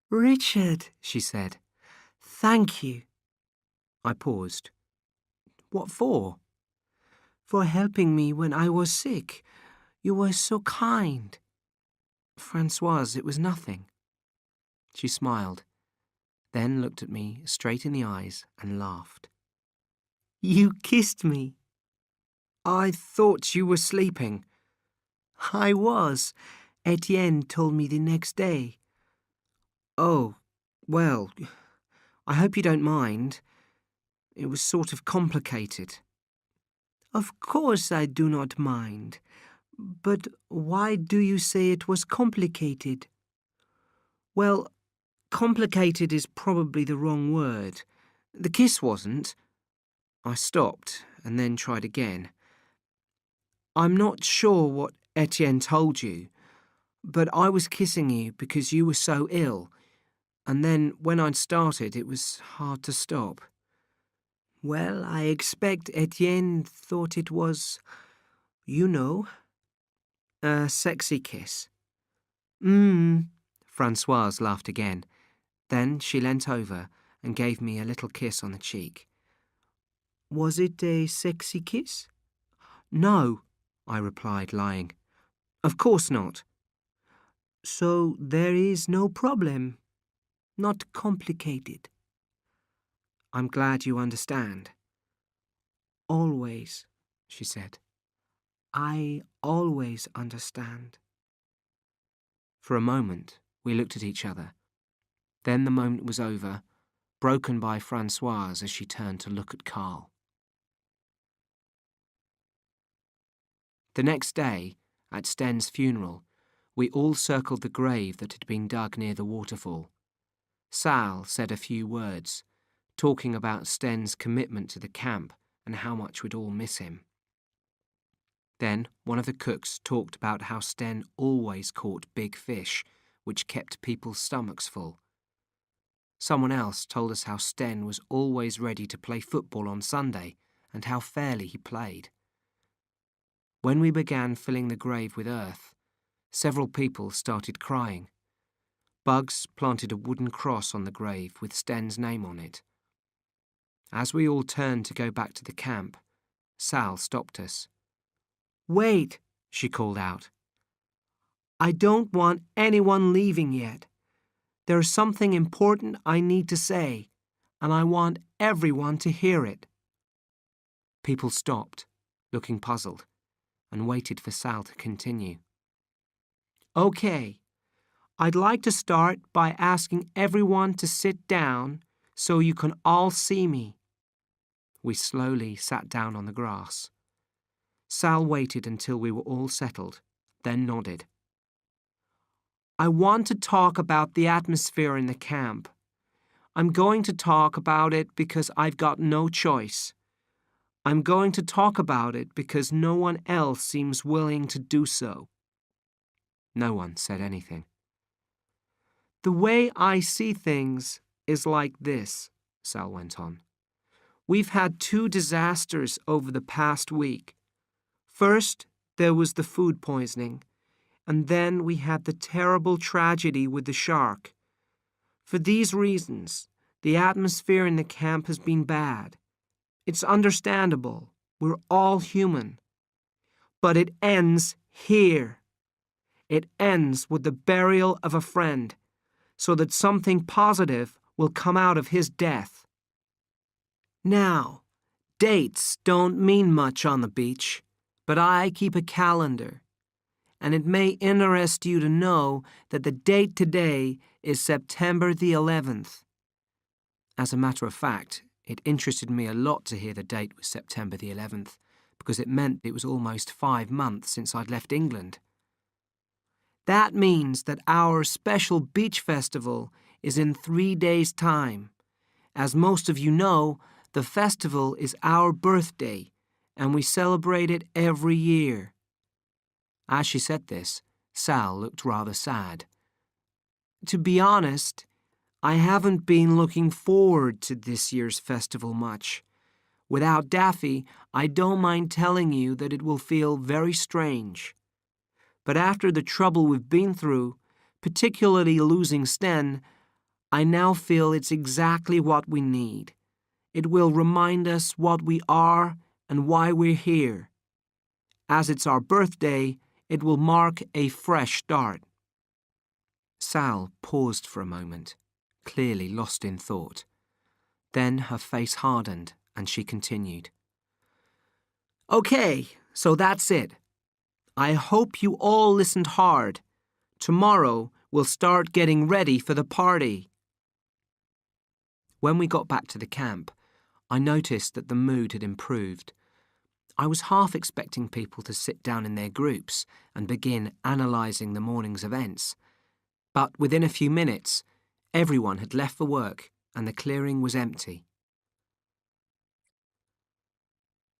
"Richard," she said, "thank you." I paused. "What for?" "For helping me when I was sick. You were so kind." "Francoise, it was nothing." She smiled, then looked at me straight in the eyes and laughed. "You kissed me." "I thought you were sleeping." "I was. Etienne told me the next day." "Oh, well, I hope you don't mind. It was sort of complicated." "Of course I do not mind. But why do you say it was complicated?" "Well, complicated is probably the wrong word. The kiss wasn't." I stopped and then tried again. "I'm not sure what Etienne told you, but I was kissing you because you were so ill, and then when I'd started it was hard to stop." "Well, I expect Etienne thought it was, you know, a sexy kiss." Francoise laughed again. Then she leant over and gave me a little kiss on the cheek. "Was it a sexy kiss?" "No," I replied, lying. "Of course not." "So there is no problem? Not complicated?" "I'm glad you understand." "Always," she said. "I always understand." For a moment, we looked at each other. Then the moment was over, broken by Francoise as she turned to look at Carl. The next day, at Sten's funeral, we all circled the grave that had been dug near the waterfall. Sal said a few words, talking about Sten's commitment to the camp and how much we'd all miss him. Then one of the cooks talked about how Sten always caught big fish, which kept people's stomachs full. Someone else told us how Sten was always ready to play football on Sunday and how fairly he played. When we began filling the grave with earth, several people started crying. Bugs planted a wooden cross on the grave with Sten's name on it. As we all turned to go back to the camp, Sal stopped us. "Wait," she called out. "I don't want anyone leaving yet. There's something important I need to say, and I want everyone to hear it." People stopped, looking puzzled, and waited for Sal to continue. "Okay, I'd like to start by asking everyone to sit down so you can all see me." We slowly sat down on the grass. Sal waited until we were all settled, then nodded. "I want to talk about the atmosphere in the camp. I'm going to talk about it because I've got no choice. I'm going to talk about it because no one else seems willing to do so." No one said anything. "The way I see things is like this," Sal went on. "We've had 2 disasters over the past week. First, there was the food poisoning, and then we had the terrible tragedy with the shark. For these reasons, the atmosphere in the camp has been bad. It's understandable. We're all human. But it ends here. It ends with the burial of a friend, so that something positive will come out of his death. Now, dates don't mean much on the beach, but I keep a calendar, and it may interest you to know that the date today is September the 11th. As a matter of fact, it interested me a lot to hear the date was September the 11th, because it meant it was almost 5 months since I'd left England. That means that our special beach festival is in 3 days' time. As most of you know, the festival is our birthday, and we celebrate it every year. As she said this, Sal looked rather sad. To be honest, I haven't been looking forward to this year's festival much. Without Daffy, I don't mind telling you that it will feel very strange. But after the trouble we've been through, particularly losing Sten, I now feel it's exactly what we need. It will remind us what we are and why we're here. As it's our birthday, it will mark a fresh start. Sal paused for a moment, clearly lost in thought. Then her face hardened and she continued. Okay, so that's it. I hope you all listened hard. Tomorrow we'll start getting ready for the party. When we got back to the camp, I noticed that the mood had improved. I was half expecting people to sit down in their groups and begin analysing the morning's events. But within a few minutes, everyone had left for work and the clearing was empty.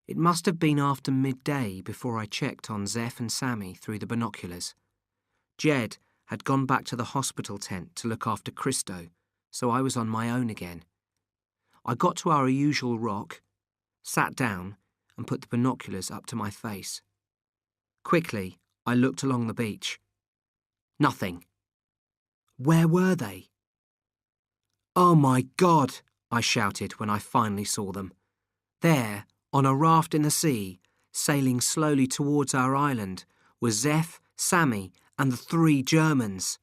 It must have been after midday before I checked on Zeph and Sammy through the binoculars. Jed had gone back to the hospital tent to look after Christo, so I was on my own again. I got to our usual rock, sat down, and put the binoculars up to my face. Quickly, I looked along the beach. Nothing. Where were they? Oh my God, I shouted when I finally saw them. There, on a raft in the sea, sailing slowly towards our island, were Zeph, Sammy, and the 3 Germans.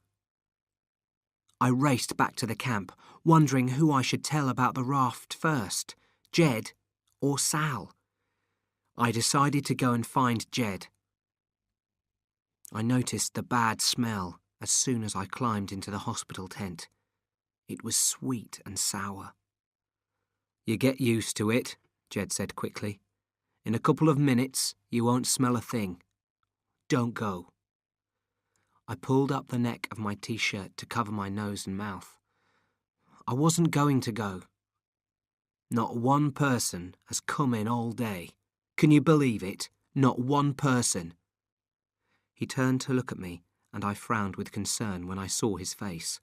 I raced back to the camp, wondering who I should tell about the raft first, Jed or Sal. I decided to go and find Jed. I noticed the bad smell as soon as I climbed into the hospital tent. It was sweet and sour. You get used to it, Jed said quickly. In a couple of minutes, you won't smell a thing. Don't go. I pulled up the neck of my t-shirt to cover my nose and mouth. I wasn't going to go. Not one person has come in all day. Can you believe it? Not one person. He turned to look at me, and I frowned with concern when I saw his face.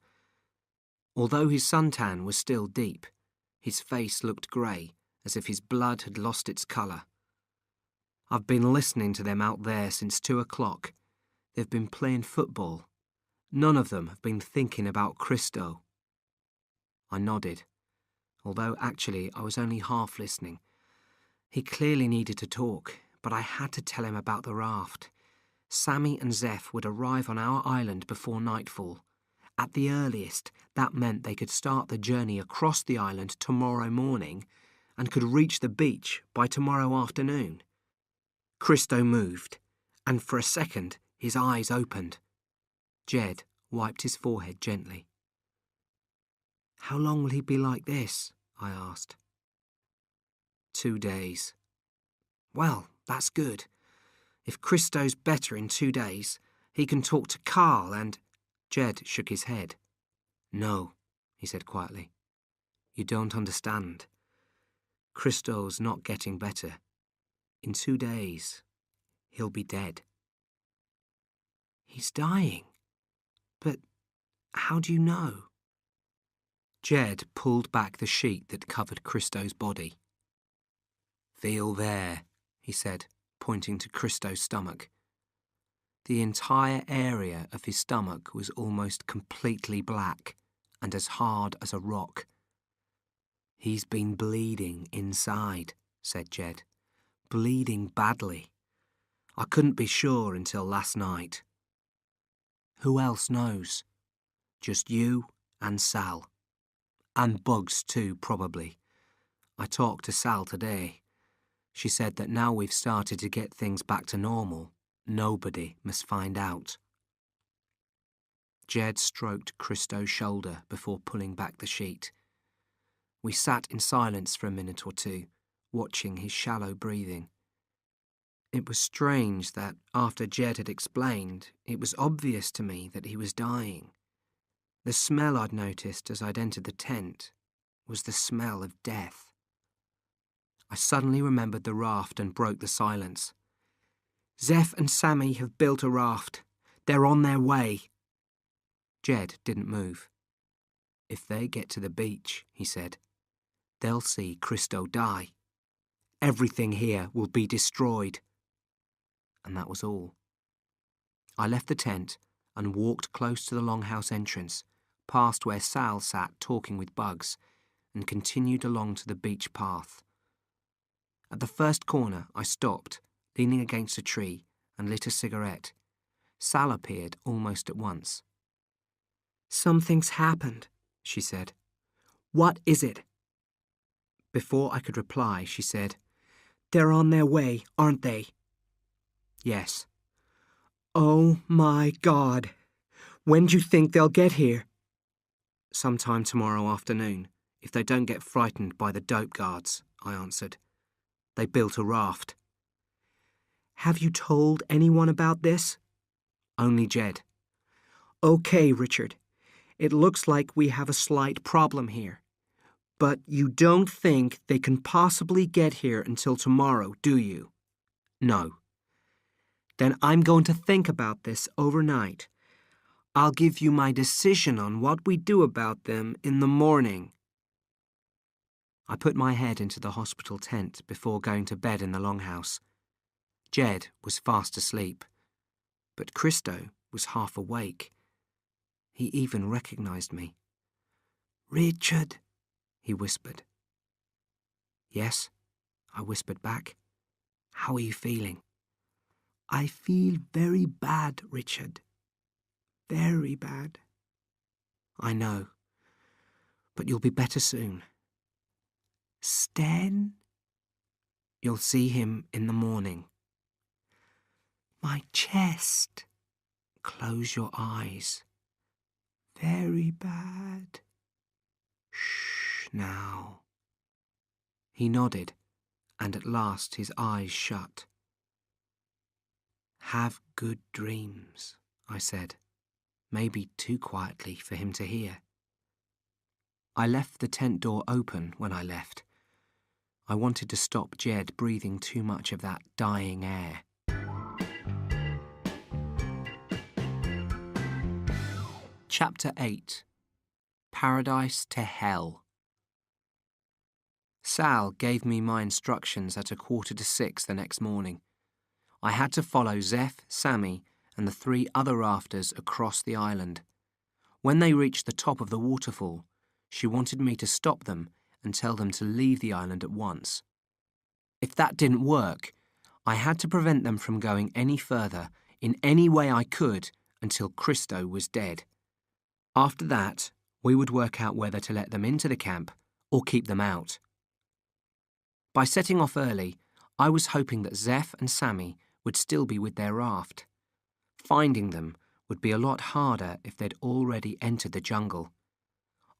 Although his suntan was still deep, his face looked grey, as if his blood had lost its colour. I've been listening to them out there since 2 o'clock. They've been playing football. None of them have been thinking about Christo. I nodded, although actually I was only half listening. He clearly needed to talk, but I had to tell him about the raft. Sammy and Zeph would arrive on our island before nightfall. At the earliest, that meant they could start the journey across the island tomorrow morning and could reach the beach by tomorrow afternoon. Christo moved, and for a second his eyes opened. Jed wiped his forehead gently. How long will he be like this? I asked. 2 days. Well, that's good. If Christo's better in 2 days, he can talk to Carl and... Jed shook his head. No, he said quietly. You don't understand. Christo's not getting better. In 2 days, he'll be dead. He's dying. But how do you know? Jed pulled back the sheet that covered Christo's body. Feel there, he said, pointing to Christo's stomach. The entire area of his stomach was almost completely black and as hard as a rock. He's been bleeding inside, said Jed. Bleeding badly. I couldn't be sure until last night. Who else knows? Just you and Sal. And Bugs too, probably. I talked to Sal today. She said that now we've started to get things back to normal, nobody must find out. Jed stroked Christo's shoulder before pulling back the sheet. We sat in silence for a minute or two, watching his shallow breathing. It was strange that, after Jed had explained, it was obvious to me that he was dying. The smell I'd noticed as I'd entered the tent was the smell of death. I suddenly remembered the raft and broke the silence. Zeph and Sammy have built a raft. They're on their way. Jed didn't move. If they get to the beach, he said, they'll see Christo die. Everything here will be destroyed. And that was all. I left the tent and walked close to the longhouse entrance, past where Sal sat talking with Bugs, and continued along to the beach path. At the first corner, I stopped, leaning against a tree, and lit a cigarette. Sal appeared almost at once. "Something's happened," she said. "What is it?" Before I could reply, she said, "They're on their way, aren't they?" "Yes." "Oh my God! When do you think they'll get here?" "Sometime tomorrow afternoon, if they don't get frightened by the dope guards," I answered. "They built a raft." "Have you told anyone about this?" "Only Jed." "Okay, Richard. It looks like we have a slight problem here. But you don't think they can possibly get here until tomorrow, do you?" "No." "Then I'm going to think about this overnight. I'll give you my decision on what we do about them in the morning." I put my head into the hospital tent before going to bed in the longhouse. Jed was fast asleep, but Christo was half awake. He even recognized me. "Richard," he whispered. "Yes," I whispered back. "How are you feeling?" "I feel very bad, Richard. Very bad." "I know, but you'll be better soon." "Sten?" "You'll see him in the morning." "My chest." "Close your eyes." "Very bad." "Shh, now." He nodded, and at last his eyes shut. "Have good dreams," I said, maybe too quietly for him to hear. I left the tent door open when I left. I wanted to stop Jed breathing too much of that dying air. Chapter 8. Paradise to Hell. Sal gave me my instructions at 5:45 the next morning. I had to follow Zeph, Sammy, and the 3 other rafters across the island. When they reached the top of the waterfall, she wanted me to stop them and tell them to leave the island at once. If that didn't work, I had to prevent them from going any further in any way I could until Christo was dead. After that, we would work out whether to let them into the camp or keep them out. By setting off early, I was hoping that Zeph and Sammy would still be with their raft. Finding them would be a lot harder if they'd already entered the jungle.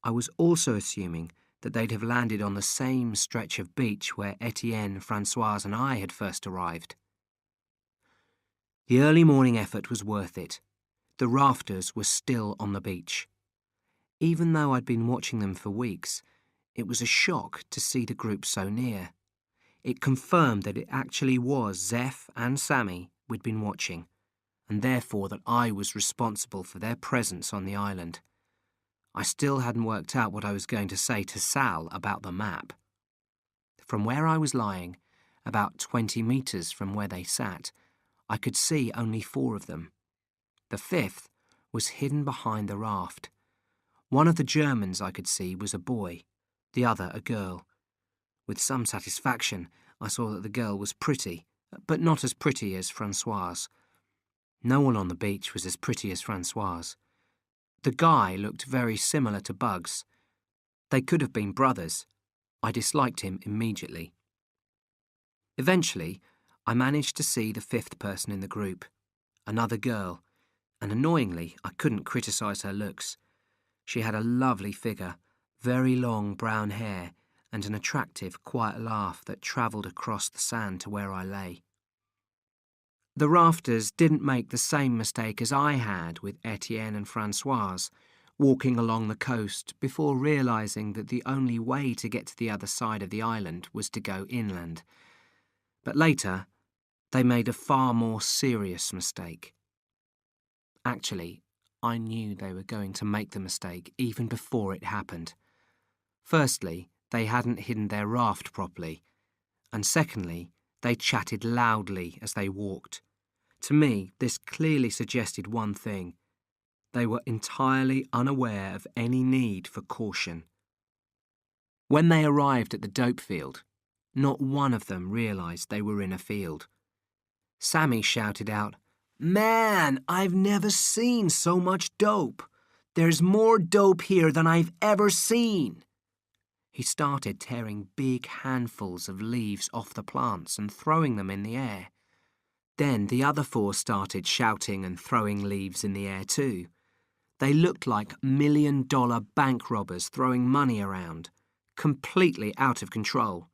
I was also assuming that they'd have landed on the same stretch of beach where Etienne, Francoise, and I had first arrived. The early morning effort was worth it. The rafters were still on the beach. Even though I'd been watching them for weeks, it was a shock to see the group so near. It confirmed that it actually was Zeph and Sammy we'd been watching, and therefore that I was responsible for their presence on the island. I still hadn't worked out what I was going to say to Sal about the map. From where I was lying, about 20 metres from where they sat, I could see only 4 of them. The 5th was hidden behind the raft. One of the Germans I could see was a boy, the other a girl. With some satisfaction, I saw that the girl was pretty, but not as pretty as Francoise. No one on the beach was as pretty as Francoise. The guy looked very similar to Bugs. They could have been brothers. I disliked him immediately. Eventually, I managed to see the fifth person in the group, another girl, and annoyingly, I couldn't criticise her looks. She had a lovely figure, very long brown hair, and an attractive, quiet laugh that travelled across the sand to where I lay. The rafters didn't make the same mistake as I had with Etienne and Francoise, walking along the coast before realising that the only way to get to the other side of the island was to go inland. But later, they made a far more serious mistake. Actually, I knew they were going to make the mistake even before it happened. Firstly, they hadn't hidden their raft properly, and secondly, they chatted loudly as they walked. To me, this clearly suggested one thing. They were entirely unaware of any need for caution. When they arrived at the dope field, not one of them realised they were in a field. Sammy shouted out, "Man, I've never seen so much dope. There's more dope here than I've ever seen." He started tearing big handfuls of leaves off the plants and throwing them in the air. Then the other four started shouting and throwing leaves in the air too. They looked like million-dollar bank robbers throwing money around, completely out of control.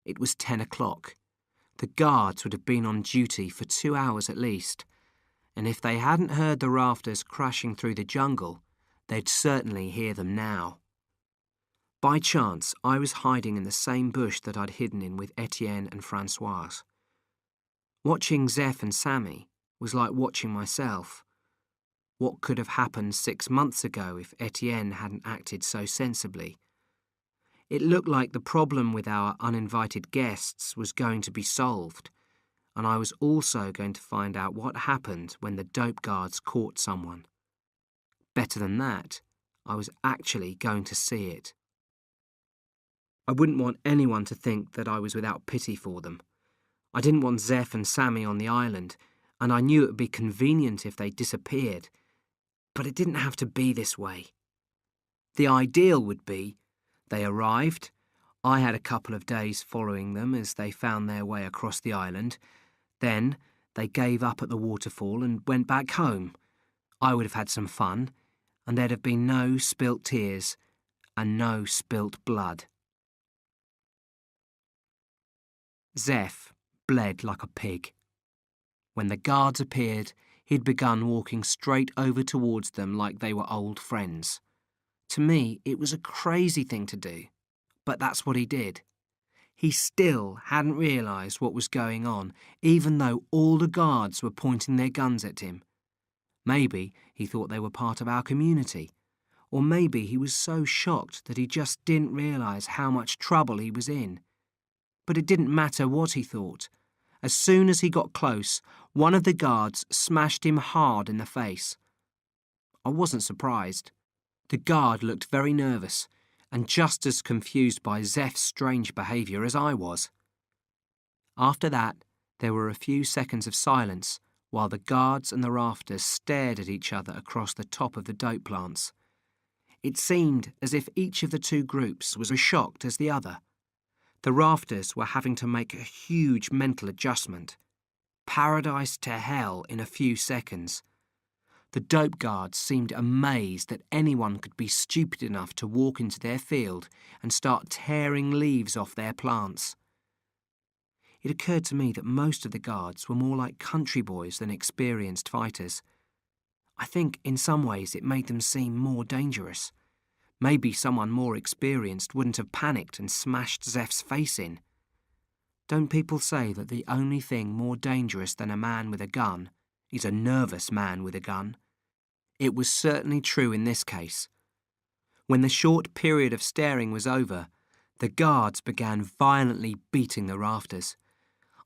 It was 10 o'clock. The guards would have been on duty for 2 hours at least, and if they hadn't heard the rafters crashing through the jungle, they'd certainly hear them now. By chance, I was hiding in the same bush that I'd hidden in with Etienne and Francoise. Watching Zeph and Sammy was like watching myself. What could have happened 6 months ago if Etienne hadn't acted so sensibly? It looked like the problem with our uninvited guests was going to be solved, and I was also going to find out what happened when the dope guards caught someone. Better than that, I was actually going to see it. I wouldn't want anyone to think that I was without pity for them. I didn't want Zeph and Sammy on the island, and I knew it would be convenient if they disappeared. But it didn't have to be this way. The ideal would be they arrived, I had a couple of days following them as they found their way across the island, then they gave up at the waterfall and went back home. I would have had some fun, and there'd have been no spilt tears and no spilt blood. Zeph bled like a pig. When the guards appeared, he'd begun walking straight over towards them like they were old friends. To me, it was a crazy thing to do, but that's what he did. He still hadn't realised what was going on, even though all the guards were pointing their guns at him. Maybe he thought they were part of our community, or maybe he was so shocked that he just didn't realise how much trouble he was in. But it didn't matter what he thought. As soon as he got close, one of the guards smashed him hard in the face. I wasn't surprised. The guard looked very nervous and just as confused by Zeph's strange behaviour as I was. After that, there were a few seconds of silence while the guards and the rafters stared at each other across the top of the dope plants. It seemed as if each of the two groups was as shocked as the other. The rafters were having to make a huge mental adjustment. Paradise to hell in a few seconds. The dope guards seemed amazed that anyone could be stupid enough to walk into their field and start tearing leaves off their plants. It occurred to me that most of the guards were more like country boys than experienced fighters. I think in some ways it made them seem more dangerous. Maybe someone more experienced wouldn't have panicked and smashed Zeph's face in. Don't people say that the only thing more dangerous than a man with a gun is a nervous man with a gun? It was certainly true in this case. When the short period of staring was over, the guards began violently beating the rafters.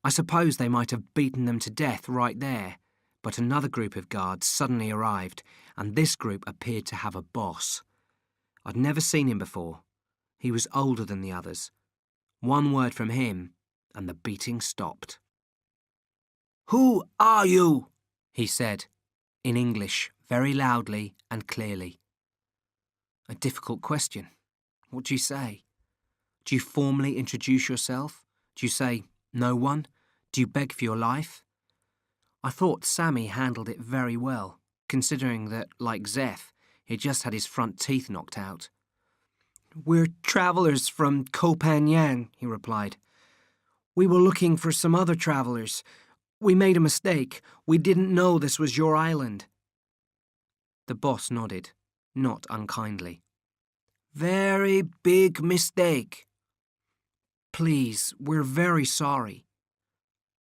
I suppose they might have beaten them to death right there, but another group of guards suddenly arrived, and this group appeared to have a boss. I'd never seen him before. He was older than the others. One word from him, and the beating stopped. "Who are you?" he said, in English, very loudly and clearly. A difficult question. What do you say? Do you formally introduce yourself? Do you say, no one? Do you beg for your life? I thought Sammy handled it very well, considering that, like Zeph, he'd just had his front teeth knocked out. We're travellers from Koh Phangan, he replied. We were looking for some other travellers. We made a mistake. We didn't know this was your island. The boss nodded, not unkindly. Very big mistake. Please, we're very sorry.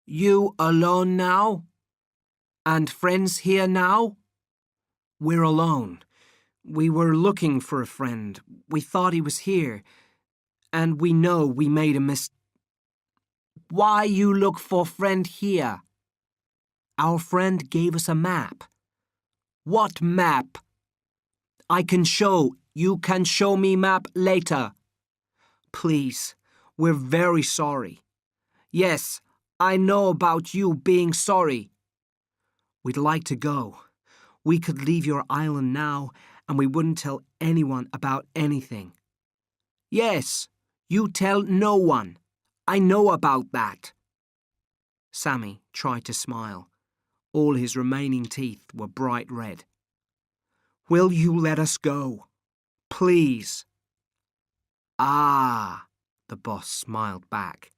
You alone now? And friends here now? We're alone. We were looking for a friend. We thought he was here. And we know we made a mistake. Why you look for friend here? Our friend gave us a map. What map? I can show. You can show me map later. Please, we're very sorry. Yes, I know about you being sorry. We'd like to go. We could leave your island now, and we wouldn't tell anyone about anything. Yes, you tell no one. I know about that. Sammy tried to smile. All his remaining teeth were bright red. Will you let us go? Please. Ah, the boss smiled back.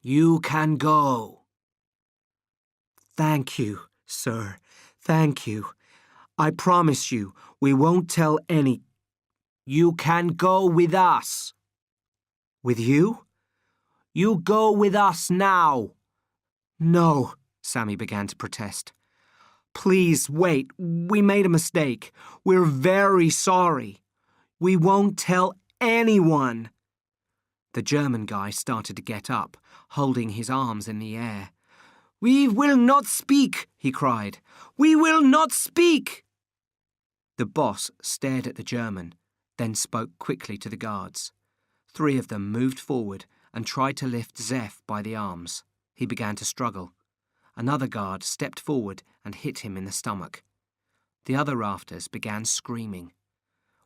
You can go. Thank you, sir. Thank you. I promise you, we won't tell any. You can go with us. With you? You go with us now. No, Sammy began to protest. Please wait. We made a mistake. We're very sorry. We won't tell anyone. The German guy started to get up, holding his arms in the air. We will not speak, he cried. We will not speak. The boss stared at the German, then spoke quickly to the guards. 3 of them moved forward and tried to lift Zeph by the arms. He began to struggle. Another guard stepped forward and hit him in the stomach. The other rafters began screaming.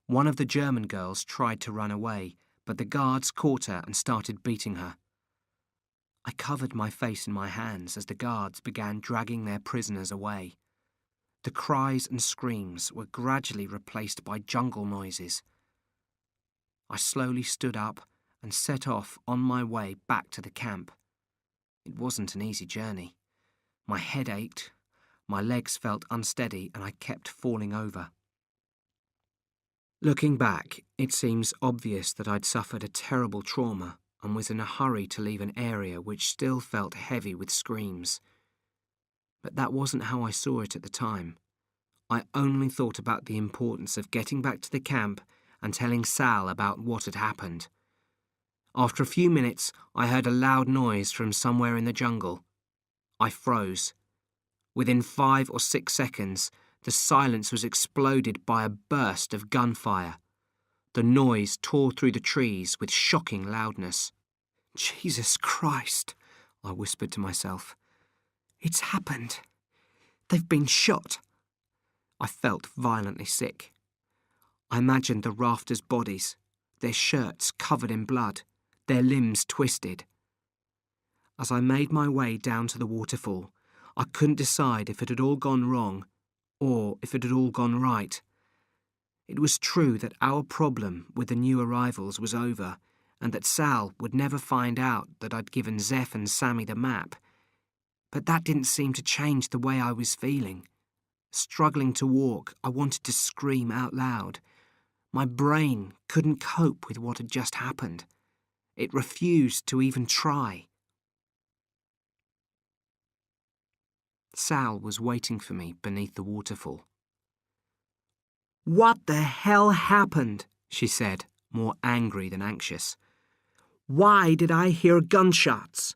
One of the German girls tried to run away, but the guards caught her and started beating her. I covered my face in my hands as the guards began dragging their prisoners away. The cries and screams were gradually replaced by jungle noises. I slowly stood up and set off on my way back to the camp. It wasn't an easy journey. My head ached, my legs felt unsteady, and I kept falling over. Looking back, it seems obvious that I'd suffered a terrible trauma and was in a hurry to leave an area which still felt heavy with screams. But that wasn't how I saw it at the time. I only thought about the importance of getting back to the camp and telling Sal about what had happened. After a few minutes, I heard a loud noise from somewhere in the jungle. I froze. Within 5 or 6 seconds, the silence was exploded by a burst of gunfire. The noise tore through the trees with shocking loudness. Jesus Christ, I whispered to myself. It's happened. They've been shot. I felt violently sick. I imagined the rafters' bodies, their shirts covered in blood, their limbs twisted. As I made my way down to the waterfall, I couldn't decide if it had all gone wrong or if it had all gone right. It was true that our problem with the new arrivals was over and that Sal would never find out that I'd given Zeph and Sammy the map. But that didn't seem to change the way I was feeling. Struggling to walk, I wanted to scream out loud. My brain couldn't cope with what had just happened. It refused to even try. Sal was waiting for me beneath the waterfall. What the hell happened? She said, more angry than anxious. Why did I hear gunshots?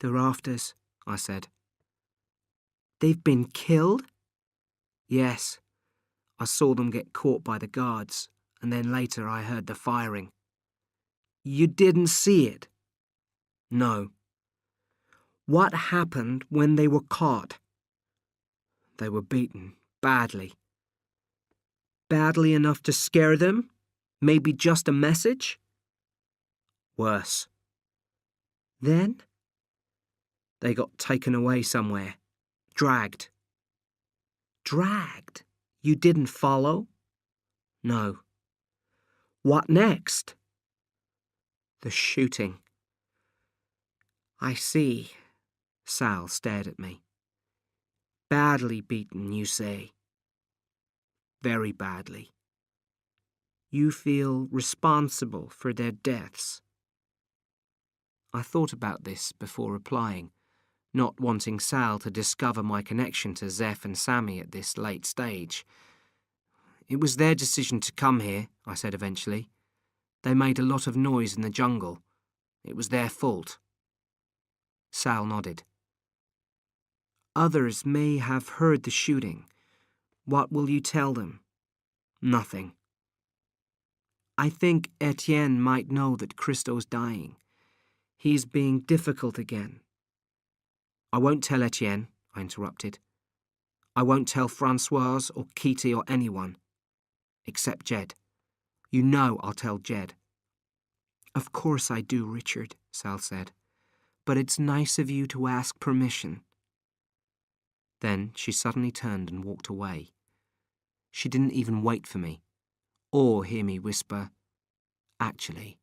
The rafters, I said. They've been killed? Yes. I saw them get caught by the guards, and then later I heard the firing. You didn't see it? No. What happened when they were caught? They were beaten badly. Badly enough to scare them? Maybe just a message? Worse. Then they got taken away somewhere. Dragged. Dragged? You didn't follow? No. What next? The shooting. I see. Sal stared at me. Badly beaten, you say? Very badly. You feel responsible for their deaths? I thought about this before replying, not wanting Sal to discover my connection to Zeph and Sammy at this late stage. It was their decision to come here, I said eventually. They made a lot of noise in the jungle. It was their fault. Sal nodded. Others may have heard the shooting. What will you tell them? Nothing. I think Etienne might know that Christo's dying. He's being difficult again. I won't tell Etienne, I interrupted. I won't tell Francoise or Kitty or anyone. Except Jed. You know I'll tell Jed. Of course I do, Richard, Sal said. But it's nice of you to ask permission. Then she suddenly turned and walked away. She didn't even wait for me, or hear me whisper, actually,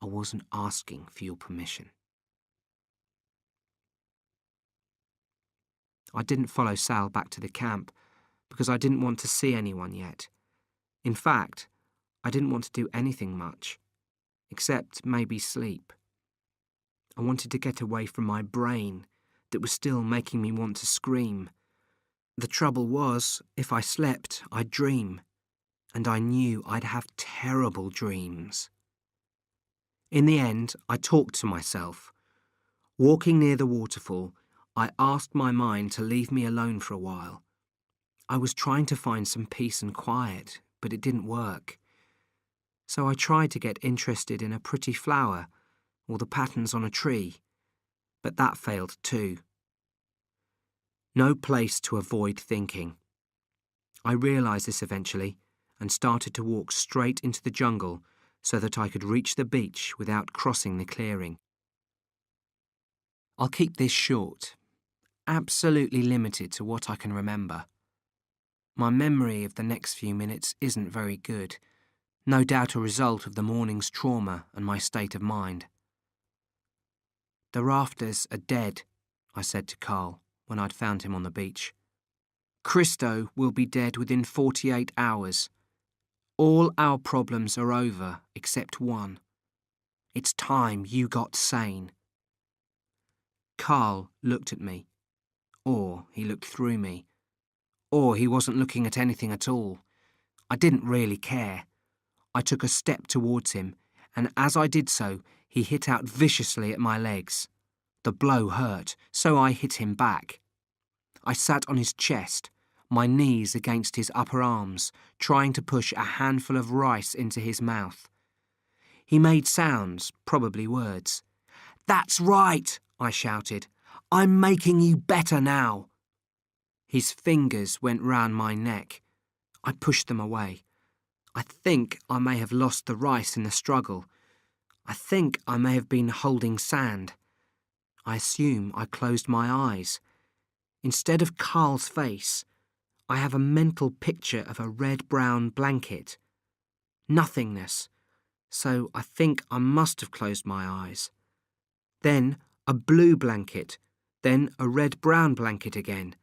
I wasn't asking for your permission. I didn't follow Sal back to the camp because I didn't want to see anyone yet. In fact, I didn't want to do anything much, except maybe sleep. I wanted to get away from my brain that was still making me want to scream. The trouble was, if I slept, I'd dream, and I knew I'd have terrible dreams. In the end, I talked to myself. Walking near the waterfall, I asked my mind to leave me alone for a while. I was trying to find some peace and quiet, but it didn't work. So I tried to get interested in a pretty flower or the patterns on a tree, but that failed too. No place to avoid thinking. I realised this eventually and started to walk straight into the jungle so that I could reach the beach without crossing the clearing. I'll keep this short, absolutely limited to what I can remember. My memory of the next few minutes isn't very good, no doubt a result of the morning's trauma and my state of mind. The rafters are dead, I said to Carl when I'd found him on the beach. Christo will be dead within 48 hours. All our problems are over except one. It's time you got sane. Carl looked at me. Or he looked through me. Or he wasn't looking at anything at all. I didn't really care. I took a step towards him, and as I did so, he hit out viciously at my legs. The blow hurt, so I hit him back. I sat on his chest, my knees against his upper arms, trying to push a handful of rice into his mouth. He made sounds, probably words. "That's right," I shouted. "I'm making you better now." His fingers went round my neck. I pushed them away. I think I may have lost the rice in the struggle. I think I may have been holding sand. I assume I closed my eyes. Instead of Carl's face, I have a mental picture of a red-brown blanket. Nothingness. So I think I must have closed my eyes. Then a blue blanket, then a red-brown blanket again.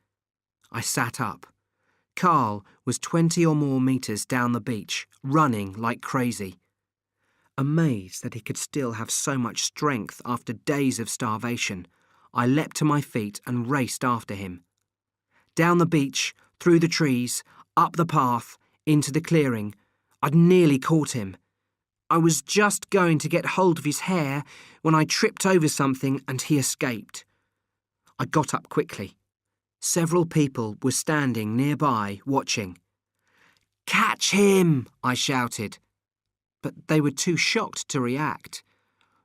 I sat up. Carl was 20 or more metres down the beach, running like crazy. Amazed that he could still have so much strength after days of starvation, I leapt to my feet and raced after him. Down the beach, through the trees, up the path, into the clearing. I'd nearly caught him. I was just going to get hold of his hair when I tripped over something and he escaped. I got up quickly. Several people were standing nearby, watching. "Catch him!" I shouted. But they were too shocked to react.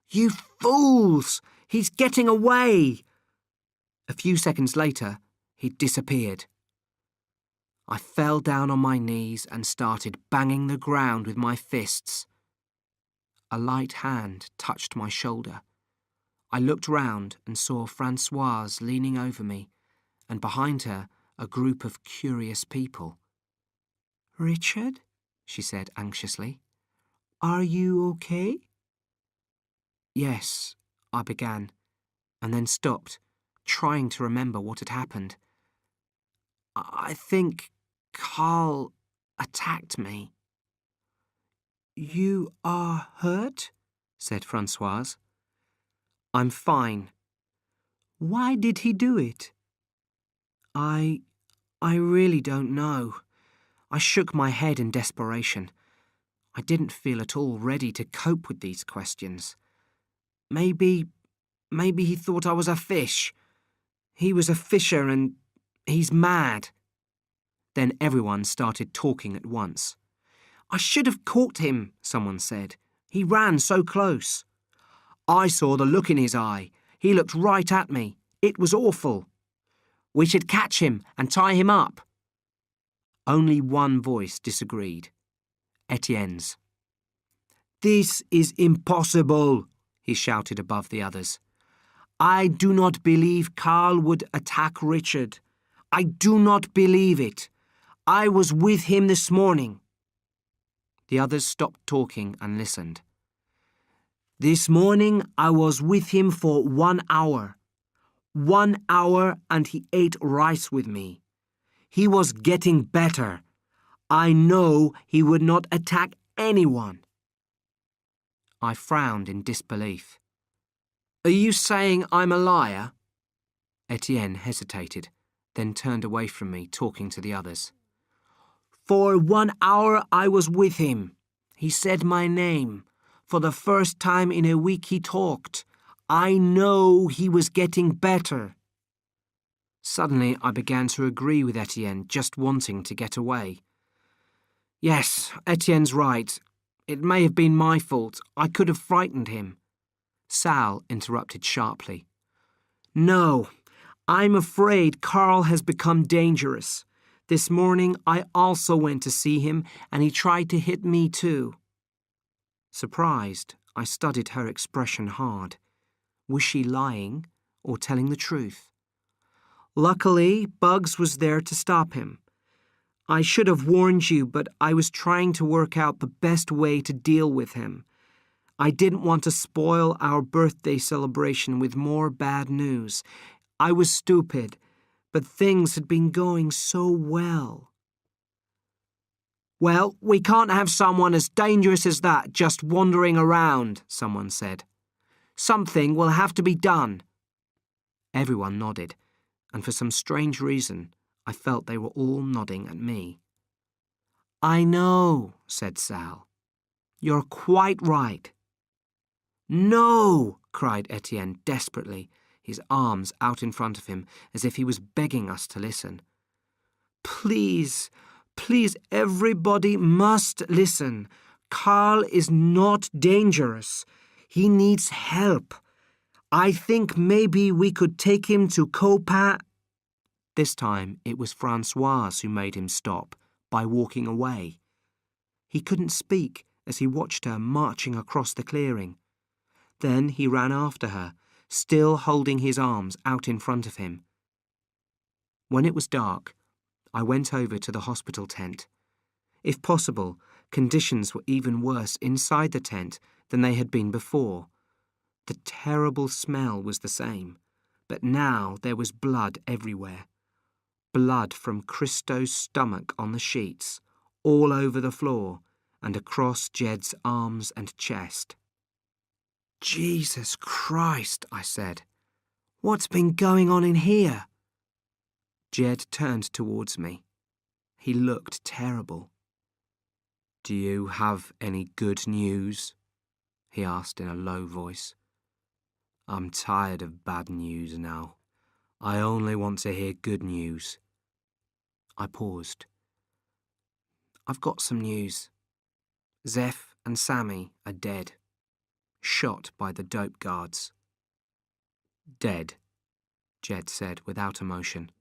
"You fools! He's getting away!" A few seconds later, he'd disappeared. I fell down on my knees and started banging the ground with my fists. A light hand touched my shoulder. I looked round and saw Françoise leaning over me, and behind her a group of curious people. "Richard," she said anxiously, "are you okay?" "Yes," I began, and then stopped, trying to remember what had happened. "I think Carl attacked me." "You are hurt?" said Françoise. "I'm fine." "Why did he do it?" I really don't know." I shook my head in desperation. I didn't feel at all ready to cope with these questions. Maybe he thought I was a fish. He was a fisher and he's mad." Then everyone started talking at once. "I should have caught him," someone said. "He ran so close." "I saw the look in his eye. He looked right at me. It was awful." "We should catch him and tie him up." Only one voice disagreed. Etienne's. "This is impossible," he shouted above the others. "I do not believe Carl would attack Richard. I do not believe it. I was with him this morning." The others stopped talking and listened. "This morning I was with him for 1 hour. 1 hour, and he ate rice with me. He was getting better. I know he would not attack anyone." I frowned in disbelief. "Are you saying I'm a liar?" Etienne hesitated, then turned away from me, talking to the others. "For 1 hour I was with him. He said my name. For the first time in a week he talked. I know he was getting better." Suddenly I began to agree with Etienne, just wanting to get away. "Yes, Etienne's right. It may have been my fault. I could have frightened him." Sal interrupted sharply. "No, I'm afraid Carl has become dangerous. This morning I also went to see him, and he tried to hit me too." Surprised, I studied her expression hard. Was she lying or telling the truth? "Luckily, Bugs was there to stop him. I should have warned you, but I was trying to work out the best way to deal with him. I didn't want to spoil our birthday celebration with more bad news. I was stupid, but things had been going so well." "Well, we can't have someone as dangerous as that just wandering around," someone said. "Something will have to be done." Everyone nodded, and for some strange reason, I felt they were all nodding at me. "I know," said Sal. "You're quite right." "No!" cried Etienne desperately, his arms out in front of him as if he was begging us to listen. "Please, please, everybody must listen. Carl is not dangerous. He needs help. I think maybe we could take him to Copa." This time it was Françoise who made him stop by walking away. He couldn't speak as he watched her marching across the clearing. Then he ran after her, still holding his arms out in front of him. When it was dark, I went over to the hospital tent. If possible, conditions were even worse inside the tent than they had been before. The terrible smell was the same, but now there was blood everywhere. Blood from Christo's stomach on the sheets, all over the floor, and across Jed's arms and chest. "Jesus Christ," I said. "What's been going on in here?" Jed turned towards me. He looked terrible. "Do you have any good news?" he asked in a low voice. "I'm tired of bad news now. I only want to hear good news." I paused. "I've got some news. Zeph and Sammy are dead. Shot by the dope guards." "Dead," Jed said without emotion.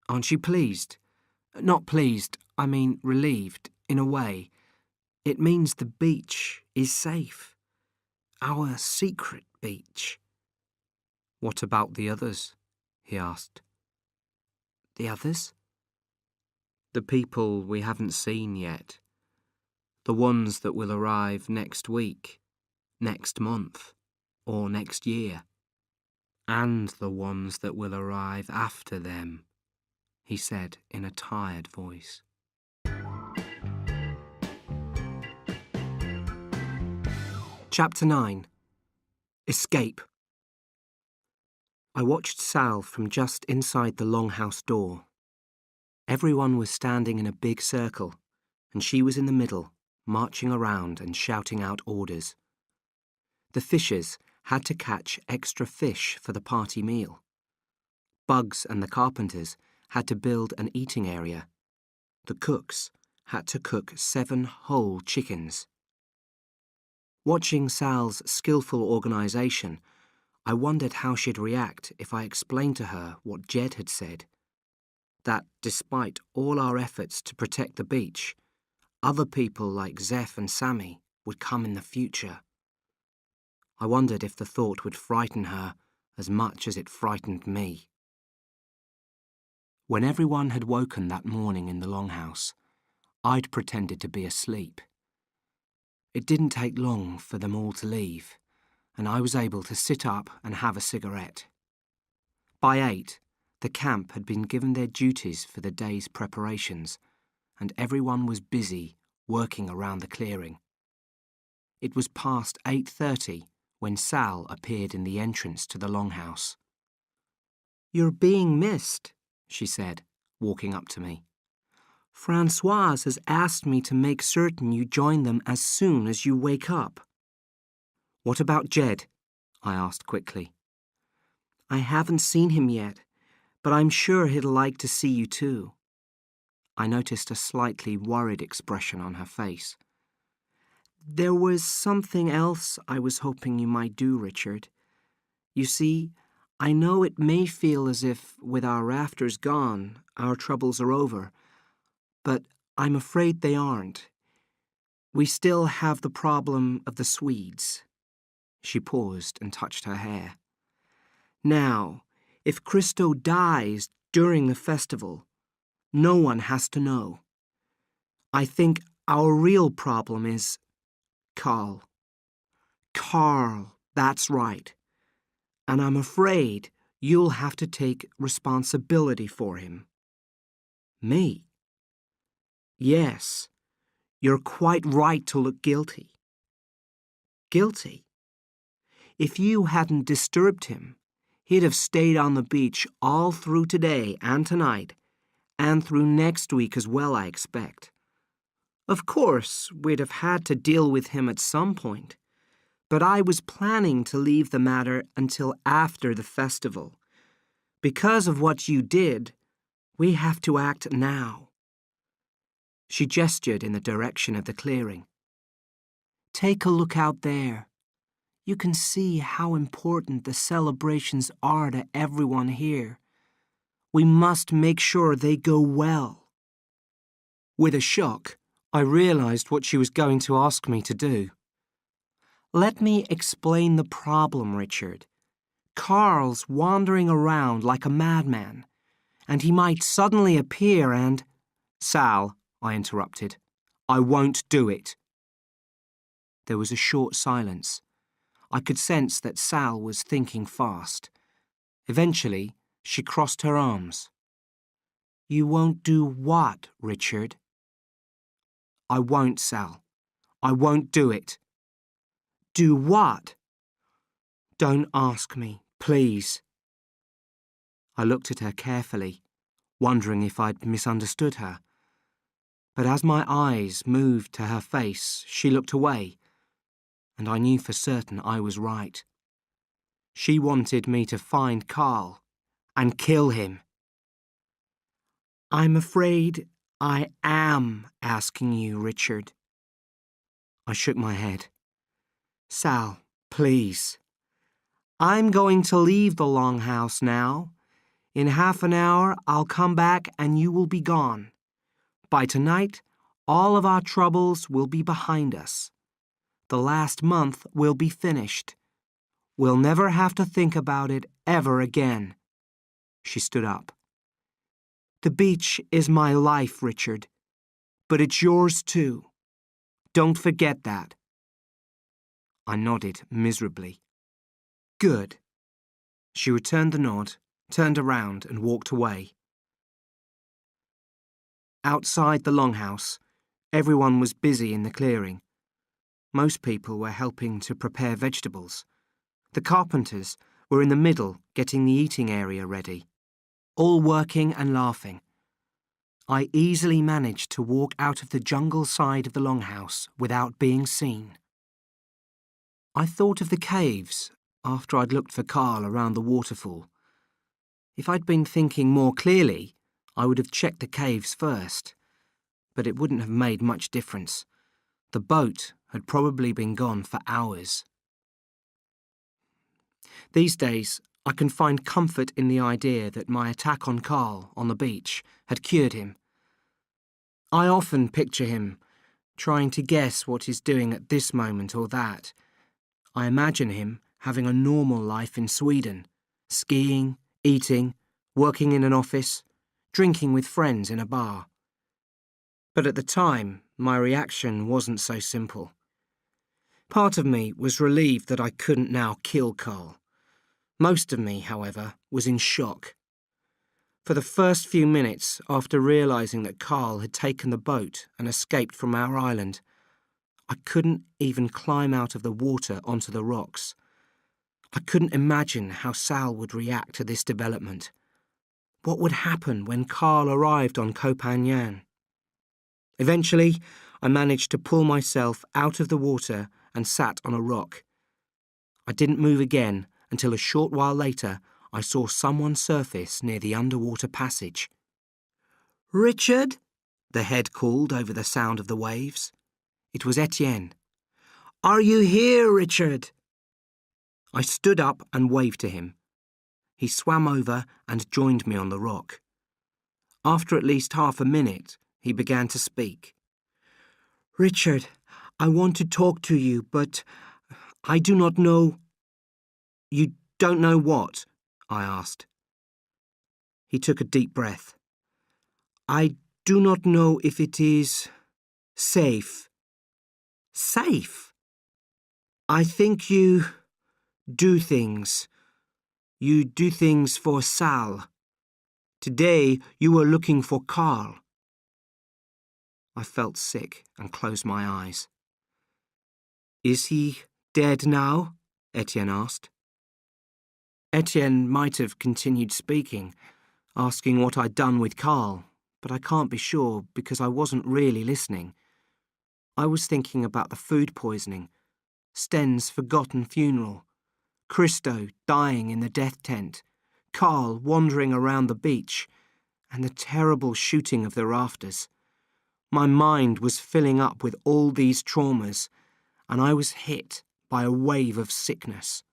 "Aren't you pleased? Not pleased, I mean relieved, in a way. It means the beach is safe. Our secret beach. What about the others? He asked. The others? The people we haven't seen yet. The ones that will arrive next week, next month, or next year. And the ones that will arrive after them, he said in a tired voice. Chapter 9. Escape. I watched Sal from just inside the longhouse door. Everyone was standing in a big circle, and she was in the middle, marching around and shouting out orders. The fishers had to catch extra fish for the party meal. Bugs and the carpenters had to build an eating area. The cooks had to cook 7 whole chickens. Watching Sal's skillful organisation, I wondered how she'd react if I explained to her what Jed had said. That despite all our efforts to protect the beach, other people like Zeph and Sammy would come in the future. I wondered if the thought would frighten her as much as it frightened me. When everyone had woken that morning in the longhouse, I'd pretended to be asleep. It didn't take long for them all to leave, and I was able to sit up and have a cigarette. By 8, the camp had been given their duties for the day's preparations, and everyone was busy working around the clearing. It was past 8:30 when Sal appeared in the entrance to the longhouse. "You're being missed," she said, walking up to me. "Francoise has asked me to make certain you join them as soon as you wake up." "What about Jed?" I asked quickly. "I haven't seen him yet, but I'm sure he'll like to see you too." I noticed a slightly worried expression on her face. "There was something else I was hoping you might do, Richard. You see, I know it may feel as if, with our rafters gone, our troubles are over, but I'm afraid they aren't. We still have the problem of the Swedes." She paused and touched her hair. "Now, if Christo dies during the festival, no one has to know. I think our real problem is Carl. Carl, that's right. And I'm afraid you'll have to take responsibility for him." "Me?" "Yes, you're quite right to look guilty." "Guilty? If you hadn't disturbed him, he'd have stayed on the beach all through today and tonight, and through next week as well, I expect. Of course, we'd have had to deal with him at some point, but I was planning to leave the matter until after the festival. Because of what you did, we have to act now." She gestured in the direction of the clearing. "Take a look out there. You can see how important the celebrations are to everyone here. We must make sure they go well." With a shock, I realized what she was going to ask me to do. "Let me explain the problem, Richard. Carl's wandering around like a madman, and he might suddenly appear and—" "Sal," I interrupted, "I won't do it." There was a short silence. I could sense that Sal was thinking fast. Eventually, she crossed her arms. "You won't do what, Richard?" "I won't, Sal. I won't do it." "Do what?" "Don't ask me, please." I looked at her carefully, wondering if I'd misunderstood her. But as my eyes moved to her face, she looked away, and I knew for certain I was right. She wanted me to find Carl and kill him. "I'm afraid I am asking you, Richard." I shook my head. "Sal, please. I'm going to leave the longhouse now. In half an hour, I'll come back and you will be gone. By tonight, all of our troubles will be behind us. The last month will be finished. We'll never have to think about it ever again." She stood up. "The beach is my life, Richard, but it's yours too. Don't forget that." I nodded miserably. "Good." She returned the nod, turned around and walked away. Outside the longhouse, everyone was busy in the clearing. Most people were helping to prepare vegetables. The carpenters were in the middle getting the eating area ready, all working and laughing. I easily managed to walk out of the jungle side of the longhouse without being seen. I thought of the caves after I'd looked for Carl around the waterfall. If I'd been thinking more clearly, I would have checked the caves first, but it wouldn't have made much difference. The boat had probably been gone for hours. These days, I can find comfort in the idea that my attack on Carl on the beach had cured him. I often picture him, trying to guess what he's doing at this moment or that. I imagine him having a normal life in Sweden, skiing, eating, working in an office, drinking with friends in a bar. But at the time, my reaction wasn't so simple. Part of me was relieved that I couldn't now kill Carl. Most of me, however, was in shock. For the first few minutes after realising that Carl had taken the boat and escaped from our island, I couldn't even climb out of the water onto the rocks. I couldn't imagine how Sal would react to this development. What would happen when Carl arrived on Koh Phangan? Eventually, I managed to pull myself out of the water and sat on a rock. I didn't move again until a short while later I saw someone surface near the underwater passage. "Richard?" the head called over the sound of the waves. It was Etienne. "Are you here, Richard?" I stood up and waved to him. He swam over and joined me on the rock. After at least half a minute, he began to speak. "Richard, I want to talk to you, but I do not know." "You don't know what?" I asked. He took a deep breath. "I do not know if it is safe." "Safe?" "I think you do things. You do things for Sal. Today you were looking for Carl." I felt sick and closed my eyes. "Is he dead now?" Etienne asked. Etienne might have continued speaking, asking what I'd done with Carl, but I can't be sure because I wasn't really listening. I was thinking about the food poisoning, Sten's forgotten funeral, Christo dying in the death tent, Carl wandering around the beach, and the terrible shooting of the rafters. My mind was filling up with all these traumas, and I was hit by a wave of sickness.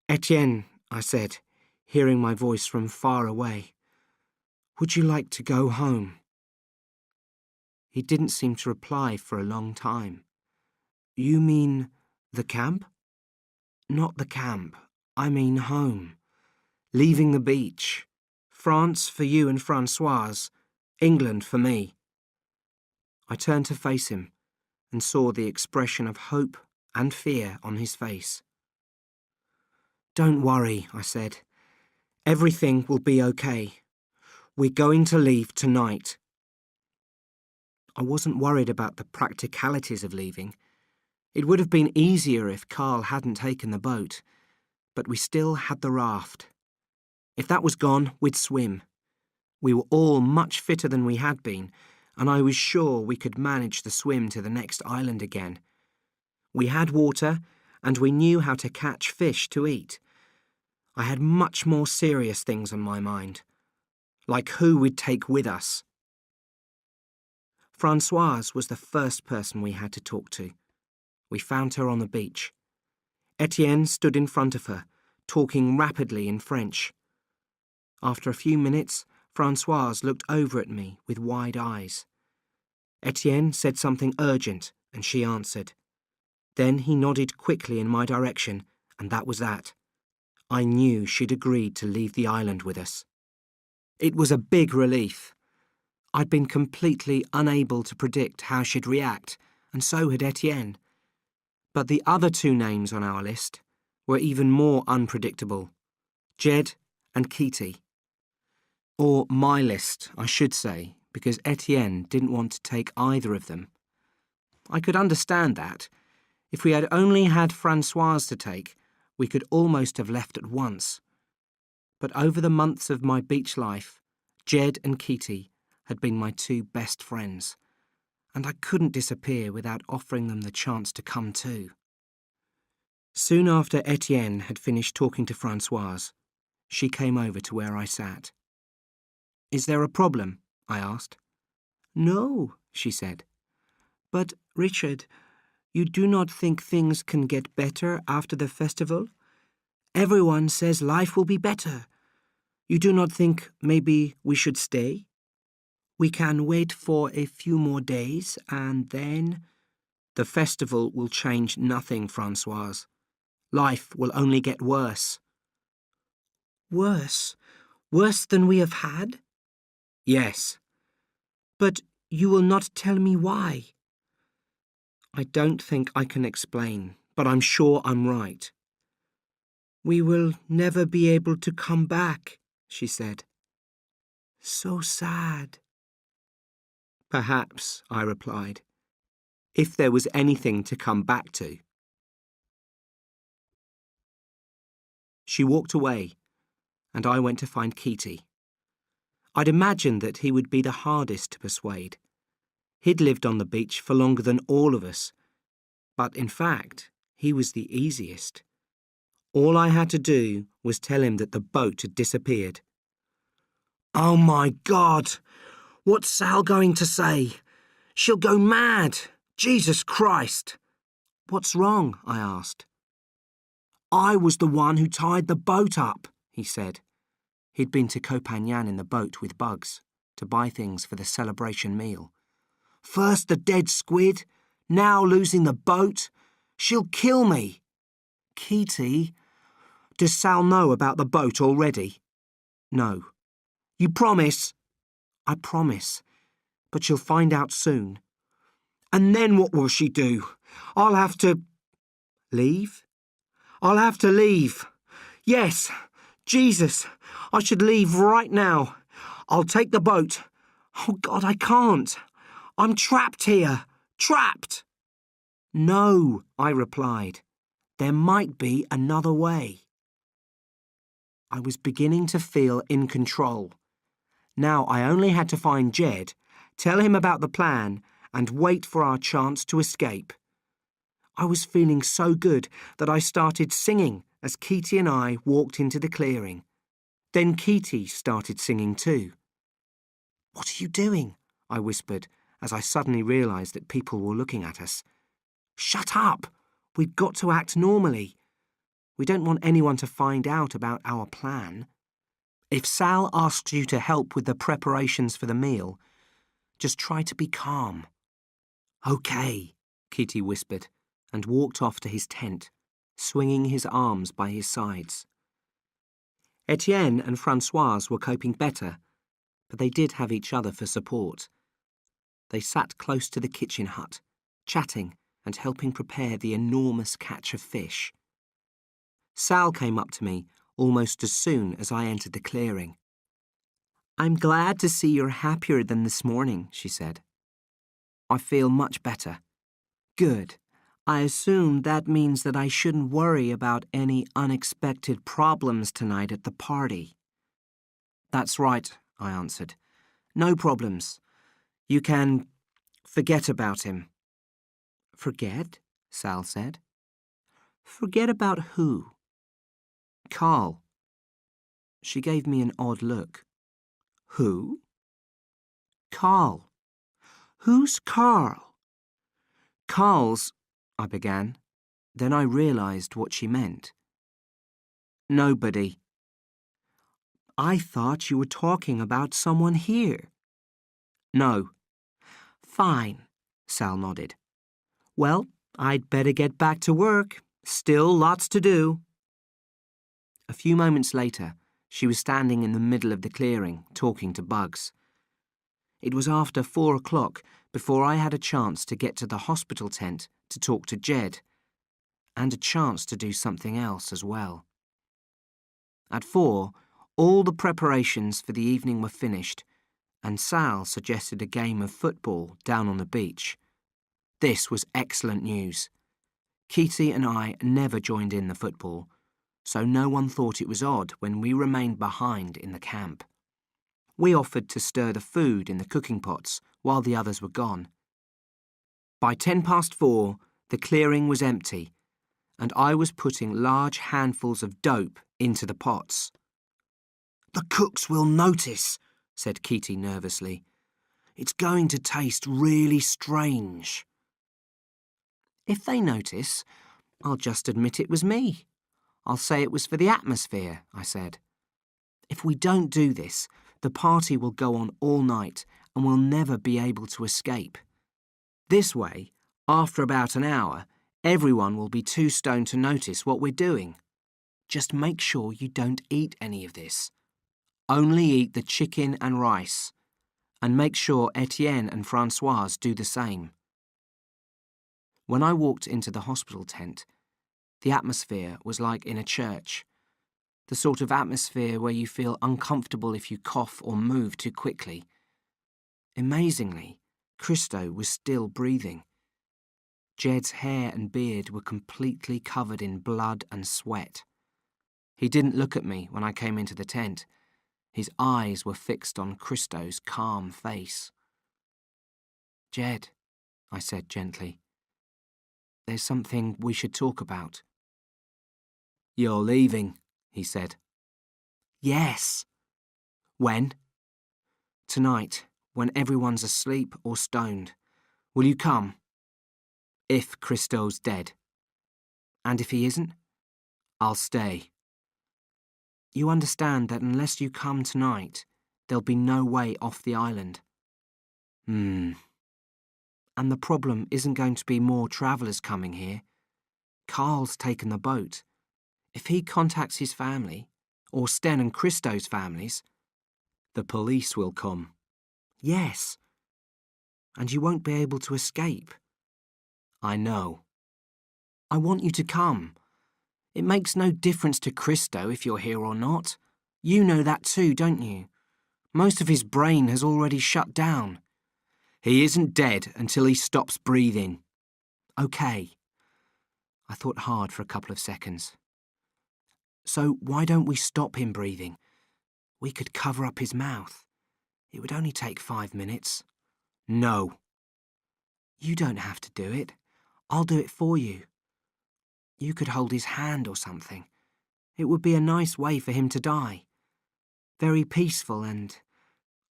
"Etienne," I said, hearing my voice from far away, "would you like to go home?" He didn't seem to reply for a long time. "You mean the camp?" "Not the camp. I mean home. Leaving the beach. France for you and Francoise. England for me." I turned to face him and saw the expression of hope and fear on his face. "Don't worry," I said. "Everything will be okay. We're going to leave tonight." I wasn't worried about the practicalities of leaving. It would have been easier if Carl hadn't taken the boat, but we still had the raft. If that was gone, we'd swim. We were all much fitter than we had been, and I was sure we could manage the swim to the next island again. We had water, and we knew how to catch fish to eat. I had much more serious things on my mind, like who we'd take with us. Francoise was the first person we had to talk to. We found her on the beach. Etienne stood in front of her, talking rapidly in French. After a few minutes, Francoise looked over at me with wide eyes. Etienne said something urgent, and she answered. Then he nodded quickly in my direction, and that was that. I knew she'd agreed to leave the island with us. It was a big relief. I'd been completely unable to predict how she'd react, and so had Etienne. But the other two names on our list were even more unpredictable, Jed and Keaty. Or my list, I should say, because Etienne didn't want to take either of them. I could understand that. If we had only had Francoise to take, we could almost have left at once. But over the months of my beach life, Jed and Keaty had been my two best friends, and I couldn't disappear without offering them the chance to come too. Soon after Etienne had finished talking to Francoise, she came over to where I sat. "Is there a problem?" I asked. "No," she said. "But, Richard, you do not think things can get better after the festival? Everyone says life will be better. You do not think maybe we should stay? We can wait for a few more days and then—" "The festival will change nothing, Francoise. Life will only get worse." "Worse? Worse than we have had?" "Yes." "But you will not tell me why." "I don't think I can explain, but I'm sure I'm right." "We will never be able to come back," she said. "So sad." "Perhaps," I replied, "if there was anything to come back to." She walked away, and I went to find Keaty. I'd imagined that he would be the hardest to persuade. He'd lived on the beach for longer than all of us, but in fact, he was the easiest. All I had to do was tell him that the boat had disappeared. "Oh my God! What's Sal going to say? She'll go mad! Jesus Christ!" "What's wrong?" I asked. "I was the one who tied the boat up," he said. He'd been to Koh Phangan in the boat with Bugs to buy things for the celebration meal. "First the dead squid, now losing the boat. She'll kill me." "Keaty, does Sal know about the boat already?" "No." "You promise?" "I promise, but she'll find out soon." "And then what will she do? I'll have to—" "Leave?" "I'll have to leave. Yes, Jesus, I should leave right now. I'll take the boat. Oh God, I can't. I'm trapped here. Trapped." "No," I replied. "There might be another way." I was beginning to feel in control. Now I only had to find Jed, tell him about the plan, and wait for our chance to escape. I was feeling so good that I started singing as Keaty and I walked into the clearing. Then Keaty started singing too. "What are you doing?" I whispered as I suddenly realised that people were looking at us. "Shut up! We've got to act normally. We don't want anyone to find out about our plan. If Sal asks you to help with the preparations for the meal, just try to be calm." "Okay," Keaty whispered and walked off to his tent, swinging his arms by his sides. Etienne and Francoise were coping better, but they did have each other for support. They sat close to the kitchen hut, chatting and helping prepare the enormous catch of fish. Sal came up to me almost as soon as I entered the clearing. "I'm glad to see you're happier than this morning," she said. "I feel much better." "Good. I assume that means that I shouldn't worry about any unexpected problems tonight at the party." "That's right," I answered. "No problems. You can forget about him." "Forget?" Sal said. "Forget about who?" "Carl." She gave me an odd look. "Who?" "Carl." "Who's Carl?" "Carl's—" I began. Then I realised what she meant. "Nobody." I thought you were talking about someone here. No. Fine, Sal nodded. Well, I'd better get back to work. Still lots to do. A few moments later, she was standing in the middle of the clearing, talking to Bugs. It was after 4 o'clock before I had a chance to get to the hospital tent to talk to Jed, and a chance to do something else as well. At 4, all the preparations for the evening were finished, and Sal suggested a game of football down on the beach. This was excellent news. Keaty and I never joined in the football, so no one thought it was odd when we remained behind in the camp. We offered to stir the food in the cooking pots while the others were gone. By 4:10, the clearing was empty, and I was putting large handfuls of dope into the pots. "The cooks will notice," said Keaty nervously. "It's going to taste really strange." "If they notice, I'll just admit it was me. I'll say it was for the atmosphere," I said. "If we don't do this, the party will go on all night and we'll never be able to escape. This way, after about an hour, everyone will be too stoned to notice what we're doing. Just make sure you don't eat any of this. Only eat the chicken and rice, and make sure Etienne and Francoise do the same." When I walked into the hospital tent, the atmosphere was like in a church, the sort of atmosphere where you feel uncomfortable if you cough or move too quickly. Amazingly, Christo was still breathing. Jed's hair and beard were completely covered in blood and sweat. He didn't look at me when I came into the tent. His eyes were fixed on Christo's calm face. "Jed," I said gently, "there's something we should talk about." "You're leaving," he said. "Yes." "When?" "Tonight, when everyone's asleep or stoned. Will you come?" "If Christo's dead." "And if he isn't?" "I'll stay." "You understand that unless you come tonight, there'll be no way off the island." And the problem isn't going to be more travellers coming here. Carl's taken the boat. If he contacts his family, or Sten and Christo's families..." "The police will come." "Yes. And you won't be able to escape." "I know." "I want you to come. It makes no difference to Christo if you're here or not. You know that too, don't you? Most of his brain has already shut down." "He isn't dead until he stops breathing." "OK." I thought hard for a couple of seconds. "So why don't we stop him breathing? We could cover up his mouth. It would only take 5 minutes." "No." "You don't have to do it. I'll do it for you. You could hold his hand or something. It would be a nice way for him to die. Very peaceful and..."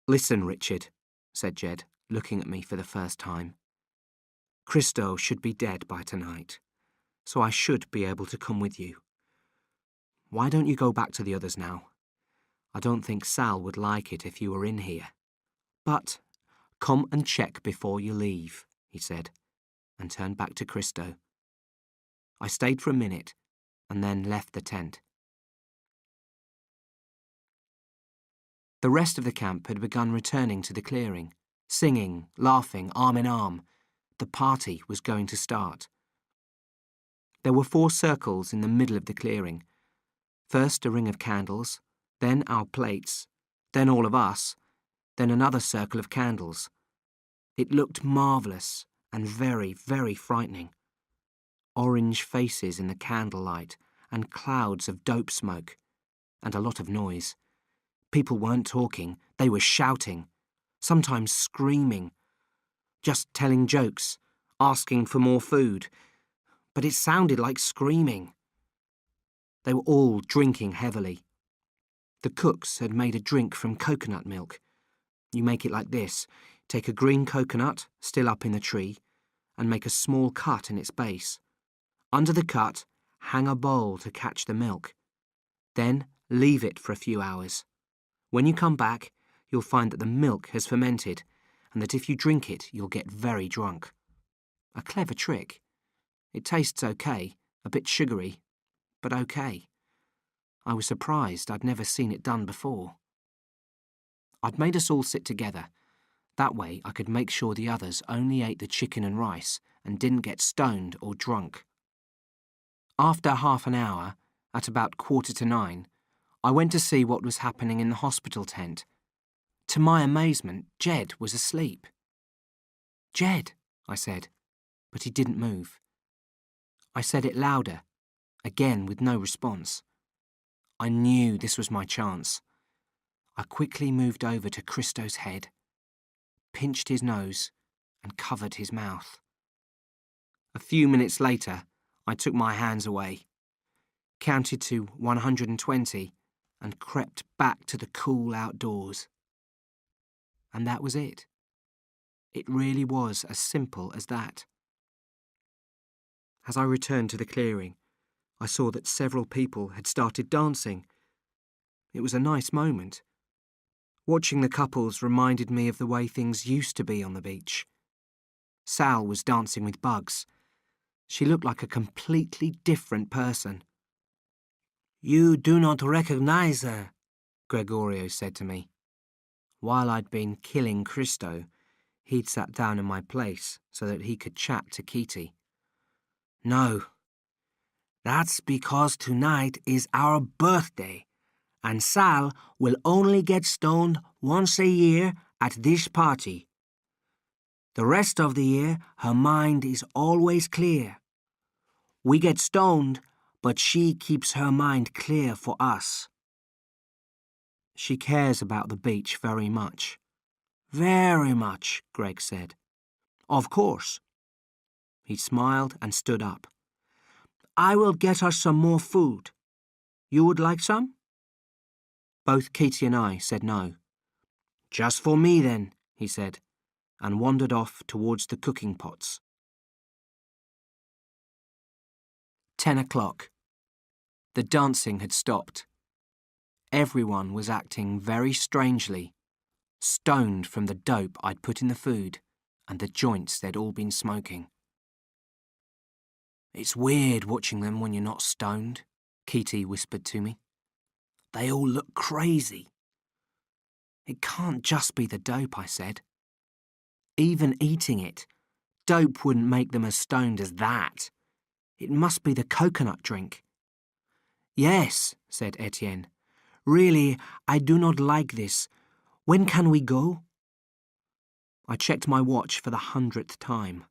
"Listen, Richard," said Jed, looking at me for the first time. "Christo should be dead by tonight, so I should be able to come with you. Why don't you go back to the others now? I don't think Sal would like it if you were in here. But come and check before you leave," he said, and turned back to Christo. I stayed for a minute and then left the tent. The rest of the camp had begun returning to the clearing, singing, laughing, arm in arm. The party was going to start. There were 4 circles in the middle of the clearing. First a ring of candles, then our plates, then all of us, then another circle of candles. It looked marvellous and very, very frightening. Orange faces in the candlelight and clouds of dope smoke, and a lot of noise. People weren't talking, they were shouting, sometimes screaming, just telling jokes, asking for more food, but it sounded like screaming. They were all drinking heavily. The cooks had made a drink from coconut milk. You make it like this: take a green coconut, still up in the tree, and make a small cut in its base. Under the cut, hang a bowl to catch the milk. Then leave it for a few hours. When you come back, you'll find that the milk has fermented, and that if you drink it, you'll get very drunk. A clever trick. It tastes okay, a bit sugary, but okay. I was surprised I'd never seen it done before. I'd made us all sit together. That way I could make sure the others only ate the chicken and rice and didn't get stoned or drunk. After half an hour, at about 9:15, I went to see what was happening in the hospital tent. To my amazement, Jed was asleep. "Jed," I said, but he didn't move. I said it louder, again with no response. I knew this was my chance. I quickly moved over to Christo's head, pinched his nose, and covered his mouth. A few minutes later, I took my hands away, counted to 120, and crept back to the cool outdoors. And that was it. It really was as simple as that. As I returned to the clearing, I saw that several people had started dancing. It was a nice moment. Watching the couples reminded me of the way things used to be on the beach. Sal was dancing with Bugs. She looked like a completely different person. "You do not recognize her," Gregorio said to me. While I'd been killing Christo, he'd sat down in my place so that he could chat to Kitty. "No. That's because tonight is our birthday, and Sal will only get stoned once a year at this party. The rest of the year, her mind is always clear. We get stoned, but she keeps her mind clear for us. She cares about the beach very much." "Very much," Greg said. "Of course." He smiled and stood up. "I will get her some more food. You would like some?" Both Kitty and I said no. "Just for me, then," he said, and wandered off towards the cooking pots. 10 o'clock. The dancing had stopped. Everyone was acting very strangely, stoned from the dope I'd put in the food and the joints they'd all been smoking. "It's weird watching them when you're not stoned," Kitty whispered to me. "They all look crazy." "It can't just be the dope," I said. "Even eating it, dope wouldn't make them as stoned as that. It must be the coconut drink." "Yes," said Etienne. "Really, I do not like this. When can we go?" I checked my watch for the 100th time.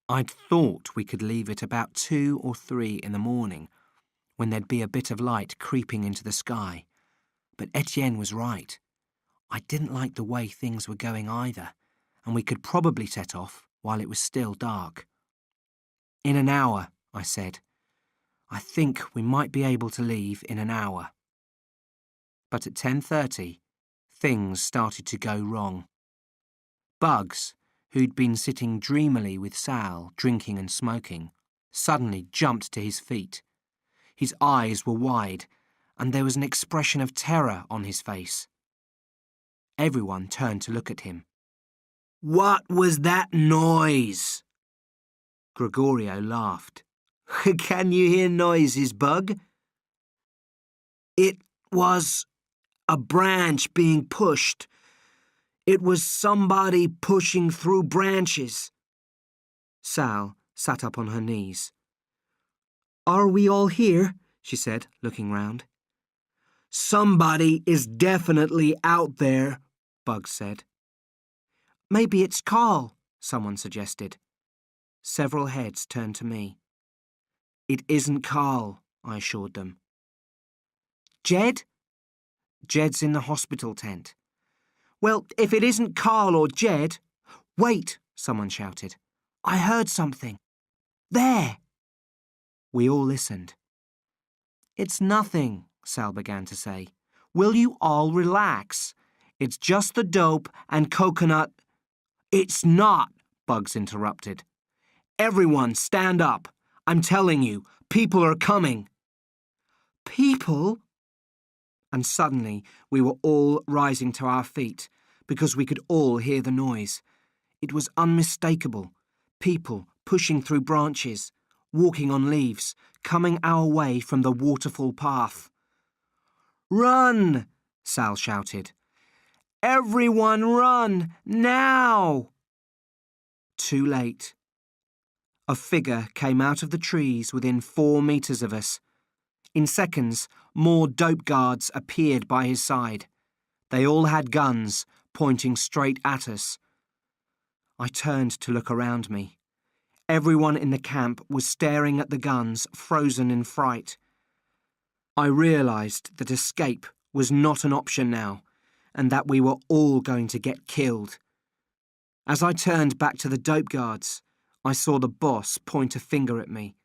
I'd thought we could leave at about 2 or 3 in the morning, when there'd be a bit of light creeping into the sky. But Etienne was right. I didn't like the way things were going either, and we could probably set off while it was still dark. "In an hour," I said. "I think we might be able to leave in an hour." But at 10:30, things started to go wrong. Bugs, who'd been sitting dreamily with Sal, drinking and smoking, suddenly jumped to his feet. His eyes were wide, and there was an expression of terror on his face. Everyone turned to look at him. "What was that noise?" Gregorio laughed. "Can you hear noises, Bug?" "It was a branch being pushed. It was somebody pushing through branches." Sal sat up on her knees. "Are we all here?" she said, looking round. "Somebody is definitely out there," Bugs said. "Maybe it's Carl," someone suggested. Several heads turned to me. "It isn't Carl," I assured them. "Jed?" "Jed's in the hospital tent." "Well, if it isn't Carl or Jed—" "Wait," someone shouted. "I heard something. There!" We all listened. "It's nothing," Sal began to say. "Will you all relax? It's just the dope and coconut—" "It's not," Bugs interrupted. "Everyone stand up. I'm telling you, people are coming." "People?" and suddenly we were all rising to our feet because we could all hear the noise. It was unmistakable. People pushing through branches, walking on leaves, coming our way from the waterfall path. "Run!" Sal shouted. "Everyone run, now!" Too late. A figure came out of the trees within 4 meters of us. In seconds, more dope guards appeared by his side. They all had guns, pointing straight at us. I turned to look around me. Everyone in the camp was staring at the guns, frozen in fright. I realized that escape was not an option now, and that we were all going to get killed. As I turned back to the dope guards, I saw the boss point a finger at me.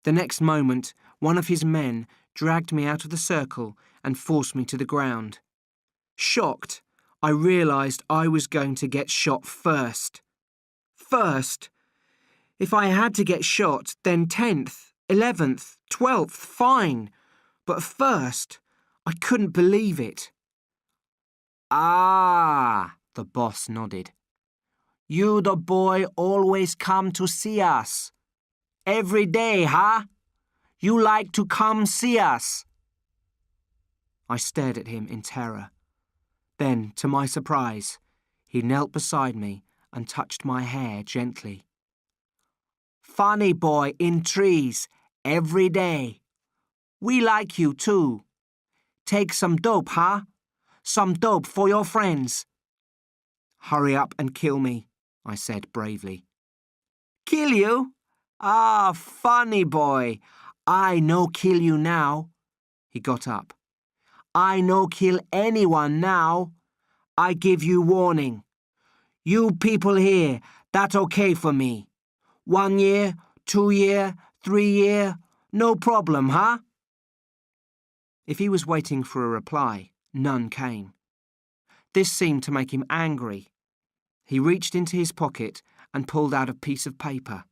The next moment, one of his men dragged me out of the circle and forced me to the ground. Shocked, I realized I was going to get shot first. First? If I had to get shot, then 10th, 11th, 12th, fine. But first, I couldn't believe it. "Ah," the boss nodded. "You the boy always come to see us. Every day, huh? You like to come see us." I stared at him in terror. Then, to my surprise, he knelt beside me and touched my hair gently. "Funny boy in trees, every day. We like you too. Take some dope, huh? Some dope for your friends." "Hurry up and kill me," I said bravely. "Kill you? Ah, funny boy. I no kill you now." He got up. "I no kill anyone now. I give you warning. You people here, that okay for me. 1 year, 2 year, 3 year, no problem, huh?" If he was waiting for a reply, none came. This seemed to make him angry. He reached into his pocket and pulled out a piece of paper.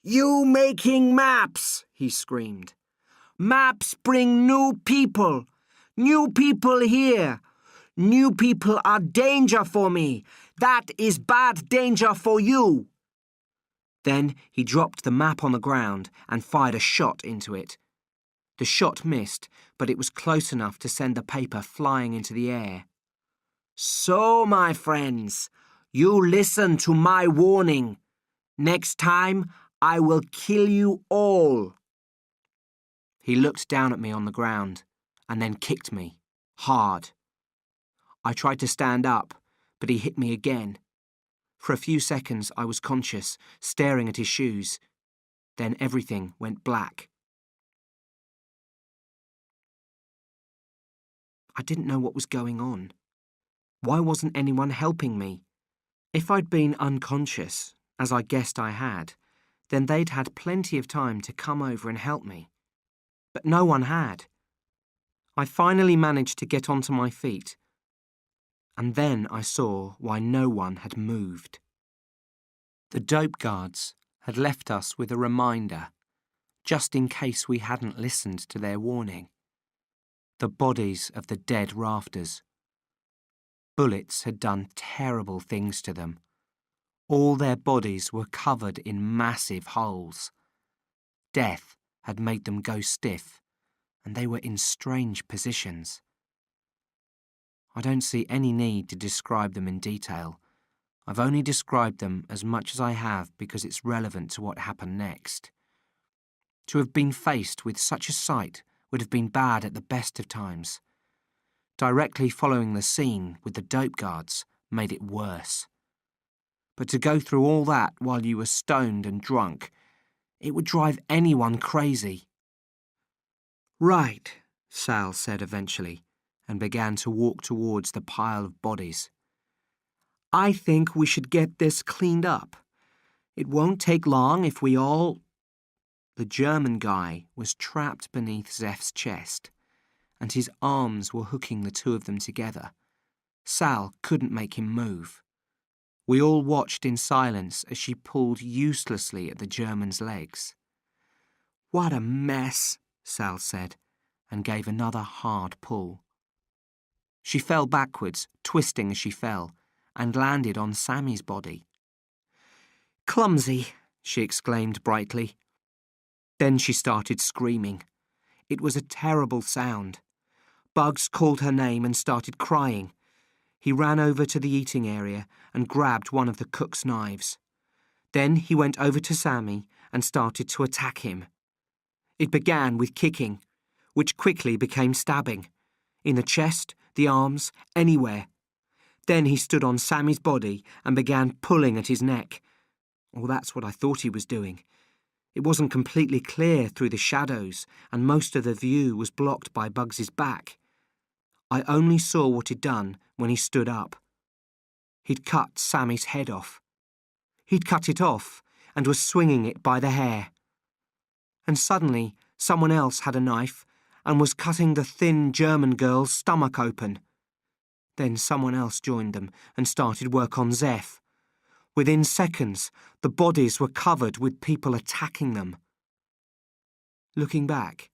"You making maps," he screamed. "Maps bring new people. New people here. New people are danger for me. That is bad danger for you." Then he dropped the map on the ground and fired a shot into it. The shot missed, but it was close enough to send the paper flying into the air. "So, my friends, you listen to my warning. Next time, I will kill you all." He looked down at me on the ground and then kicked me, hard. I tried to stand up, but he hit me again. For a few seconds I was conscious, staring at his shoes. Then everything went black. I didn't know what was going on. Why wasn't anyone helping me? If I'd been unconscious, as I guessed I had, then they'd had plenty of time to come over and help me. But no one had. I finally managed to get onto my feet, and then I saw why no one had moved. The dope guards had left us with a reminder, just in case we hadn't listened to their warning. The bodies of the dead rafters. Bullets had done terrible things to them. All their bodies were covered in massive holes. Death had made them go stiff, and they were in strange positions. I don't see any need to describe them in detail. I've only described them as much as I have because it's relevant to what happened next. To have been faced with such a sight would have been bad at the best of times. Directly following the scene with the dope guards made it worse. But to go through all that while you were stoned and drunk, it would drive anyone crazy. "Right," Sal said eventually, and began to walk towards the pile of bodies. "I think we should get this cleaned up. It won't take long if we all—" The German guy was trapped beneath Zeph's chest, and his arms were hooking the two of them together. Sal couldn't make him move. We all watched in silence as she pulled uselessly at the German's legs. "What a mess," Sal said, and gave another hard pull. She fell backwards, twisting as she fell, and landed on Sammy's body. "Clumsy," she exclaimed brightly. Then she started screaming. It was a terrible sound. Bugs called her name and started crying. He ran over to the eating area and grabbed one of the cook's knives. Then he went over to Sammy and started to attack him. It began with kicking, which quickly became stabbing. In the chest, the arms, anywhere. Then he stood on Sammy's body and began pulling at his neck. Or that's what I thought he was doing. It wasn't completely clear through the shadows, and most of the view was blocked by Bugs's back. I only saw what he'd done when he stood up. He'd cut Sammy's head off. He'd cut it off and was swinging it by the hair. And suddenly, someone else had a knife and was cutting the thin German girl's stomach open. Then someone else joined them and started work on Zeph. Within seconds, the bodies were covered with people attacking them. Looking back,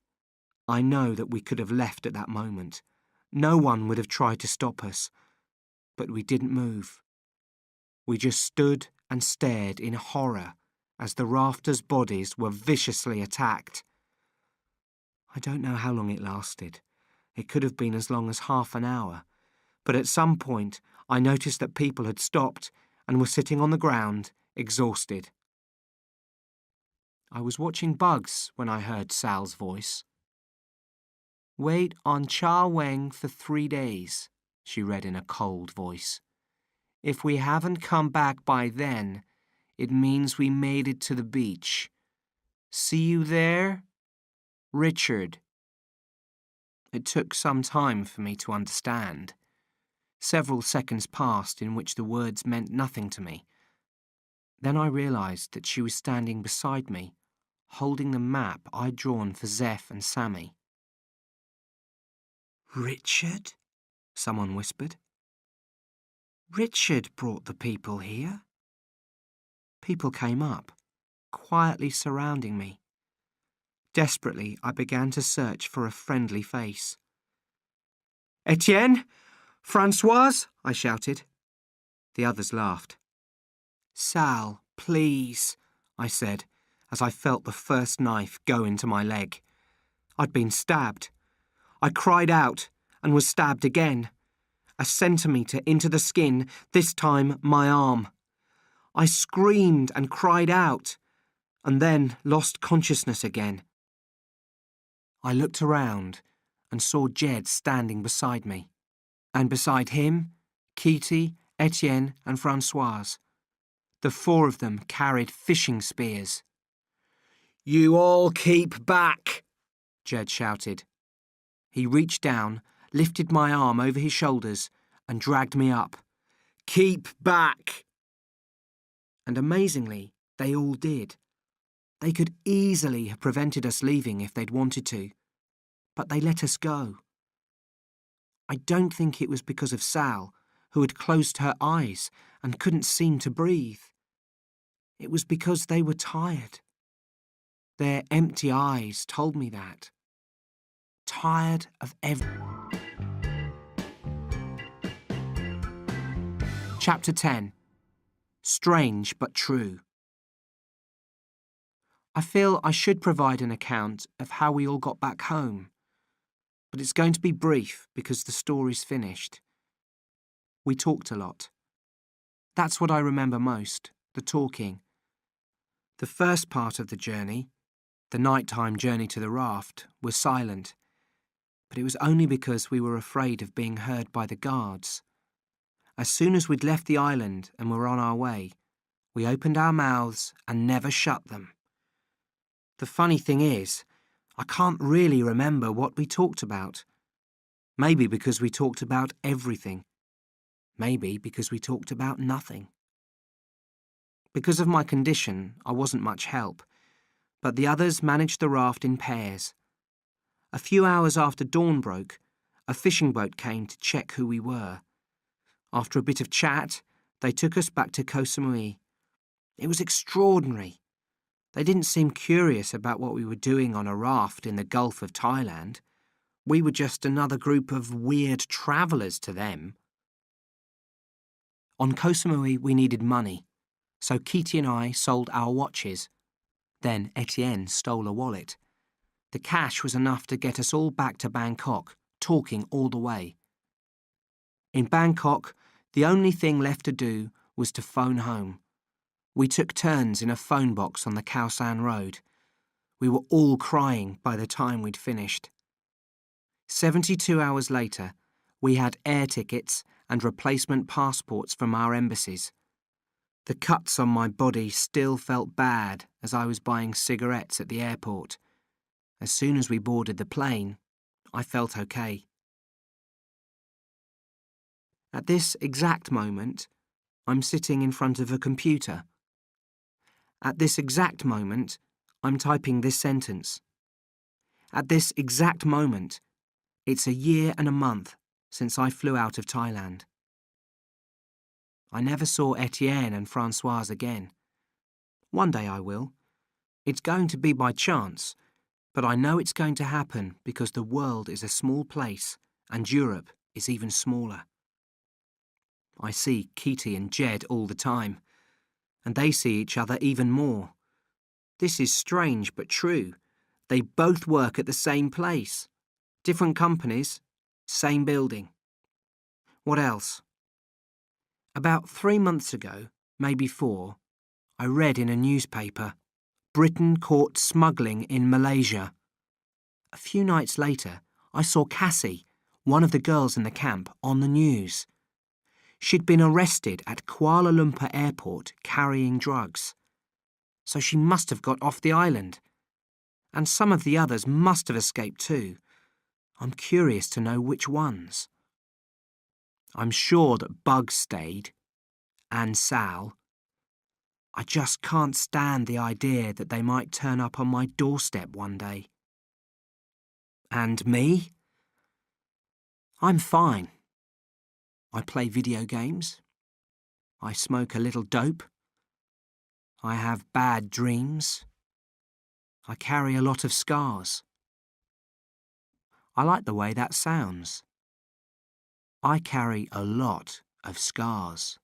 I know that we could have left at that moment. No one would have tried to stop us. But we didn't move. We just stood and stared in horror as the rafters' bodies were viciously attacked. I don't know how long it lasted. It could have been as long as half an hour. But at some point, I noticed that people had stopped and were sitting on the ground, exhausted. I was watching Bugs when I heard Sal's voice. "Wait on Cha Weng for 3 days," she read in a cold voice. "If we haven't come back by then, it means we made it to the beach. See you there? Richard." It took some time for me to understand. Several seconds passed in which the words meant nothing to me. Then I realised that she was standing beside me, holding the map I'd drawn for Zeph and Sammy. "Richard?" someone whispered. "Richard brought the people here." People came up, quietly surrounding me. Desperately, I began to search for a friendly face. "Etienne? Francoise?" I shouted. The others laughed. "Sal, please," I said, as I felt the first knife go into my leg. I'd been stabbed. I cried out and was stabbed again. A centimetre into the skin, this time my arm. I screamed and cried out, and then lost consciousness again. I looked around and saw Jed standing beside me, and beside him, Kitty, Etienne and Francoise. The 4 of them carried fishing spears. "You all keep back," Jed shouted. He reached down, lifted my arm over his shoulders and dragged me up. "Keep back!" And amazingly, they all did. They could easily have prevented us leaving if they'd wanted to, but they let us go. I don't think it was because of Sal, who had closed her eyes and couldn't seem to breathe. It was because they were tired. Their empty eyes told me that. Tired of Chapter 10. Strange but True. I feel I should provide an account of how we all got back home, but it's going to be brief because the story's finished. We talked a lot. That's what I remember most, the talking. The first part of the journey, the nighttime journey to the raft, was silent, but it was only because we were afraid of being heard by the guards. As soon as we'd left the island and were on our way, we opened our mouths and never shut them. The funny thing is, I can't really remember what we talked about. Maybe because we talked about everything. Maybe because we talked about nothing. Because of my condition, I wasn't much help, but the others managed the raft in pairs. A few hours after dawn broke, a fishing boat came to check who we were. After a bit of chat, they took us back to Koh Samui. It was extraordinary. They didn't seem curious about what we were doing on a raft in the Gulf of Thailand. We were just another group of weird travellers to them. On Koh Samui we needed money, so Kitty and I sold our watches. Then Etienne stole a wallet. The cash was enough to get us all back to Bangkok, talking all the way. In Bangkok, the only thing left to do was to phone home. We took turns in a phone box on the Khao San Road. We were all crying by the time we'd finished. 72 hours later, we had air tickets and replacement passports from our embassies. The cuts on my body still felt bad as I was buying cigarettes at the airport. As soon as we boarded the plane, I felt okay. At this exact moment, I'm sitting in front of a computer. At this exact moment, I'm typing this sentence. At this exact moment, it's a year and a month since I flew out of Thailand. I never saw Etienne and Françoise again. One day I will. It's going to be by chance, but I know it's going to happen because the world is a small place and Europe is even smaller. I see Kitty and Jed all the time, and they see each other even more. This is strange but true. They both work at the same place. Different companies, same building. What else? About 3 months ago, maybe 4, I read in a newspaper, Britain caught smuggling in Malaysia. A few nights later, I saw Cassie, one of the girls in the camp, on the news. She'd been arrested at Kuala Lumpur airport carrying drugs. So she must have got off the island. And some of the others must have escaped too. I'm curious to know which ones. I'm sure that Bugs stayed. And Sal. I just can't stand the idea that they might turn up on my doorstep one day. And me? I'm fine. I play video games. I smoke a little dope. I have bad dreams. I carry a lot of scars. I like the way that sounds. I carry a lot of scars.